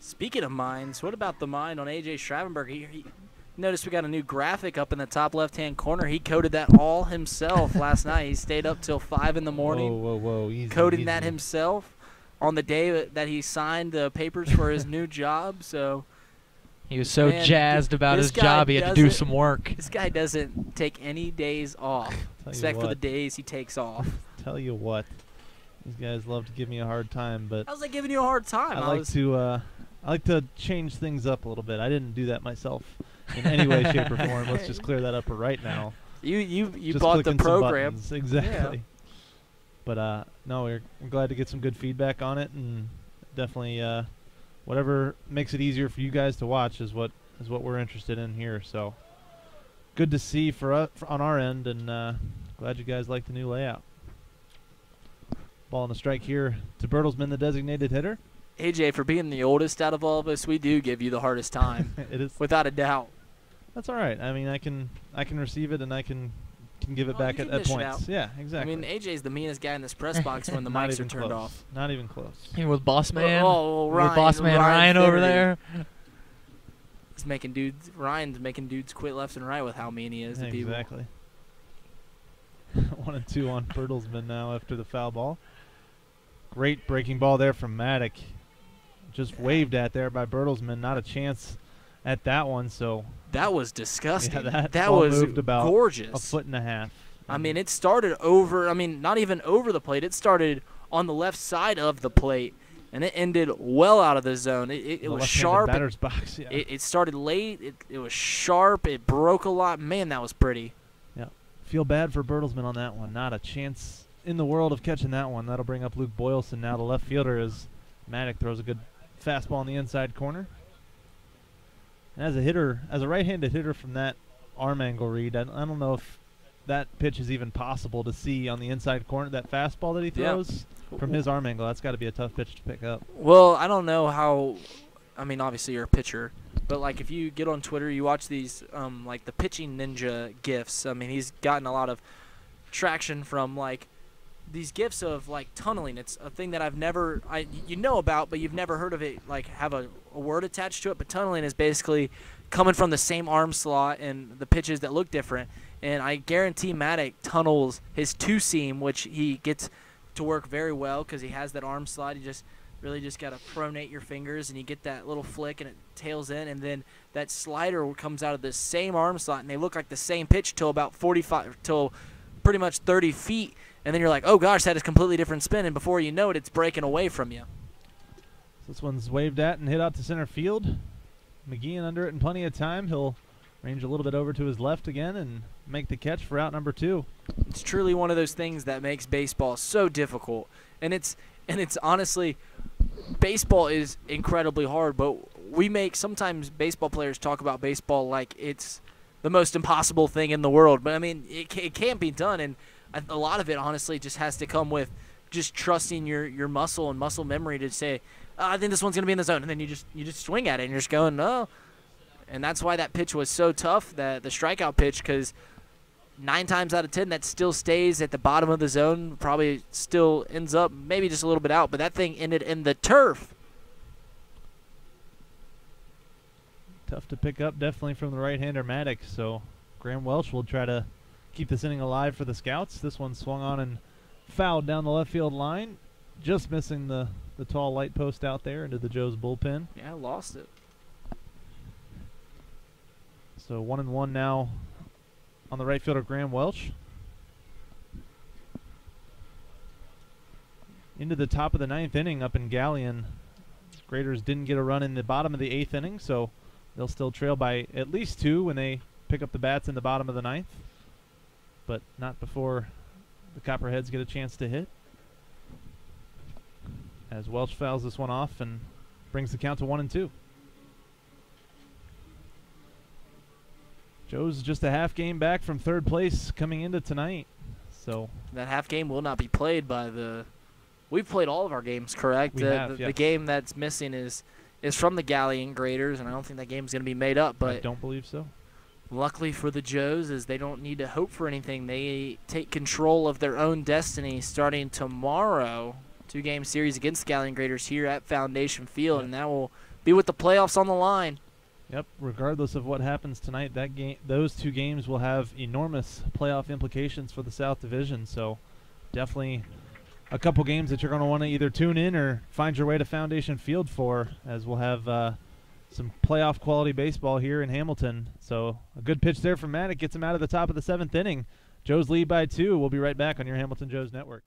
Speaking of minds, what about the mind on AJ Schraffenberger? He notice we got a new graphic up in the top left-hand corner. He coded that all himself last night. He stayed up till 5 in the morning. Whoa, easy, coding easy. that himself on the day that he signed the papers for his new job. So he was so jazzed about his job, he had to do some work. This guy doesn't take any days off, except for the days he takes off. Tell you what, these guys love to give me a hard time, but how's that giving you a hard time? I like to change things up a little bit. I didn't do that myself in any way, shape, or form. Let's just clear that up right now. You bought the program. Exactly. Yeah. But no, we're glad to get some good feedback on it, and definitely whatever makes it easier for you guys to watch is what we're interested in here. So good to see on our end, and glad you guys like the new layout. Ball on the strike here to Bertelsmann, the designated hitter. AJ, for being the oldest out of all of us, we do give you the hardest time. It is, without a doubt. That's all right. I mean, I can receive it, and I can give it back at points. Yeah, exactly. I mean, AJ's the meanest guy in this press box when the mics are turned off. Not even close. He was boss man. Ryan, boss man Ryan over there. Ryan's making dudes quit left and right with how mean he is to people. Exactly. 1-2 on Bertelsmann now after the foul ball. Great breaking ball there from Maddock. Just waved at there by Bertelsmann. Not a chance at that one. So that was disgusting. Yeah, that was moved about gorgeous. a foot and a half. I mean, it started over. I mean, not even over the plate. It started on the left side of the plate, and it ended well out of the zone. It was sharp. Batter's box. Yeah. It started late. It was sharp. It broke a lot. Man, that was pretty. Yeah. Feel bad for Bertelsmann on that one. Not a chance in the world of catching that one. That'll bring up Luke Boylston now, the left fielder, as Maddock throws a good fastball in the inside corner. And as a hitter, as a right-handed hitter from that arm angle, Reid, I don't know if that pitch is even possible to see on the inside corner. That fastball that he throws from his arm angle, that's got to be a tough pitch to pick up. Well, I don't know how. I mean, obviously you're a pitcher, but like if you get on Twitter, you watch these like the pitching ninja gifs. I mean, he's gotten a lot of traction from like these gifs of like tunneling. It's a thing that I've never you know about, but you've never heard of it. Like have a word attached to it. But tunneling is basically coming from the same arm slot and the pitches that look different. And I guarantee Maddock tunnels his two-seam, which he gets to work very well because he has that arm slot. You just really just got to pronate your fingers, and you get that little flick, and it tails in. And then that slider comes out of the same arm slot, and they look like the same pitch till about 45, till pretty much 30 feet. And then you're like, oh, gosh, that is a completely different spin. And before you know it, it's breaking away from you. This one's waved at and hit out to center field. McGeehan under it in plenty of time. He'll range a little bit over to his left again and make the catch for out number 2. It's truly one of those things that makes baseball so difficult. And it's honestly, baseball is incredibly hard, but sometimes baseball players talk about baseball like it's the most impossible thing in the world. But, I mean, it can't be done, and a lot of it, honestly, just has to come with just trusting your muscle and muscle memory to say, I think this one's going to be in the zone, and then you just swing at it, and you're just going, no. And that's why that pitch was so tough, the strikeout pitch, because 9 times out of 10 that still stays at the bottom of the zone, probably still ends up maybe just a little bit out, but that thing ended in the turf. Tough to pick up, definitely, from the right-hander Maddock, so Graham Welch will try to keep this inning alive for the Scouts. This one swung on and fouled down the left field line, just missing the tall light post out there into the Joe's bullpen. Yeah, lost it. So 1-1 now on the right fielder, Graham Welch. Into the top of the 9th inning up in Galleon. Graders didn't get a run in the bottom of the 8th inning, so they'll still trail by at least 2 when they pick up the bats in the bottom of the 9th. But not before the Copperheads get a chance to hit. As Welch fouls this one off and brings the count to 1-2. Joe's just a half game back from 3rd place coming into tonight. So that half game will not be played by the. We've played all of our games, correct? The game that's missing is from the Galleon Graders, and I don't think that game's going to be made up. But I don't believe so. Luckily for the Joes, is they don't need to hope for anything. They take control of their own destiny starting tomorrow. 2-game series against the Galleon Graders here at Foundation Field, and that will be with the playoffs on the line. Yep, regardless of what happens tonight, those 2 games will have enormous playoff implications for the South Division. So definitely a couple games that you're going to want to either tune in or find your way to Foundation Field for, as we'll have some playoff quality baseball here in Hamilton. So a good pitch there from Maddock gets him out of the top of the 7th inning. Joe's lead by 2. We'll be right back on your Hamilton Joes Network.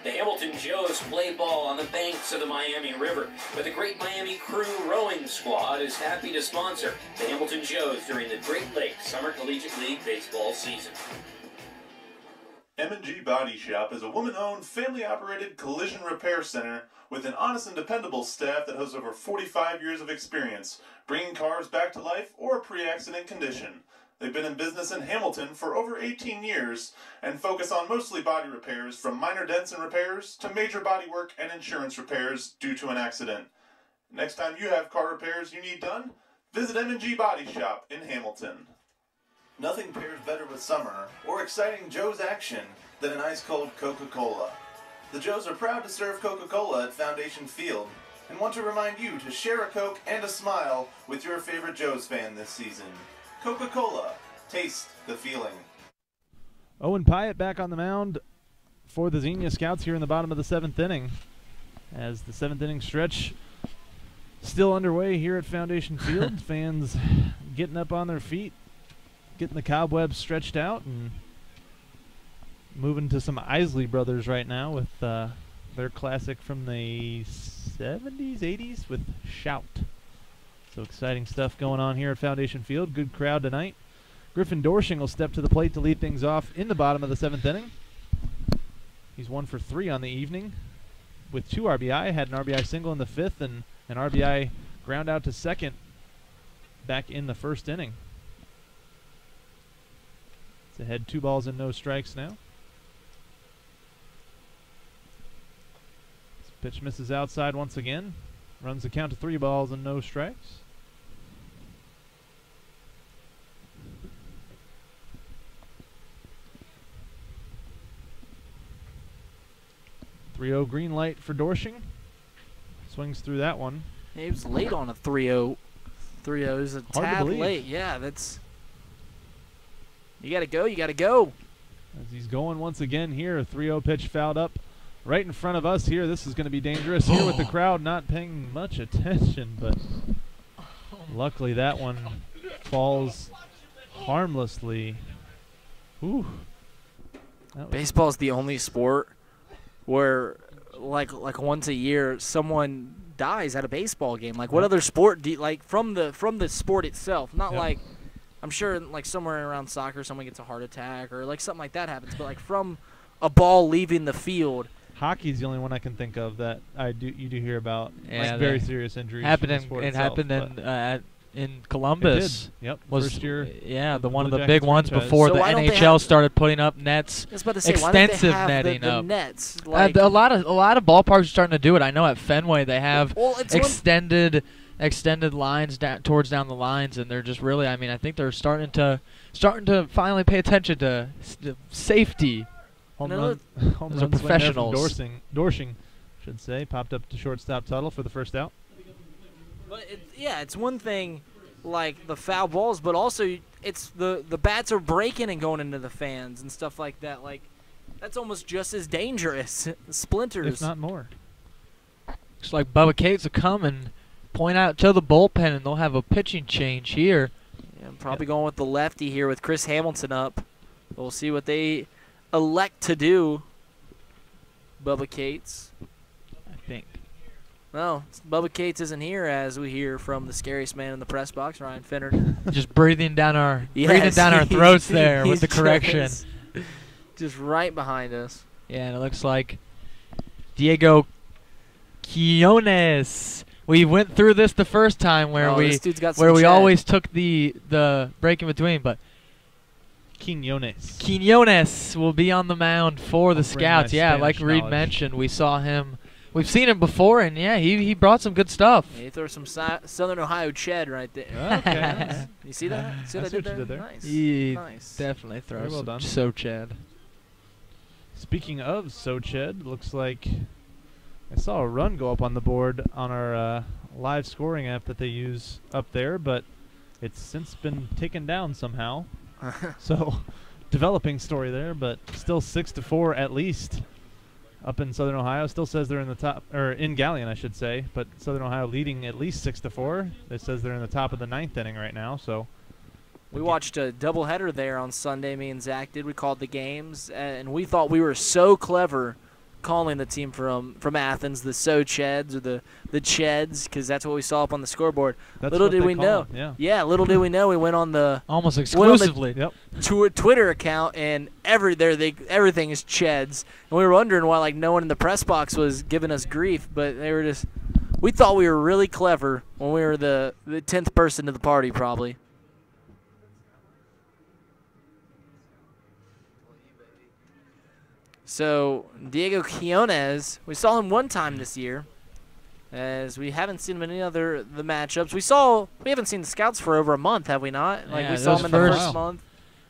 The Hamilton Joes play ball on the banks of the Miami River, where the Great Miami Crew Rowing Squad is happy to sponsor the Hamilton Joes during the Great Lakes Summer Collegiate League baseball season. M&G Body Shop is a woman-owned, family-operated collision repair center with an honest and dependable staff that has over 45 years of experience, bringing cars back to life or pre-accident condition. They've been in business in Hamilton for over 18 years and focus on mostly body repairs, from minor dents and repairs to major body work and insurance repairs due to an accident. Next time you have car repairs you need done, visit M&G Body Shop in Hamilton. Nothing pairs better with summer or exciting Joe's action than an ice-cold Coca-Cola. The Joes are proud to serve Coca-Cola at Foundation Field and want to remind you to share a Coke and a smile with your favorite Joes fan this season. Coca-Cola. Taste the feeling. Owen Pyatt back on the mound for the Xenia Scouts here in the bottom of the 7th inning, as the 7th inning stretch still underway here at Foundation Field. Fans getting up on their feet, getting the cobwebs stretched out, and moving to some Isley Brothers right now with their classic from the 70s, 80s with Shout. So exciting stuff going on here at Foundation Field. Good crowd tonight. Griffin Dorshing will step to the plate to lead things off in the bottom of the 7th inning. He's 1 for 3 on the evening with 2 RBI. Had an RBI single in the 5th and an RBI ground out to second back in the 1st inning. It's ahead 2 balls and no strikes now. This pitch misses outside once again. Runs the count to 3 balls and no strikes. .30 green light for Dorshing. Swings through that one. He was late on a 3-0. 3-0 is a tad late. Yeah, that's. You got to go. You got to go. As he's going once again here, a 3-0 pitch fouled up right in front of us here. This is going to be dangerous here with the crowd not paying much attention, but luckily that one falls harmlessly. Ooh. Baseball's the only sport where like once a year someone dies at a baseball game. Like what other sport do you, like from the sport itself? Not like I'm sure like somewhere around soccer someone gets a heart attack or like something like that happens, but like from a ball leaving the field. Hockey's the only one I can think of that you do hear about Yeah, very serious injuries. Happened in Columbus. It did. Yep. Was first year. Yeah, the of one the of the big Jackets ones franchise. before So the why don't they NHL have- started putting up nets. I was about to say, Extensive why don't they have netting the up. nets? Like, A lot of ballparks are starting to do it. I know at Fenway they have well, it's extended lines towards down the lines, and they're just really. I mean, I think they're starting to finally pay attention to safety. Home No, run. Those are Home run swing there from professionals. Dorshing, should say, popped up to shortstop Tuttle for the first out. But it's one thing like the foul balls, but also it's the bats are breaking and going into the fans and stuff like that. Like that's almost just as dangerous. Splinters, If not more. Looks like Bubba Cates will come and point out to the bullpen, and they'll have a pitching change here. Yeah, I'm probably going with the lefty here with Chris Hamilton up. We'll see what they elect to do. Bubba Cates. I think. Well, Bubba Cates isn't here, as we hear from the scariest man in the press box, Ryan Finner. Just breathing down our Yes, throats there with the he's correction. Just right behind us. Yeah, and it looks like Diego Quinones. We went through this the first time where this dude's got we some chat. always took the break in between, but Quinones. Quinones will be on the mound for the I'll bring my Scouts. Yeah, like Spanish Reid knowledge. mentioned, we saw him. We've seen him before, and yeah, he brought some good stuff. Yeah, he threw some Southern Ohio Ched right there. Okay. You see that? See I what see I what you did there. Nice. He Nice. definitely Very throws well some done. so Chad. Speaking of Soched, looks like I saw a run go up on the board on our live scoring app that they use up there, but it's since been taken down somehow. So, developing story there, but still 6-4 at least up in Southern Ohio. Still says they're in the top, or in Galleon, I should say, but Southern Ohio leading at least 6-4. It says they're in the top of the 9th inning right now. So, We watched a doubleheader there on Sunday, me and Zach did. We called the games, and we thought we were so clever calling the team from Athens, the Socheds or the Cheds, because that's what we saw up on the scoreboard. that's Little what did they we call know. them, yeah. Little did we know we went on the Almost exclusively. Yep. Twitter account, and everything is Cheds. And we were wondering why no one in the press box was giving us grief, but they were just – we thought we were really clever when we were the 10th person to the party probably. So, Diego Quinones, we saw him one time this year, as we haven't seen him in any other the matchups. We haven't seen the Scouts for over a month, have we not? Yeah, We saw those him in the first- first month.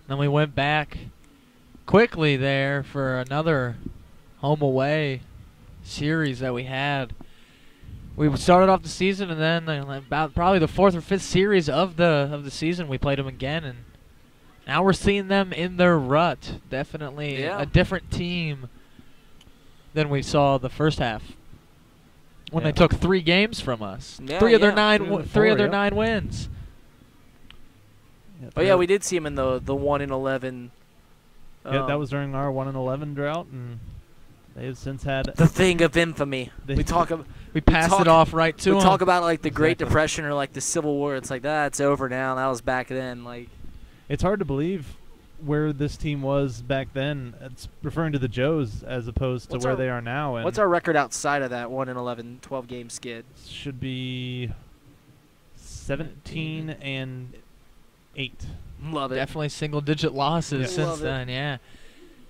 Then we went back quickly there for another home away series that we had. We started off the season, and then about probably the 4th or 5th series of the season, we played them again, and now we're seeing them in their rut. Definitely Yeah. a different team than we saw the first half when they took 3 games from us. Yeah, three of their Yep. 9 wins. Oh yeah, we did see him in the 1-11. Yeah, that was during our 1-11 drought, and they've since had the thing of infamy. They- We passed it off right to We him. talk about like the Great Exactly. Depression or like the Civil War. It's like that's over now. That was back then. Like It's hard to believe where this team was back then. It's referring to the Joes as opposed to What's where our- they are now. And what's our record outside of that 1-11 12 game skid? should be 17-8. Love it. Definitely single-digit losses Yeah. since Love it. then, yeah.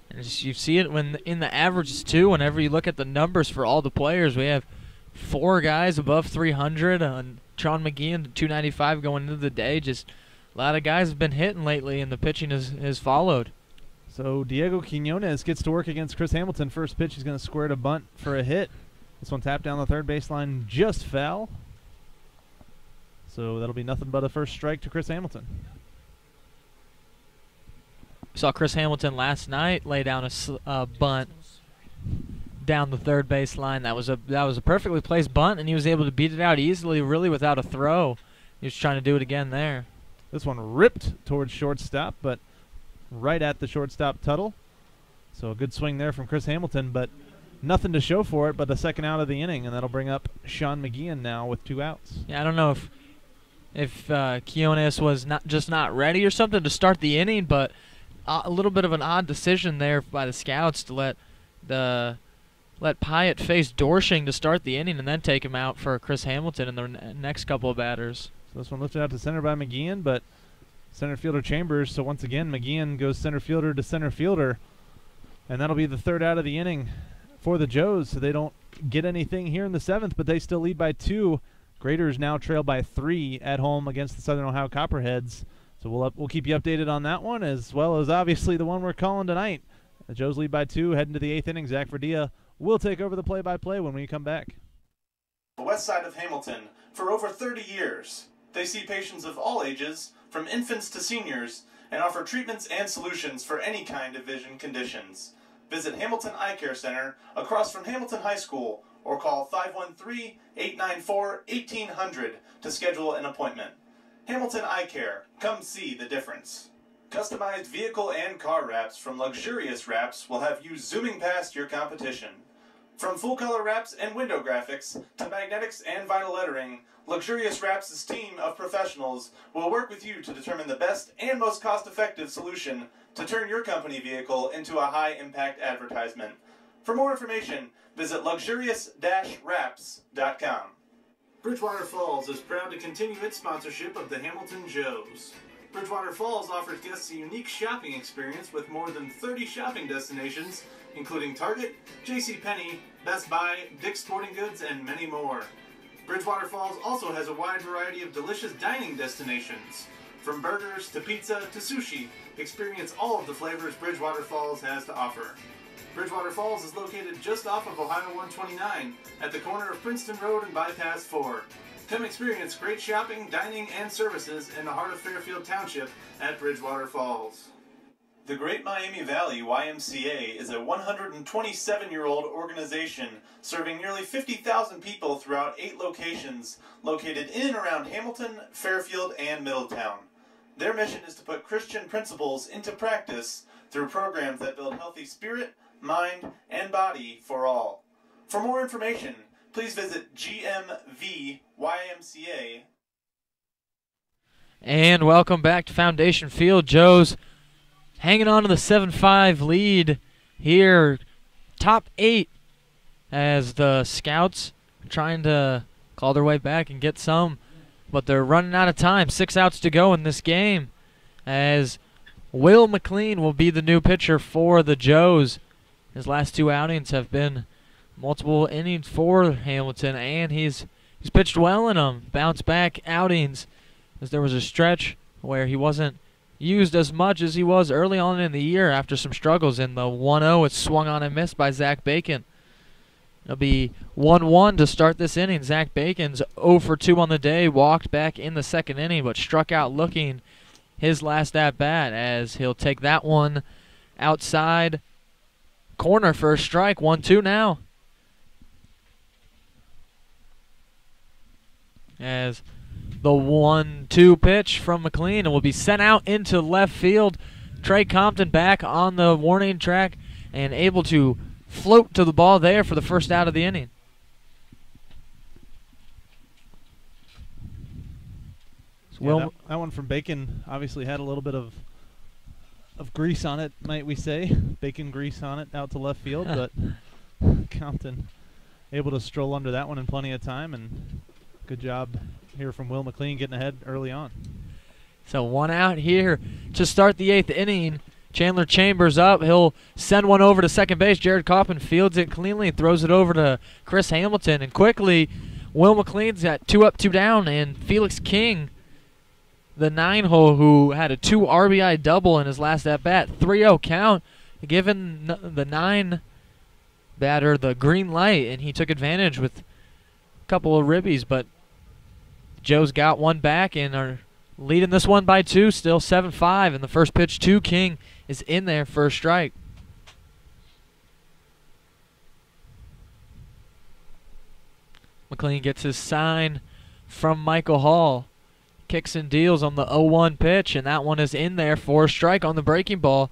And you see it when in the averages, too. Whenever you look at the numbers for all the players, we have 4 guys above 300. Sean McGee and 295 going into the day. Just a lot of guys have been hitting lately, and the pitching has followed. So Diego Quinones gets to work against Chris Hamilton. First pitch, he's going to square to bunt for a hit. This one tapped down the third baseline, just foul. So that'll be nothing but a first strike to Chris Hamilton. We saw Chris Hamilton last night lay down a bunt down the third baseline. That was a perfectly placed bunt, and he was able to beat it out easily, really without a throw. He was trying to do it again there. This one ripped towards shortstop, but right at the shortstop Tuttle. So a good swing there from Chris Hamilton, but nothing to show for it but the second out of the inning, and that'll bring up Sean McGeehan now with 2 outs. Yeah, I don't know if Quinones was not ready or something to start the inning, but a little bit of an odd decision there by the Scouts to let Pyatt face Dorshing to start the inning and then take him out for Chris Hamilton in the next couple of batters. So this one lifted out to center by McGeehan, but center fielder Chambers. So once again, McGeehan goes center fielder to center fielder, and that'll be the third out of the inning for the Joes. So they don't get anything here in the 7th, but they still lead by 2. Graders now trail by 3 at home against the Southern Ohio Copperheads. So we'll keep you updated on that one, as well as obviously the one we're calling tonight. The Joes lead by 2, heading to the 8th inning. Zach Verdea will take over the play-by-play when we come back. The west side of Hamilton for over 30 years. They see patients of all ages, from infants to seniors, and offer treatments and solutions for any kind of vision conditions. Visit Hamilton Eye Care Center across from Hamilton High School or call 513-894-1800 to schedule an appointment. Hamilton Eye Care. Come see the difference. Customized vehicle and car wraps from Luxurious Wraps will have you zooming past your competition. From full-color wraps and window graphics to magnetics and vinyl lettering, Luxurious Wraps' team of professionals will work with you to determine the best and most cost-effective solution to turn your company vehicle into a high-impact advertisement. For more information, visit luxurious-wraps.com. Bridgewater Falls is proud to continue its sponsorship of the Hamilton Joes. Bridgewater Falls offers guests a unique shopping experience with more than 30 shopping destinations, including Target, JCPenney, Best Buy, Dick's Sporting Goods, and many more. Bridgewater Falls also has a wide variety of delicious dining destinations. From burgers to pizza to sushi, experience all of the flavors Bridgewater Falls has to offer. Bridgewater Falls is located just off of Ohio 129 at the corner of Princeton Road and Bypass 4. Come experience great shopping, dining, and services in the heart of Fairfield Township at Bridgewater Falls. The Great Miami Valley YMCA is a 127-year-old organization serving nearly 50,000 people throughout 8 locations located in and around Hamilton, Fairfield, and Middletown. Their mission is to put Christian principles into practice through programs that build healthy spirit, mind, and body for all. For more information, please visit GMVYMCA. And welcome back to Foundation Field. Joe's hanging on to the 7-5 lead here. Top 8 as the Scouts are trying to claw their way back and get some. But they're running out of time. 6 outs to go in this game as Will McLean will be the new pitcher for the Joes. His last 2 outings have been multiple innings for Hamilton, and he's pitched well in them. Bounce back outings, as there was a stretch where he wasn't used as much as he was early on in the year after some struggles. In the 1-0, it's swung on and missed by Zach Bacon. It'll be 1-1 to start this inning. Zach Bacon's 0 for 2 on the day, walked back in the second inning, but struck out looking his last at-bat as he'll take that one outside corner for a strike. 1-2 now. As the 1-2 pitch from McLean will be sent out into left field. Trey Compton back on the warning track and able to float to the ball there for the first out of the inning. Yeah, that one from Bacon obviously had a little bit of grease on it, might we say. Bacon grease on it out to left field, but Compton able to stroll under that one in plenty of time, and good job here from Will McLean getting ahead early on. So 1 out here to start the 8th inning. Chandler Chambers up. He'll send one over to second base. Jared Kaufman fields it cleanly, throws it over to Chris Hamilton, and quickly Will McLean's got 2 up, 2 down, and Felix King, the 9-hole who had a 2 RBI double in his last at-bat, 3-0 count, given the 9 batter the green light, and he took advantage with a couple of ribbies, but Joe's got one back and are leading this one by 2, still 7-5, and the first pitch to King is in there for a strike. McLean gets his sign from Michael Hall. Kicks and deals on the 0-1 pitch, and that one is in there for a strike on the breaking ball.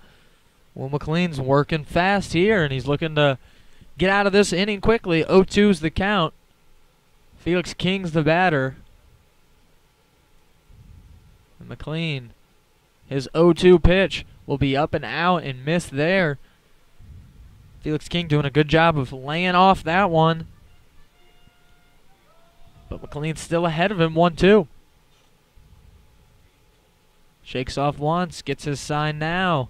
Well, McLean's working fast here, and he's looking to get out of this inning quickly. 0-2's the count. Felix King's the batter. And McLean, his 0-2 pitch will be up and out and missed there. Felix King doing a good job of laying off that one. But McLean's still ahead of him, 1-2. Shakes off once, gets his sign now.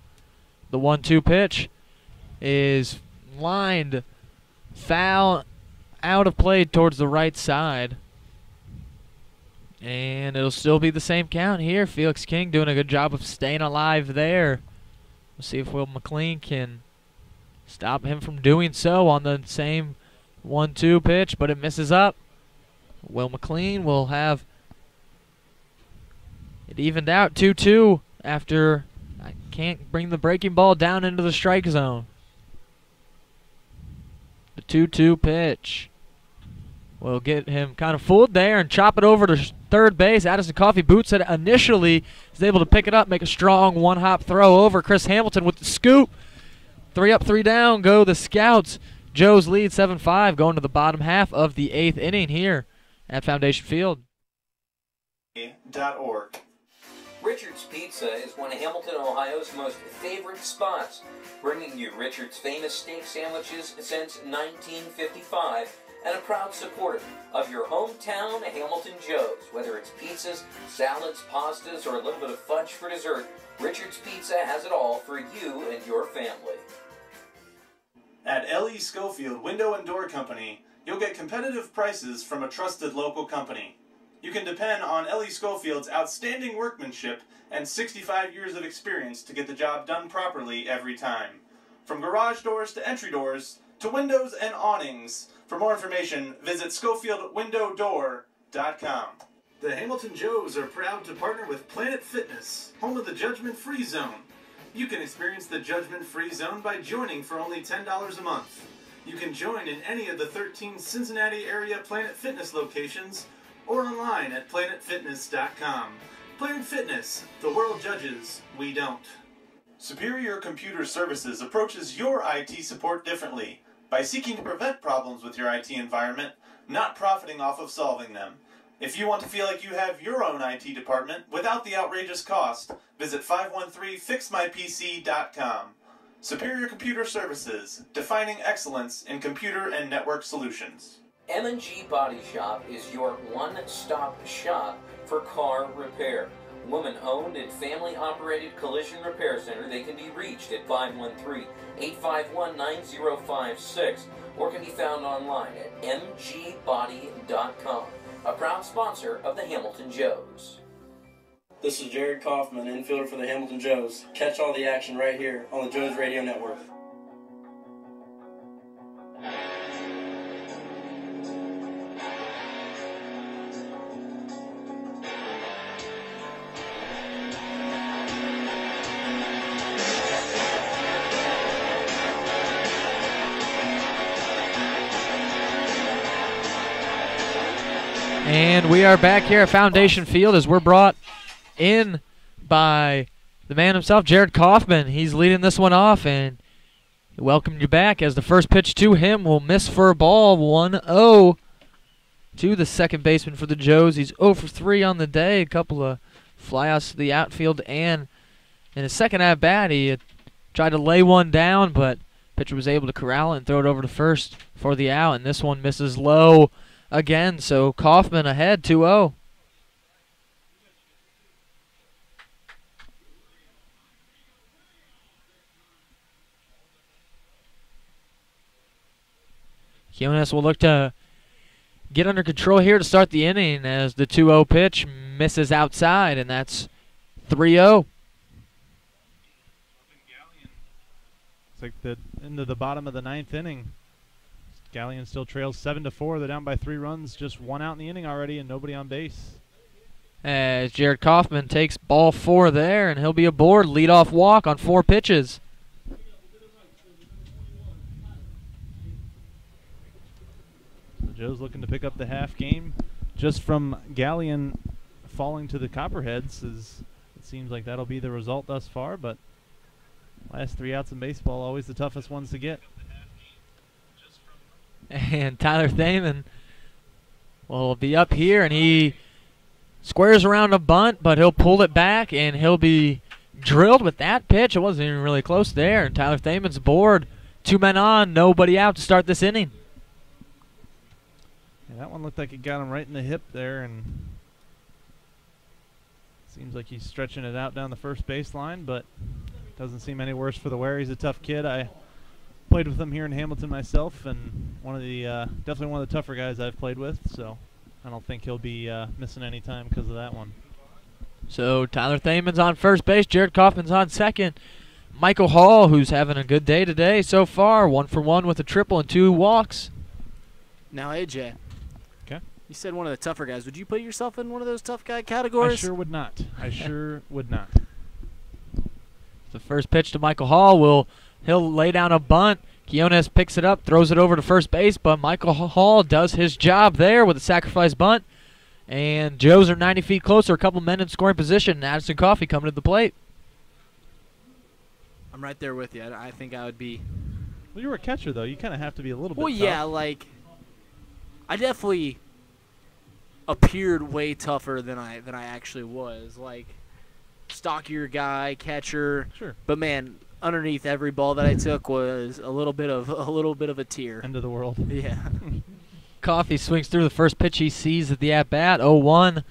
The 1-2 pitch is lined foul out of play towards the right side. And it'll still be the same count here. Felix King doing a good job of staying alive there. We'll see if Will McLean can stop him from doing so on the same 1-2 pitch, but it misses up. Will McLean will have it evened out 2-2 after I can't bring the breaking ball down into the strike zone. The 2-2 pitch will get him kind of fooled there and chop it over to third base. Addison Coffee boots it initially, is able to pick it up, make a strong one-hop throw over. Chris Hamilton with the scoop. 3 up, 3 down go the Scouts. Joe's lead 7-5 going to the bottom half of the 8th inning here at Foundation Field. .org. Richard's Pizza is one of Hamilton, Ohio's most favorite spots, bringing you Richard's famous steak sandwiches since 1955 and a proud supporter of your hometown Hamilton Joe's. Whether it's pizzas, salads, pastas, or a little bit of fudge for dessert, Richard's Pizza has it all for you and your family. At L.E. Schofield Window and Door Company, you'll get competitive prices from a trusted local company. You can depend on L.E. Schofield's outstanding workmanship and 65 years of experience to get the job done properly every time. From garage doors to entry doors to windows and awnings. For more information, visit SchofieldWindowDoor.com. The Hamilton Joes are proud to partner with Planet Fitness, home of the Judgment Free Zone. You can experience the Judgment Free Zone by joining for only $10 a month. You can join in any of the 13 Cincinnati area Planet Fitness locations or online at planetfitness.com. Planet Fitness, the world judges, we don't. Superior Computer Services approaches your IT support differently by seeking to prevent problems with your IT environment, not profiting off of solving them. If you want to feel like you have your own IT department without the outrageous cost, visit 513fixmypc.com. Superior Computer Services, defining excellence in computer and network solutions. M&G Body Shop is your one-stop shop for car repair. Woman-owned and family-operated collision repair center. They can be reached at 513-851-9056 or can be found online at mgbody.com. A proud sponsor of the Hamilton Joes. This is Jared Kaufman, infielder for the Hamilton Joes. Catch all the action right here on the Joes Radio Network. And we are back here at Foundation Field as we're brought in by the man himself, Jared Kaufman. He's leading this one off, and welcome you back as the first pitch to him will miss for a ball. 1-0 to the second baseman for the Joes. He's 0 for 3 on the day. A couple of flyouts to the outfield, and in his second at-bat, he tried to lay one down, but pitcher was able to corral it and throw it over to first for the out, and this one misses low again, so Kaufman ahead 2-0. Quinones will look to get under control here to start the inning as the 2-0 pitch misses outside, and that's 3-0. It's like the into the bottom of the 9th inning. Galleon still trails 7-4. They're down by 3 runs, just 1 out in the inning already, and nobody on base. As Jared Kaufman takes ball 4 there, and he'll be aboard. Leadoff walk on 4 pitches. The Joes looking to pick up the half game just from Galleon falling to the Copperheads. It seems like that'll be the result thus far, but last 3 outs in baseball, always the toughest ones to get. And Tyler Thaman will be up here, and he squares around a bunt, but he'll pull it back, and he'll be drilled with that pitch. It wasn't even really close there, and Tyler Thaman's aboard. 2 men on, nobody out to start this inning. Yeah, that one looked like it got him right in the hip there, and seems like he's stretching it out down the first baseline, but doesn't seem any worse for the wear. He's a tough kid. I played with him here in Hamilton myself, and definitely one of the tougher guys I've played with, so I don't think he'll be missing any time because of that one. So Tyler Thaman's on first base, Jared Kaufman's on second. Michael Hall, who's having a good day today so far, 1 for 1 with a triple and 2 walks. Now, AJ. Okay. You said one of the tougher guys. Would you put yourself in one of those tough guy categories? I sure would not. I sure would not. The first pitch to Michael Hall he'll lay down a bunt. Quinones picks it up, throws it over to first base, but Michael Hall does his job there with a sacrifice bunt. And Joes are 90 feet closer, a couple men in scoring position. Addison Coffey coming to the plate. I'm right there with you. I think I would be. Well, you were a catcher, though. You kind of have to be a little bit Well, tough. yeah, like I definitely appeared way tougher than I actually was. Like stockier guy, catcher. Sure. But man, underneath every ball that I took was a little bit of a tear. End of the world. Yeah. Coffey swings through the first pitch he sees at the at-bat, 0-1.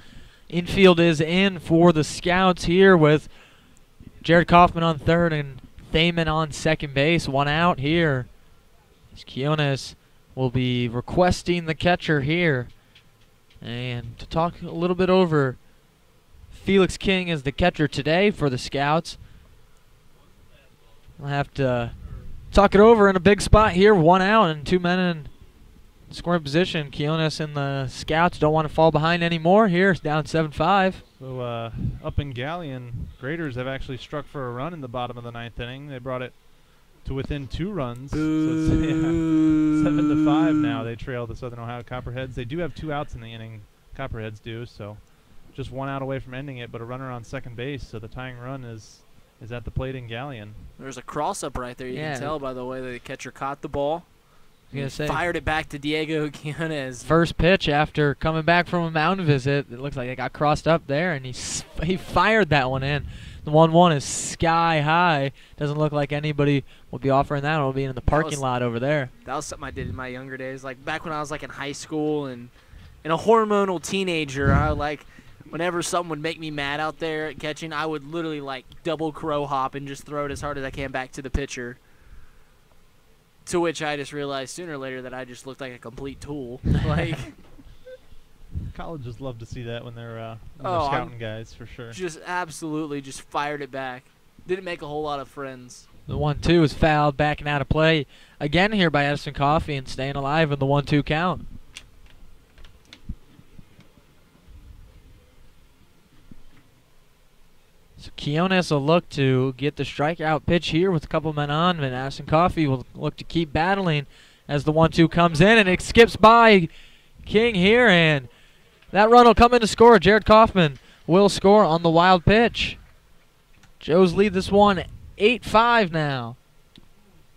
Infield is in for the Scouts here with Jared Kaufman on third and Thaman on second base. 1 out here. Quinones will be requesting the catcher here. And to talk a little bit over, Felix King is the catcher today for the Scouts. I'll have to talk it over in a big spot here. 1 out and 2 men in scoring position. Quinones and the Scouts don't want to fall behind anymore here. It's down 7-5. So up in Galleon, Graders have actually struck for a run in the bottom of the 9th inning. They brought it to within 2 runs. So it's 7-5 now. They trail the Southern Ohio Copperheads. They do have 2 outs in the inning. Copperheads do, so just 1 out away from ending it, but a runner on second base. So the tying run is at the plate in Galleon. There's a cross-up right there. You can tell by the way the catcher caught the ball. Fired it back to Diego Quinones. First pitch after coming back from a mound visit. It looks like it got crossed up there, and he fired that one in. The 1-1 is sky high. Doesn't look like anybody will be offering that. It'll be in the parking lot over there. That was something I did in my younger days. Like back when I was like in high school and a hormonal teenager, whenever something would make me mad out there at catching, I would literally like double crow hop and just throw it as hard as I can back to the pitcher. To which I just realized sooner or later that I just looked like a complete tool. Like colleges love to see that when they're scouting guys, for sure. Just absolutely just fired it back. Didn't make a whole lot of friends. The 1-2 is fouled, backing out of play again here by Addison Coffey and staying alive in the 1-2 count. So Quinones will look to get the strikeout pitch here with a couple men on, and Addison Coffey will look to keep battling as the 1-2 comes in, and it skips by King here, and That run will come in to score. Jared Kaufman will score on the wild pitch. Joes lead this one 8-5 now.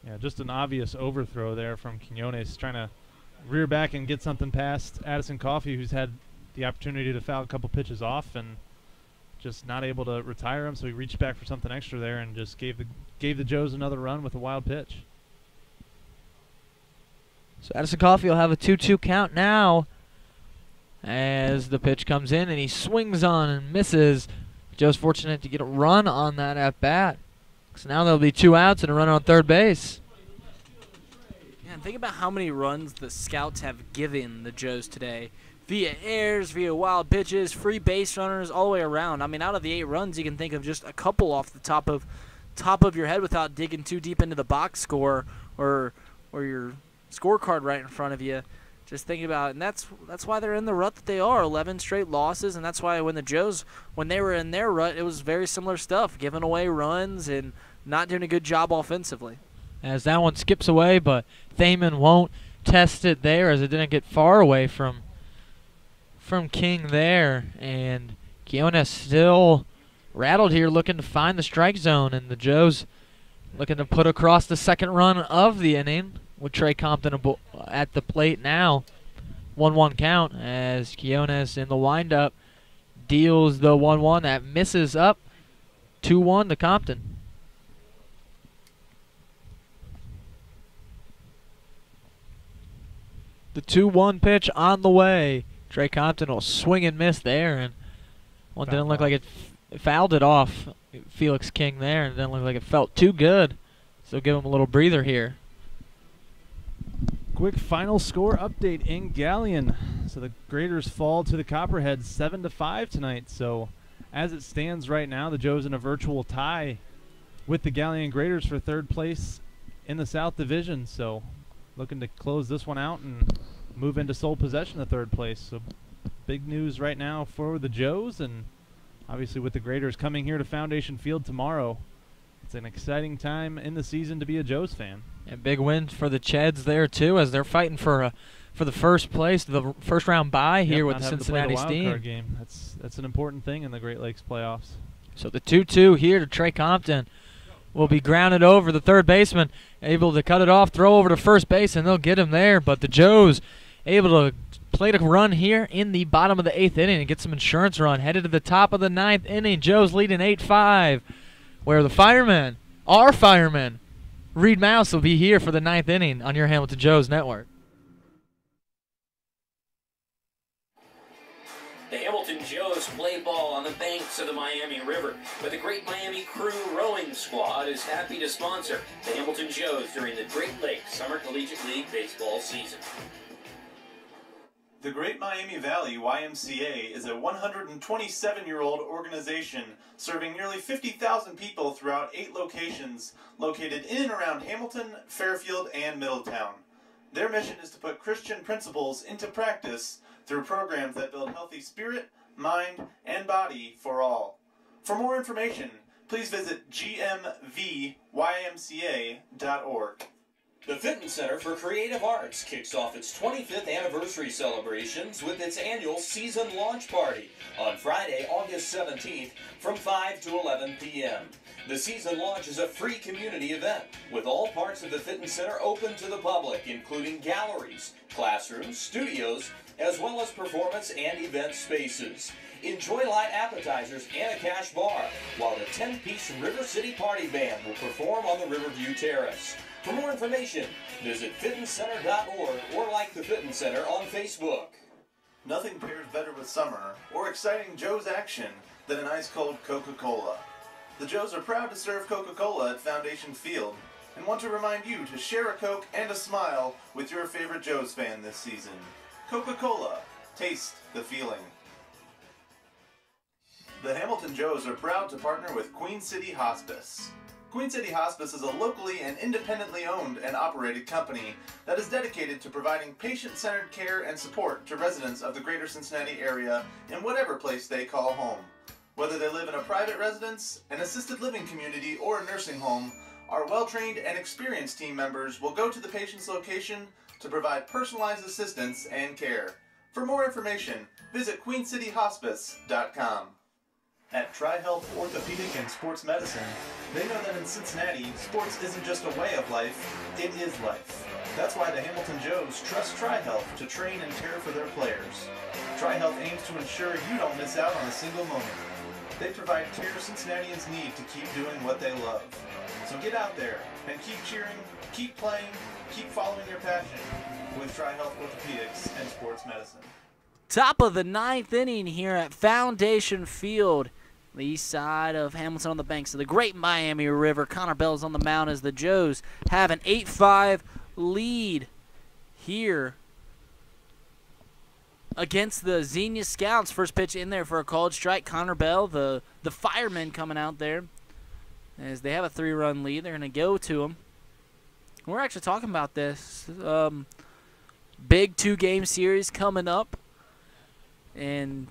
Yeah, just an obvious overthrow there from Quinones, trying to rear back and get something past Addison Coffey, who's had the opportunity to foul a couple pitches off and just not able to retire him, so he reached back for something extra there and just gave the Joes another run with a wild pitch. So Addison Coffey will have a 2-2 count now as the pitch comes in and he swings on and misses. Joe's fortunate to get a run on that at bat. So now there'll be 2 outs and a runner on third base. Yeah, and think about how many runs the Scouts have given the Joes today. Via errors, via wild pitches, free base runners, all the way around. I mean, out of the 8 runs, you can think of just a couple off the top of your head without digging too deep into the box score or your scorecard right in front of you. Just thinking about it, and that's why they're in the rut that they are, 11 straight losses, and that's why when the Joes, when they were in their rut, it was very similar stuff, giving away runs and not doing a good job offensively. As that one skips away, but Thaman won't test it there as it didn't get far away from King there, and Quinones still rattled here looking to find the strike zone, and the Joes looking to put across the second run of the inning with Trey Compton at the plate now. 1-1 count as Quinones in the windup deals the 1-1 that misses up. 2-1 to Compton. The 2-1 pitch on the way. Trey Compton will swing and miss there, and one didn't look like it fouled it off. Felix King there, and it didn't look like it felt too good. So give him a little breather here. Quick final score update in Galleon. So the Graders fall to the Copperheads 7-5 tonight. So as it stands right now, the Joes in a virtual tie with the Galleon Graders for third place in the South Division. So looking to close this one out and move into sole possession of third place. So big news right now for the Joes, and obviously with the Graders coming here to Foundation Field tomorrow, it's an exciting time in the season to be a Joes fan. And big win for the Cheds there too, as they're fighting for the first place, the first round bye here with the Cincinnati Steam. Game. That's an important thing in the Great Lakes playoffs. So the 2-2 here to Trey Compton will be grounded over. The third baseman able to cut it off, throw over to first base, and they'll get him there. But the Joes able to play a run here in the bottom of the 8th inning and get some insurance run. Headed to the top of the 9th inning. Joes leading 8-5, where the firemen, our firemen, Reid Maus will be here for the 9th inning on your Hamilton Joes Network. The Hamilton Joes play ball on the banks of the Miami River, but the Great Miami Crew Rowing Squad is happy to sponsor the Hamilton Joes during the Great Lakes Summer Collegiate League baseball season. The Great Miami Valley YMCA is a 127-year-old organization serving nearly 50,000 people throughout 8 locations located in and around Hamilton, Fairfield, and Middletown. Their mission is to put Christian principles into practice through programs that build healthy spirit, mind, and body for all. For more information, please visit gmvymca.org. The Fitton Center for Creative Arts kicks off its 25th anniversary celebrations with its annual season launch party on Friday, August 17th from 5 to 11 p.m. The season launch is a free community event with all parts of the Fitton Center open to the public, including galleries, classrooms, studios, as well as performance and event spaces. Enjoy light appetizers and a cash bar, while the 10-piece River City Party Band will perform on the Riverview Terrace. For more information, visit fittoncenter.org or like the Fitton Center on Facebook. Nothing pairs better with summer or exciting Joes action than an ice-cold Coca-Cola. The Joes are proud to serve Coca-Cola at Foundation Field and want to remind you to share a Coke and a smile with your favorite Joes fan this season. Coca-Cola. Taste the feeling. The Hamilton Joes are proud to partner with Queen City Hospice. Queen City Hospice is a locally and independently owned and operated company that is dedicated to providing patient-centered care and support to residents of the greater Cincinnati area in whatever place they call home. Whether they live in a private residence, an assisted living community, or a nursing home, our well-trained and experienced team members will go to the patient's location to provide personalized assistance and care. For more information, visit QueenCityHospice.com. At Tri-Health Orthopedic and Sports Medicine, they know that in Cincinnati, sports isn't just a way of life, it is life. That's why the Hamilton Joes trust Tri-Health to train and care for their players. Tri-Health aims to ensure you don't miss out on a single moment. They provide care Cincinnatians need to keep doing what they love. So get out there and keep cheering, keep playing, keep following your passion with Tri-Health Orthopedics and Sports Medicine. Top of the 9th inning here at Foundation Field, the east side of Hamilton on the banks of the Great Miami River. Connor Bell's on the mound as the Joes have an 8-5 lead here against the Xenia Scouts. First pitch in there for a called strike. Connor Bell, the fireman, coming out there as they have a 3-run lead. They're going to go to him. We're actually talking about this big 2-game series coming up, and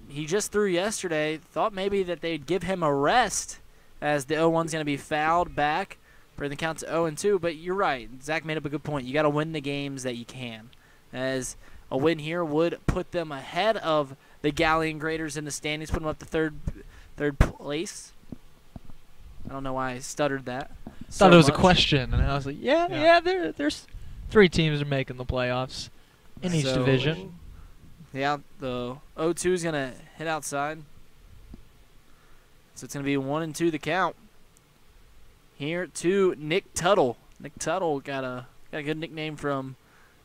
he just threw yesterday. Thought maybe that they'd give him a rest as the 0-1's going to be fouled back, bring the count to 0-2. But you're right. Zach made up a good point. You got to win the games that you can, as a win here would put them ahead of the Galleon Graders in the standings, put them up to third place. I don't know why I stuttered that. Thought it was a question, and I was like, yeah, there's 3 teams are making the playoffs in each division. Yeah, the 0-2 is going to hit outside. So it's going to be 1-2 the count. Here to Nick Tuttle. Nick Tuttle got a good nickname from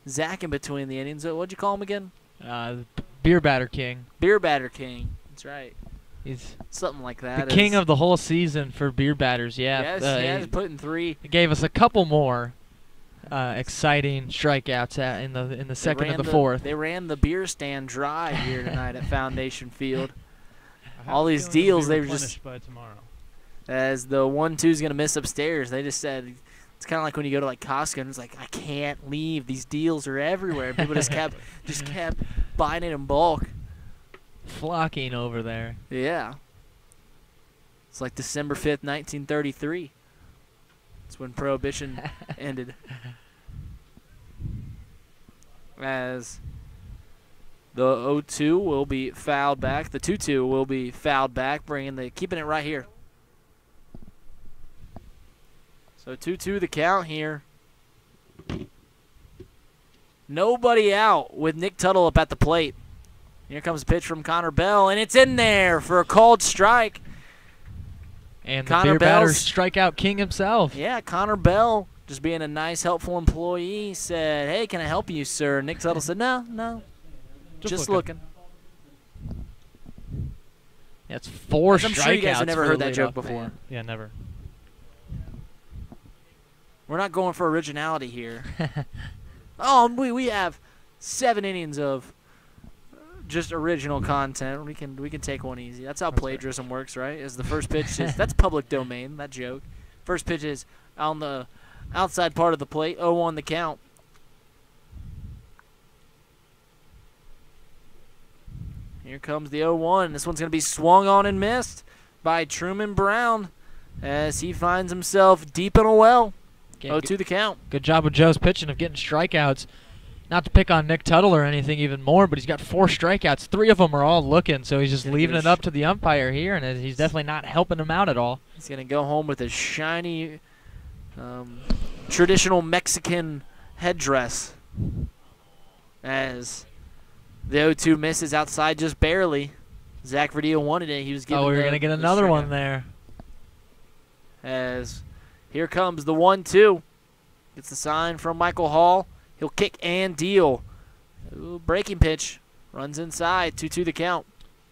Zach in between the innings. What'd you call him again? Beer Batter King. Beer Batter King. That's right. He's something like that. The king of the whole season for beer batters. Yeah. Yes, he's putting 3. He gave us a couple more exciting strikeouts in the second and the fourth. They ran the beer stand dry here tonight at Foundation Field. All these deals, they were just by tomorrow. As the 1-2 is going to miss upstairs. They just said it's kind of like when you go to like Costco and it's like, I can't leave. These deals are everywhere. People just kept buying it in bulk. Flocking over there. Yeah. It's like December 5th, 1933. That's when Prohibition ended. As the 0-2 will be fouled back. The 2-2 will be fouled back, keeping it right here. So 2-2 the count here. Nobody out with Nick Tuttle up at the plate. Here comes a pitch from Connor Bell, and it's in there for a called strike. And the beer batter strikeout king himself. Yeah, Connor Bell, just being a nice, helpful employee, said, hey, can I help you, sir? Nick Tuttle said, no, just looking. That's 4 strikeouts. I'm sure you guys have never heard that joke before. Man. Yeah, never. We're not going for originality here. Oh, we have 7 innings of just original content. We can take one easy. That's how plagiarism works, right? Is the first pitch is that's public domain, that joke. First pitch is on the outside part of the plate, 0-1 the count. Here comes the 0-1. This one's going to be swung on and missed by Truman Brown as he finds himself deep in a well. 0-2 the count. Good job with Joe's pitching of getting strikeouts. Not to pick on Nick Tuttle or anything even more, but he's got 4 strikeouts. 3 of them are all looking, so he's just leaving it up to the umpire here, and he's definitely not helping him out at all. He's going to go home with a shiny traditional Mexican headdress as the 0-2 misses outside just barely. Zach Verdea wanted it. He was giving we were going to get another one there. As here comes the 1-2. Gets the sign from Michael Hall. He'll kick and deal. Ooh, breaking pitch. Runs inside. 2-2 the count.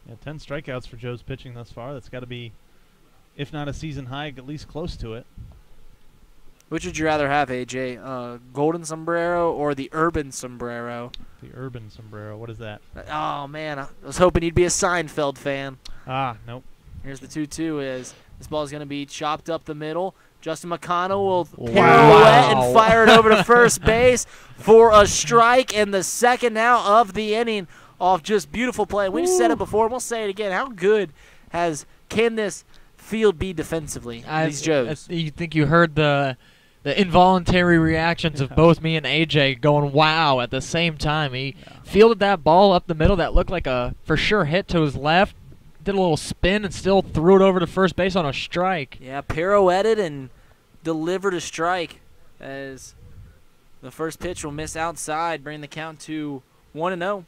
Yeah, 10 strikeouts for Joe's pitching thus far. That's got to be, if not a season high, at least close to it. Which would you rather have, AJ? Golden sombrero or the urban sombrero? The urban sombrero. What is that? Oh, man. I was hoping you'd be a Seinfeld fan. Nope. Here's the 2-2 is this ball is going to be chopped up the middle. Justin McConnell will pirouette and fire it over to first base for a strike and the second out of the inning off just beautiful play. We've said it before, and we'll say it again. How good can this field be defensively, these Joes? You think you heard the the involuntary reactions of both me and AJ going wow at the same time. He fielded that ball up the middle that looked like a for sure hit to his left, did a little spin and still threw it over to first base on a strike. Yeah, pirouetted and delivered a strike as the first pitch will miss outside, bringing the count to 1-0.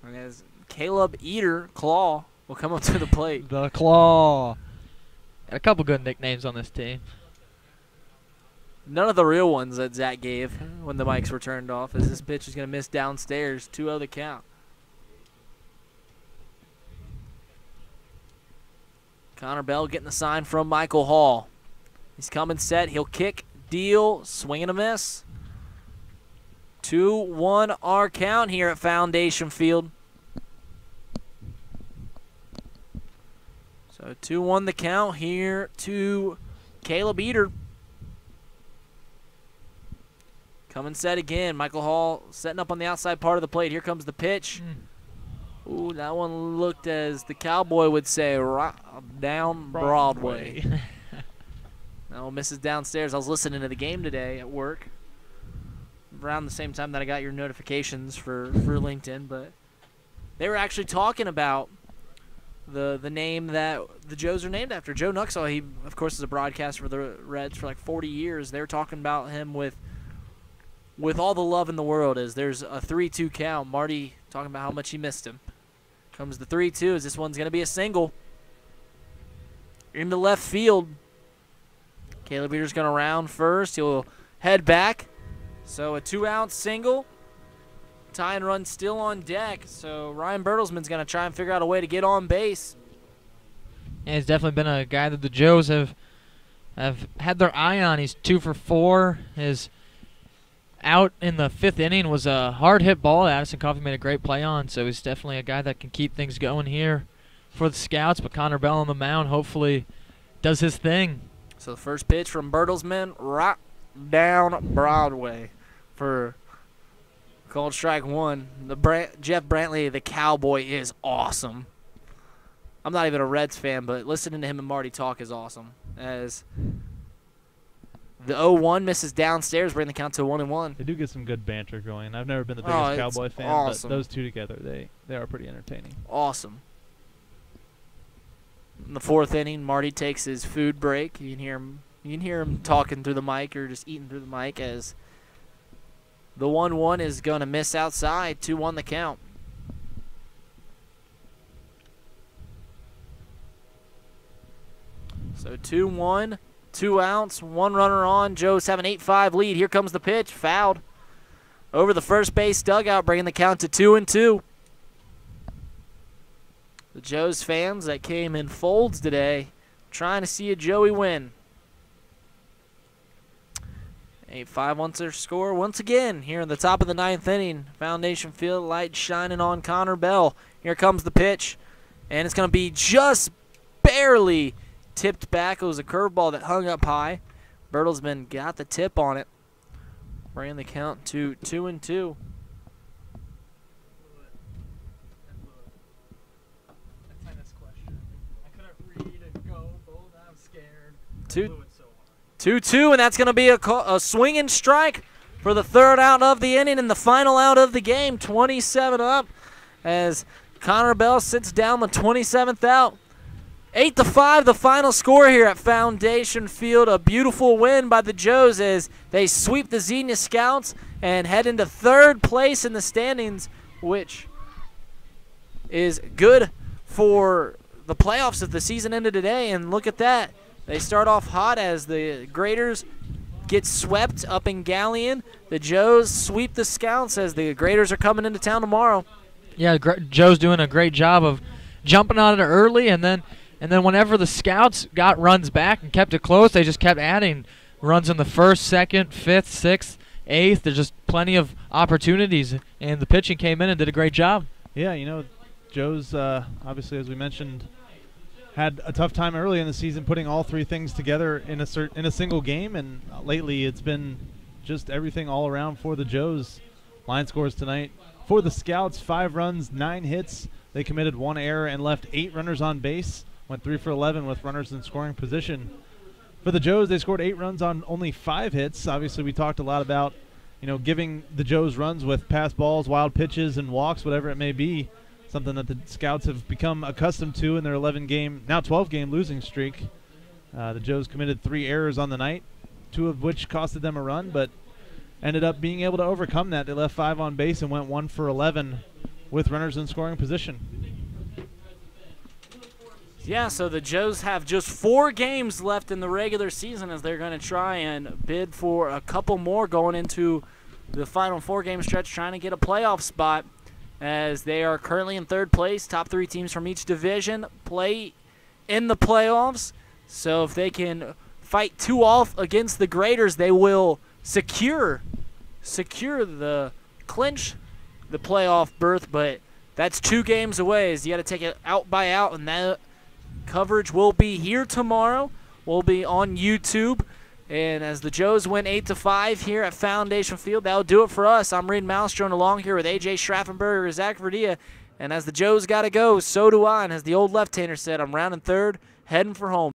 And as Caleb Claw will come up to the plate. The Claw. Got a couple good nicknames on this team. None of the real ones that Zach gave when the mics were turned off, as this pitch is going to miss downstairs. 2-0 the count. Connor Bell getting the sign from Michael Hall. He's coming set. He'll kick, deal, swing and a miss. 2-1 our count here at Foundation Field. So 2-1 the count here to Caleb Eater. Coming set again. Michael Hall setting up on the outside part of the plate. Here comes the pitch. Ooh, that one looked, as the Cowboy would say, right down Broadway. That one misses downstairs. I was listening to the game today at work around the same time that I got your notifications for LinkedIn, but they were actually talking about the name that the Joes are named after. Joe Nuxall, he, of course, is a broadcaster for the Reds for like 40 years. They were talking about him with all the love in the world, as there's a 3-2 count. Marty talking about how much he missed him. Comes the 3-2, as this one's going to be a single. Into left field. Caleb Eater's going to round first. He'll head back. So a 2-out single. Tying run still on deck. So Ryan Bertelsman's going to try and figure out a way to get on base. Yeah, he's definitely been a guy that the Joes have had their eye on. He's 2 for 4. His out in the 5th inning was a hard hit ball that Addison Coffey made a great play on. So he's definitely a guy that can keep things going here for the Scouts. But Connor Bell on the mound hopefully does his thing. So the first pitch from Bertelsman, right down Broadway for called strike 1. Jeff Brantley, the Cowboy, is awesome. I'm not even a Reds fan, but listening to him and Marty talk is awesome. As the 0-1 misses downstairs, bringing the count to 1-1. They do get some good banter going. I've never been the biggest Cowboy fan, awesome. But those two together, they are pretty entertaining. Awesome. In the 4th inning, Marty takes his food break. You can hear him talking through the mic or just eating through the mic, as the 1-1 is going to miss outside. 2-1 the count. So 2-1, 2 outs, 1 runner on. Joes have an 8-5 lead. Here comes the pitch, fouled over the first base dugout, bringing the count to 2-2. The Joes fans that came in folds today trying to see a Joey win. 8-5 wants their score once again here in the top of the 9th inning. Foundation Field, light shining on Connor Bell. Here comes the pitch, and it's going to be just barely tipped back. It was a curveball that hung up high. Bertelsman got the tip on it, bringing the count to 2-2. Two, 2-2, and that's going to be a swinging strike for the 3rd out of the inning and the final out of the game. 27 up as Connor Bell sits down the 27th out. 8-5 the final score here at Foundation Field. A beautiful win by the Joes as they sweep the Xenia Scouts and head into 3rd place in the standings, which is good for the playoffs if the season ended today. And look at that. They start off hot as the Graders get swept up in Galleon. The Joes sweep the Scouts as the Graders are coming into town tomorrow. Yeah, Joe's doing a great job of jumping on it early, and then whenever the Scouts got runs back and kept it close, they just kept adding runs in the 1st, 2nd, 5th, 6th, 8th. There's just plenty of opportunities, and the pitching came in and did a great job. Yeah, you know, Joe's obviously, as we mentioned, had a tough time early in the season putting all 3 things together in a single game, and lately it's been just everything all around for the Joes. Line scores tonight for the Scouts: 5 runs, 9 hits. They committed 1 error and left 8 runners on base. went 3 for 11 with runners in scoring position. For the Joes, they scored 8 runs on only 5 hits. Obviously, we talked a lot about, giving the Joes runs with pass balls, wild pitches, and walks, whatever it may be. Something that the Scouts have become accustomed to in their 11-game, now 12-game losing streak. The Joes committed 3 errors on the night, 2 of which costed them a run, but ended up being able to overcome that. They left 5 on base and went 1 for 11 with runners in scoring position. Yeah, so the Joes have just 4 games left in the regular season as they're going to try and bid for a couple more going into the final 4-game stretch, trying to get a playoff spot, as they are currently in 3rd place. Top 3 teams from each division play in the playoffs. So if they can fight 2 off against the Graders, they will secure the clinch the playoff berth. But that's 2 games away, as you got to take it out by out, and that coverage will be here tomorrow. We'll be on YouTube. And as the Joes win 8-5 here at Foundation Field, that'll do it for us. I'm Reid Maus, joined along here with AJ Schraffenberger, Zach Verdea. And as the Joes got to go, so do I. And as the old left-hander said, I'm rounding 3rd, heading for home.